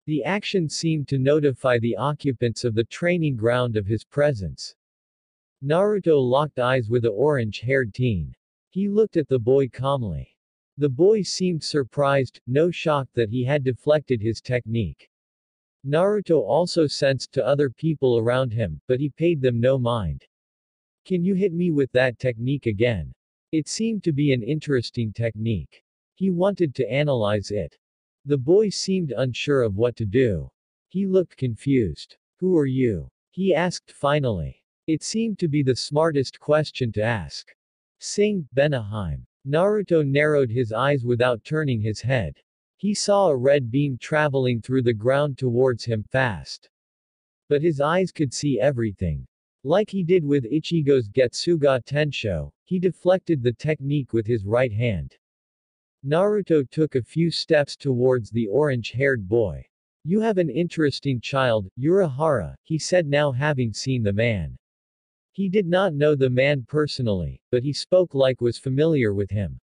The action seemed to notify the occupants of the training ground of his presence. Naruto locked eyes with the orange-haired teen. He looked at the boy calmly. The boy seemed surprised, no shock that he had deflected his technique. Naruto also sensed to other people around him, but he paid them no mind. "Can you hit me with that technique again?" It seemed to be an interesting technique. He wanted to analyze it. The boy seemed unsure of what to do. He looked confused. "Who are you?" he asked finally. It seemed to be the smartest question to ask. "Sing, Benaheim." Naruto narrowed his eyes without turning his head. He saw a red beam traveling through the ground towards him fast. But his eyes could see everything. Like he did with Ichigo's Getsuga Tensho, he deflected the technique with his right hand. Naruto took a few steps towards the orange-haired boy. "You have an interesting child, Urahara," he said, now having seen the man. He did not know the man personally, but he spoke like was familiar with him.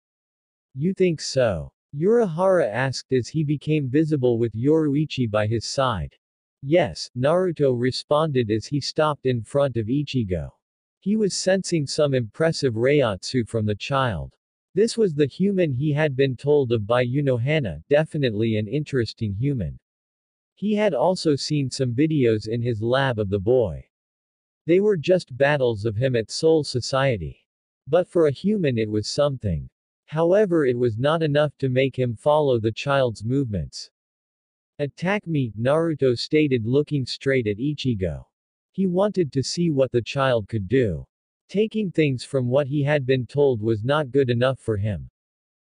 "You think so?" Urahara asked as he became visible with Yoruichi by his side. "Yes," Naruto responded as he stopped in front of Ichigo. He was sensing some impressive reiatsu from the child. This was the human he had been told of by Unohana, definitely an interesting human. He had also seen some videos in his lab of the boy. They were just battles of him at Soul Society. But for a human it was something. However, it was not enough to make him follow the child's movements. "Attack me," Naruto stated, looking straight at Ichigo. He wanted to see what the child could do. Taking things from what he had been told was not good enough for him.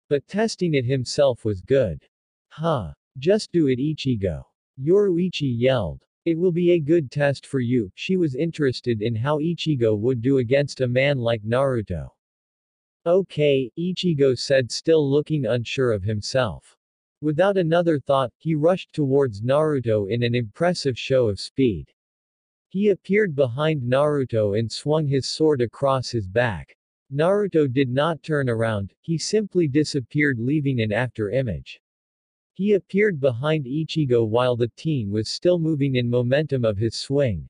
But testing it himself was good. "Huh. Just do it, Ichigo." Yoruichi yelled. "It will be a good test for you." She was interested in how Ichigo would do against a man like Naruto. "Okay," Ichigo said, still looking unsure of himself. Without another thought, he rushed towards Naruto in an impressive show of speed. He appeared behind Naruto and swung his sword across his back. Naruto did not turn around, he simply disappeared, leaving an after-image. He appeared behind Ichigo while the teen was still moving in momentum of his swing.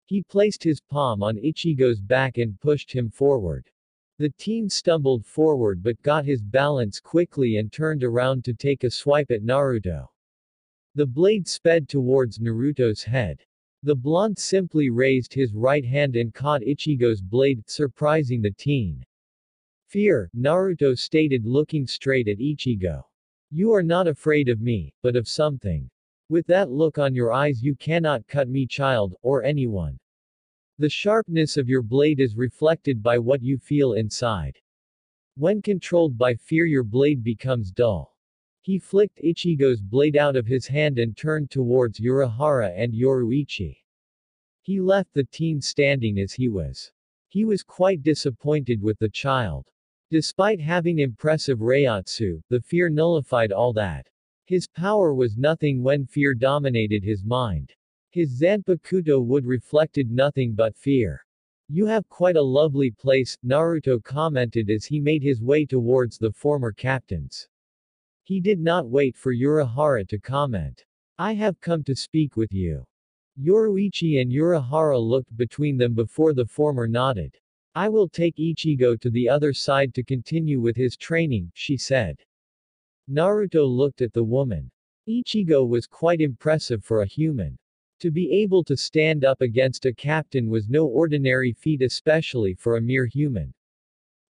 He placed his palm on Ichigo's back and pushed him forward. The teen stumbled forward but got his balance quickly and turned around to take a swipe at Naruto. The blade sped towards Naruto's head. The blonde simply raised his right hand and caught Ichigo's blade, surprising the teen. Fear, Naruto stated looking straight at Ichigo. You are not afraid of me, but of something. With that look on your eyes you cannot cut me, child, or anyone. The sharpness of your blade is reflected by what you feel inside. When controlled by fear your blade becomes dull. He flicked Ichigo's blade out of his hand and turned towards Urahara and Yoruichi. He left the teen standing as he was. He was quite disappointed with the child. Despite having impressive Reiatsu, the fear nullified all that. His power was nothing when fear dominated his mind. His Zanpakuto would reflected nothing but fear. You have quite a lovely place, Naruto commented as he made his way towards the former captains. He did not wait for Urahara to comment. I have come to speak with you. Yoruichi and Urahara looked between them before the former nodded. I will take Ichigo to the other side to continue with his training, she said. Naruto looked at the woman. Ichigo was quite impressive for a human. To be able to stand up against a captain was no ordinary feat, especially for a mere human.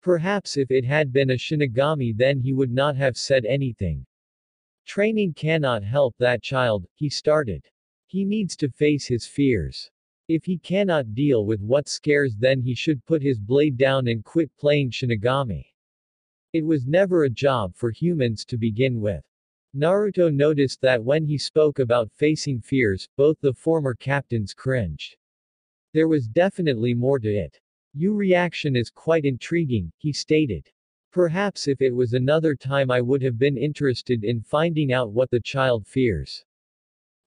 Perhaps if it had been a Shinigami then he would not have said anything. Training cannot help that child, he started. He needs to face his fears. If he cannot deal with what scares then he should put his blade down and quit playing Shinigami. It was never a job for humans to begin with. Naruto noticed that when he spoke about facing fears, both the former captains cringed. There was definitely more to it. Your reaction is quite intriguing, he stated. Perhaps if it was another time I would have been interested in finding out what the child fears.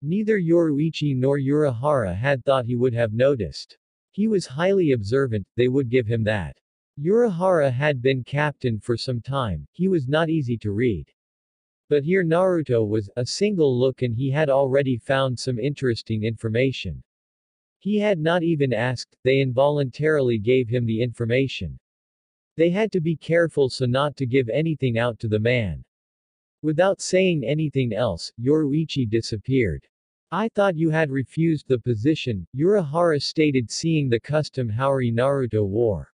Neither Yoruichi nor Urahara had thought he would have noticed. He was highly observant, they would give him that. Urahara had been captain for some time, he was not easy to read. But here Naruto was, a single look and he had already found some interesting information. He had not even asked, they involuntarily gave him the information. They had to be careful so not to give anything out to the man. Without saying anything else, Yoruichi disappeared. I thought you had refused the position, Urahara stated seeing the custom Haori Naruto wore.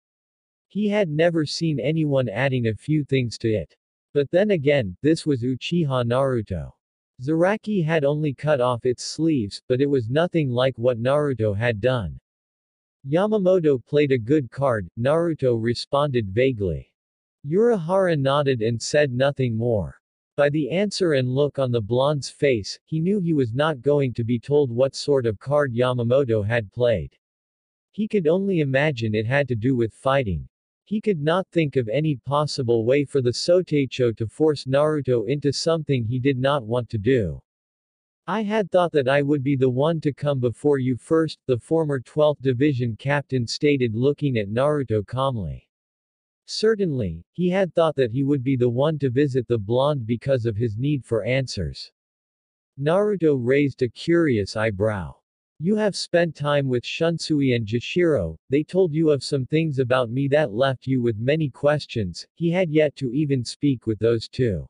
He had never seen anyone adding a few things to it. But then again, this was Uchiha Naruto. Zaraki had only cut off its sleeves, but it was nothing like what Naruto had done. Yamamoto played a good card, Naruto responded vaguely. Urahara nodded and said nothing more. By the answer and look on the blonde's face, he knew he was not going to be told what sort of card Yamamoto had played. He could only imagine it had to do with fighting. He could not think of any possible way for the Soteicho to force Naruto into something he did not want to do. I had thought that I would be the one to come before you first, the former 12th Division captain stated looking at Naruto calmly. Certainly, he had thought that he would be the one to visit the blonde because of his need for answers. Naruto raised a curious eyebrow. You have spent time with Shunsui and Jishiro, they told you of some things about me that left you with many questions, he had yet to even speak with those two.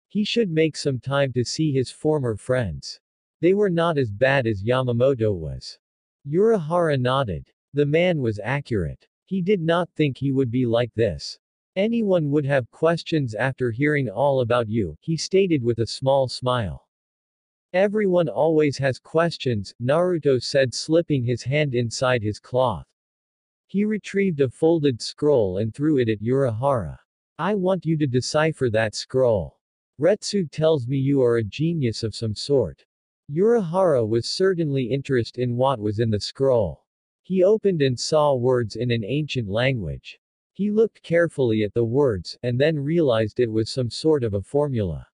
He should make some time to see his former friends. They were not as bad as Yamamoto was. Urahara nodded. The man was accurate. He did not think he would be like this. Anyone would have questions after hearing all about you, he stated with a small smile. Everyone always has questions, Naruto said slipping his hand inside his cloth. He retrieved a folded scroll and threw it at Urahara. I want you to decipher that scroll. Retsu tells me you are a genius of some sort. Urahara was certainly interested in what was in the scroll. He opened and saw words in an ancient language. He looked carefully at the words, and then realized it was some sort of a formula.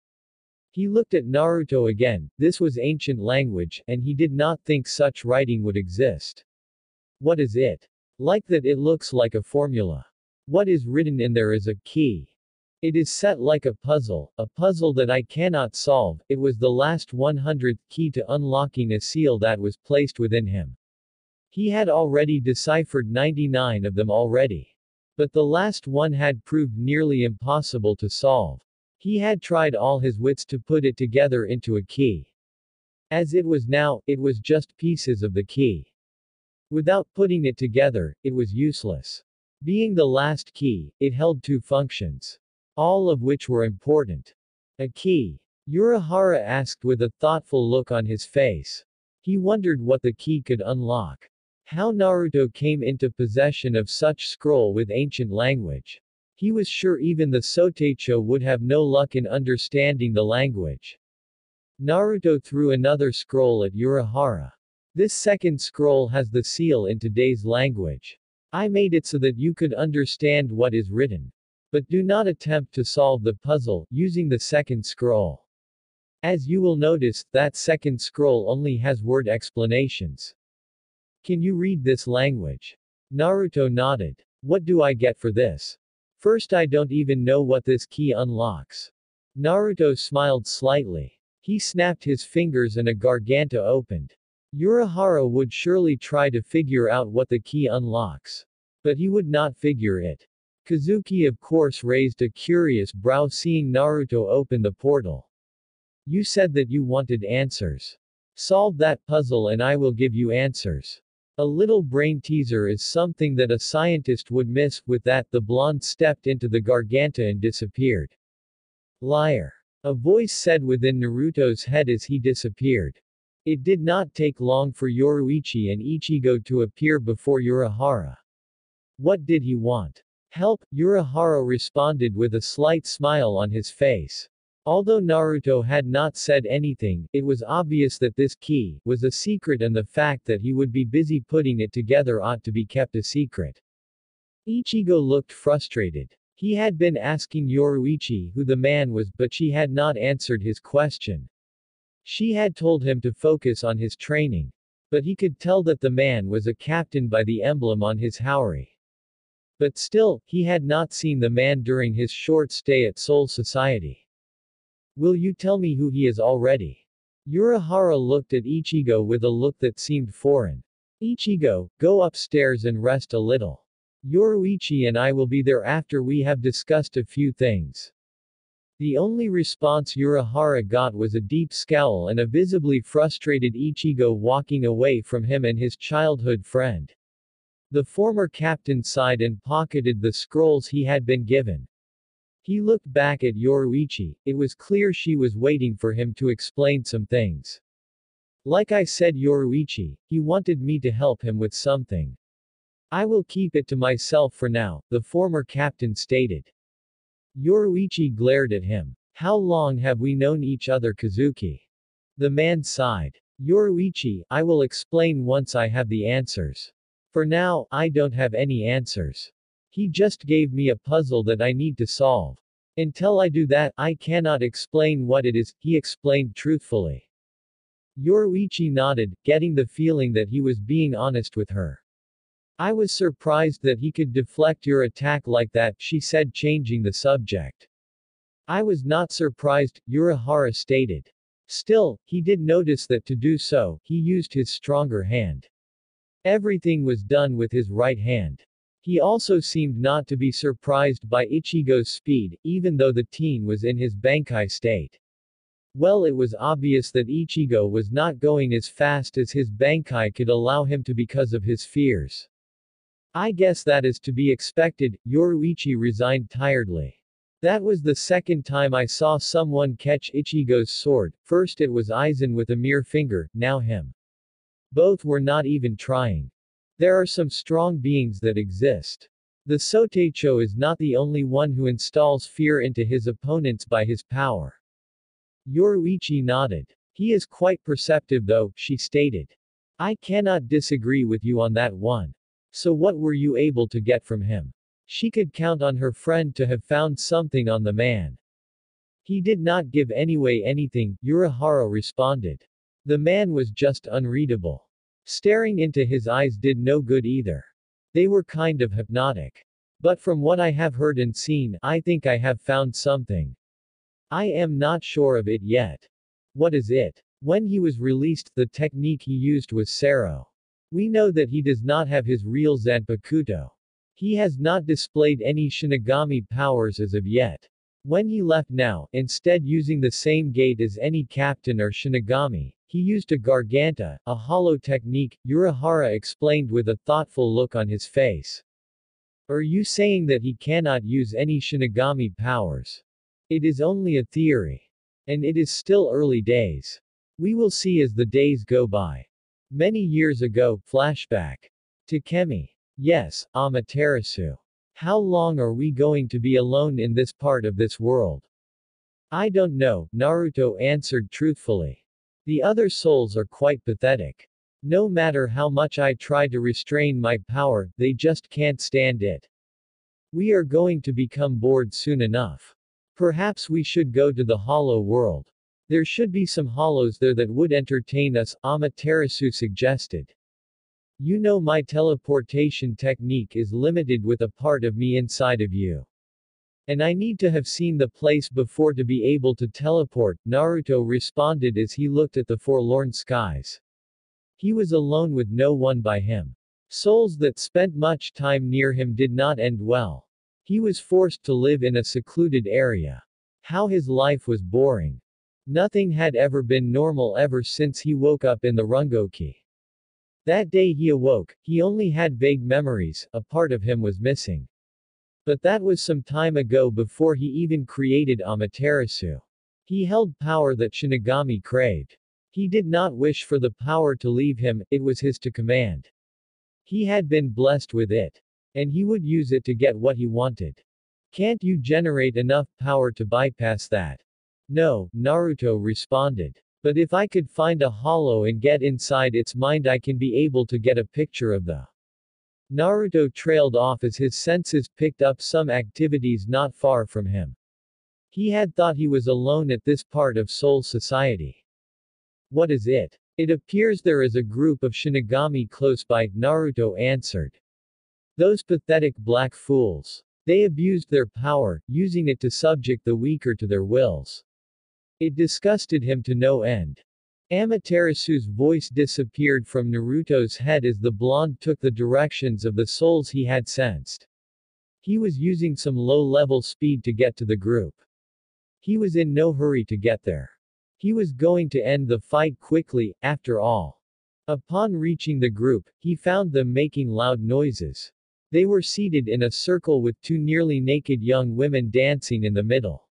He looked at Naruto again, this was ancient language, and he did not think such writing would exist. What is it? Like that it looks like a formula. What is written in there is a key. It is set like a puzzle that I cannot solve, it was the last 100th key to unlocking a seal that was placed within him. He had already deciphered 99 of them already. But the last one had proved nearly impossible to solve. He had tried all his wits to put it together into a key. As it was now, it was just pieces of the key. Without putting it together, it was useless. Being the last key, it held two functions. All of which were important. A key. Urahara asked with a thoughtful look on his face. He wondered what the key could unlock. How Naruto came into possession of such scroll with ancient language. He was sure even the Sotecho would have no luck in understanding the language. Naruto threw another scroll at Urahara. This second scroll has the seal in today's language. I made it so that you could understand what is written. But do not attempt to solve the puzzle using the second scroll. As you will notice, that second scroll only has word explanations. Can you read this language? Naruto nodded. What do I get for this? First, I don't even know what this key unlocks. Naruto smiled slightly. He snapped his fingers and a garganta opened. Urahara would surely try to figure out what the key unlocks. But he would not figure it. Kazuki of course raised a curious brow seeing Naruto open the portal. You said that you wanted answers. Solve that puzzle and I will give you answers. A little brain teaser is something that a scientist would miss. With that, the blonde stepped into the garganta and disappeared. Liar. A voice said within Naruto's head as he disappeared. It did not take long for Yoruichi and Ichigo to appear before Urahara. What did he want? Help, Urahara responded with a slight smile on his face. Although Naruto had not said anything, it was obvious that this key was a secret and the fact that he would be busy putting it together ought to be kept a secret. Ichigo looked frustrated. He had been asking Yoruichi who the man was, but she had not answered his question. She had told him to focus on his training. But he could tell that the man was a captain by the emblem on his haori. But still, he had not seen the man during his short stay at Soul Society. Will you tell me who he is already? Urahara looked at Ichigo with a look that seemed foreign. Ichigo, go upstairs and rest a little. Yoruichi and I will be there after we have discussed a few things. The only response Urahara got was a deep scowl and a visibly frustrated Ichigo walking away from him and his childhood friend. The former captain sighed and pocketed the scrolls he had been given. He looked back at Yoruichi. It was clear she was waiting for him to explain some things. Like I said, Yoruichi, he wanted me to help him with something. I will keep it to myself for now, the former captain stated. Yoruichi glared at him. How long have we known each other, Kazuki? The man sighed. Yoruichi, I will explain once I have the answers. For now, I don't have any answers. He just gave me a puzzle that I need to solve. Until I do that, I cannot explain what it is, he explained truthfully. Yoruichi nodded, getting the feeling that he was being honest with her. I was surprised that he could deflect your attack like that, she said, changing the subject. I was not surprised, Urahara stated. Still, he did notice that to do so, he used his stronger hand. Everything was done with his right hand. He also seemed not to be surprised by Ichigo's speed, even though the teen was in his Bankai state. Well, it was obvious that Ichigo was not going as fast as his Bankai could allow him to because of his fears. I guess that is to be expected, Yoruichi resigned tiredly. That was the second time I saw someone catch Ichigo's sword. First it was Aizen with a mere finger, now him. Both were not even trying. There are some strong beings that exist. The Sotecho is not the only one who installs fear into his opponents by his power. Yoruichi nodded. He is quite perceptive though, she stated. I cannot disagree with you on that one. So what were you able to get from him? She could count on her friend to have found something on the man. He did not give anything, Urahara responded. The man was just unreadable. Staring into his eyes did no good either. They were kind of hypnotic. But from what I have heard and seen, I think I have found something. I am not sure of it yet. What is it? When he was released, the technique he used was Sero. We know that he does not have his real Zanpakuto. He has not displayed any Shinigami powers as of yet. When he left now, instead using the same gate as any captain or Shinigami, he used a Garganta, a hollow technique, Urahara explained with a thoughtful look on his face. Are you saying that he cannot use any Shinigami powers? It is only a theory. And it is still early days. We will see as the days go by. Many years ago, flashback. Takemi. Yes, Amaterasu. How long are we going to be alone in this part of this world? I don't know, Naruto answered truthfully. The other souls are quite pathetic. No matter how much I try to restrain my power, they just can't stand it. We are going to become bored soon enough. Perhaps we should go to the hollow world. There should be some hollows there that would entertain us, Amaterasu suggested. You know my teleportation technique is limited with a part of me inside of you. And I need to have seen the place before to be able to teleport, Naruto responded as he looked at the forlorn skies. He was alone with no one by him. Souls that spent much time near him did not end well. He was forced to live in a secluded area. How his life was boring. Nothing had ever been normal ever since he woke up in the Rungoki. That day he awoke, he only had vague memories, a part of him was missing. But that was some time ago before he even created Amaterasu. He held power that Shinigami craved. He did not wish for the power to leave him, it was his to command. He had been blessed with it. And he would use it to get what he wanted. Can't you generate enough power to bypass that? No, Naruto responded. But if I could find a hollow and get inside its mind, I can be able to get a picture of the. Naruto trailed off as his senses picked up some activities not far from him. He had thought he was alone at this part of Soul Society. What is it? It appears there is a group of Shinigami close by, Naruto answered. Those pathetic black fools. They abused their power, using it to subject the weaker to their wills. It disgusted him to no end. Amaterasu's voice disappeared from Naruto's head as the blonde took the directions of the souls he had sensed. He was using some low-level speed to get to the group. He was in no hurry to get there. He was going to end the fight quickly, after all. Upon reaching the group, he found them making loud noises. They were seated in a circle with two nearly naked young women dancing in the middle.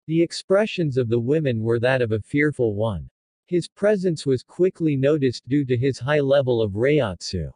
The expressions of the women were that of a fearful one. His presence was quickly noticed due to his high level of Reiatsu.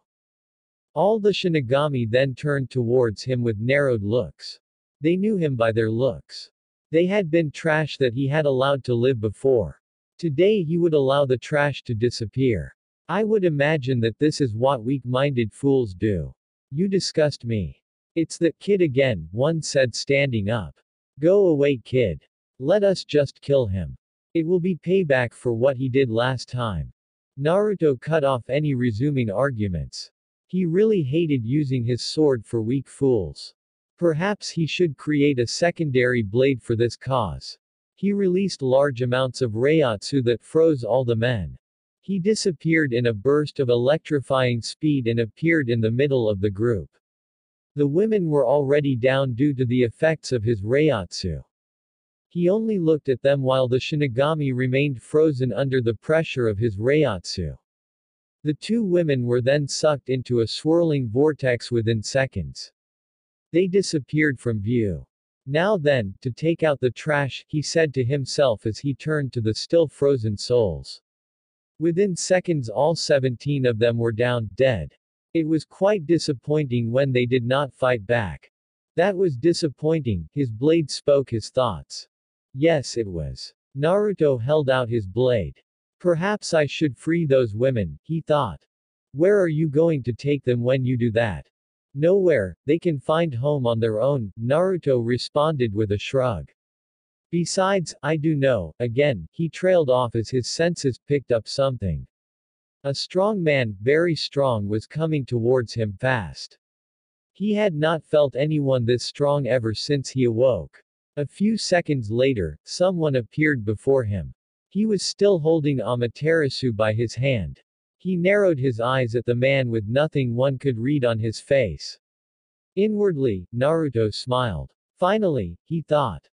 All the Shinigami then turned towards him with narrowed looks. They knew him by their looks. They had been trash that he had allowed to live before. Today he would allow the trash to disappear. I would imagine that this is what weak-minded fools do. You disgust me. It's that kid again, one said standing up. Go away, kid. Let us just kill him. It will be payback for what he did last time. Naruto cut off any resuming arguments. He really hated using his sword for weak fools. Perhaps he should create a secondary blade for this cause. He released large amounts of Reiatsu that froze all the men. He disappeared in a burst of electrifying speed and appeared in the middle of the group. The women were already down due to the effects of his Reiatsu. He only looked at them while the Shinigami remained frozen under the pressure of his Reiatsu. The two women were then sucked into a swirling vortex within seconds. They disappeared from view. Now then, to take out the trash, he said to himself as he turned to the still frozen souls. Within seconds all 17 of them were down, dead. It was quite disappointing when they did not fight back. That was disappointing, his blade spoke his thoughts. Yes, it was. Naruto held out his blade. Perhaps I should free those women, he thought. Where are you going to take them when you do that? Nowhere, they can find home on their own, Naruto responded with a shrug. Besides, I do know, again, he trailed off as his senses picked up something. A strong man, very strong, was coming towards him fast. He had not felt anyone this strong ever since he awoke. A few seconds later, someone appeared before him. He was still holding Amaterasu by his hand. He narrowed his eyes at the man with nothing one could read on his face. Inwardly, Naruto smiled. Finally, he thought.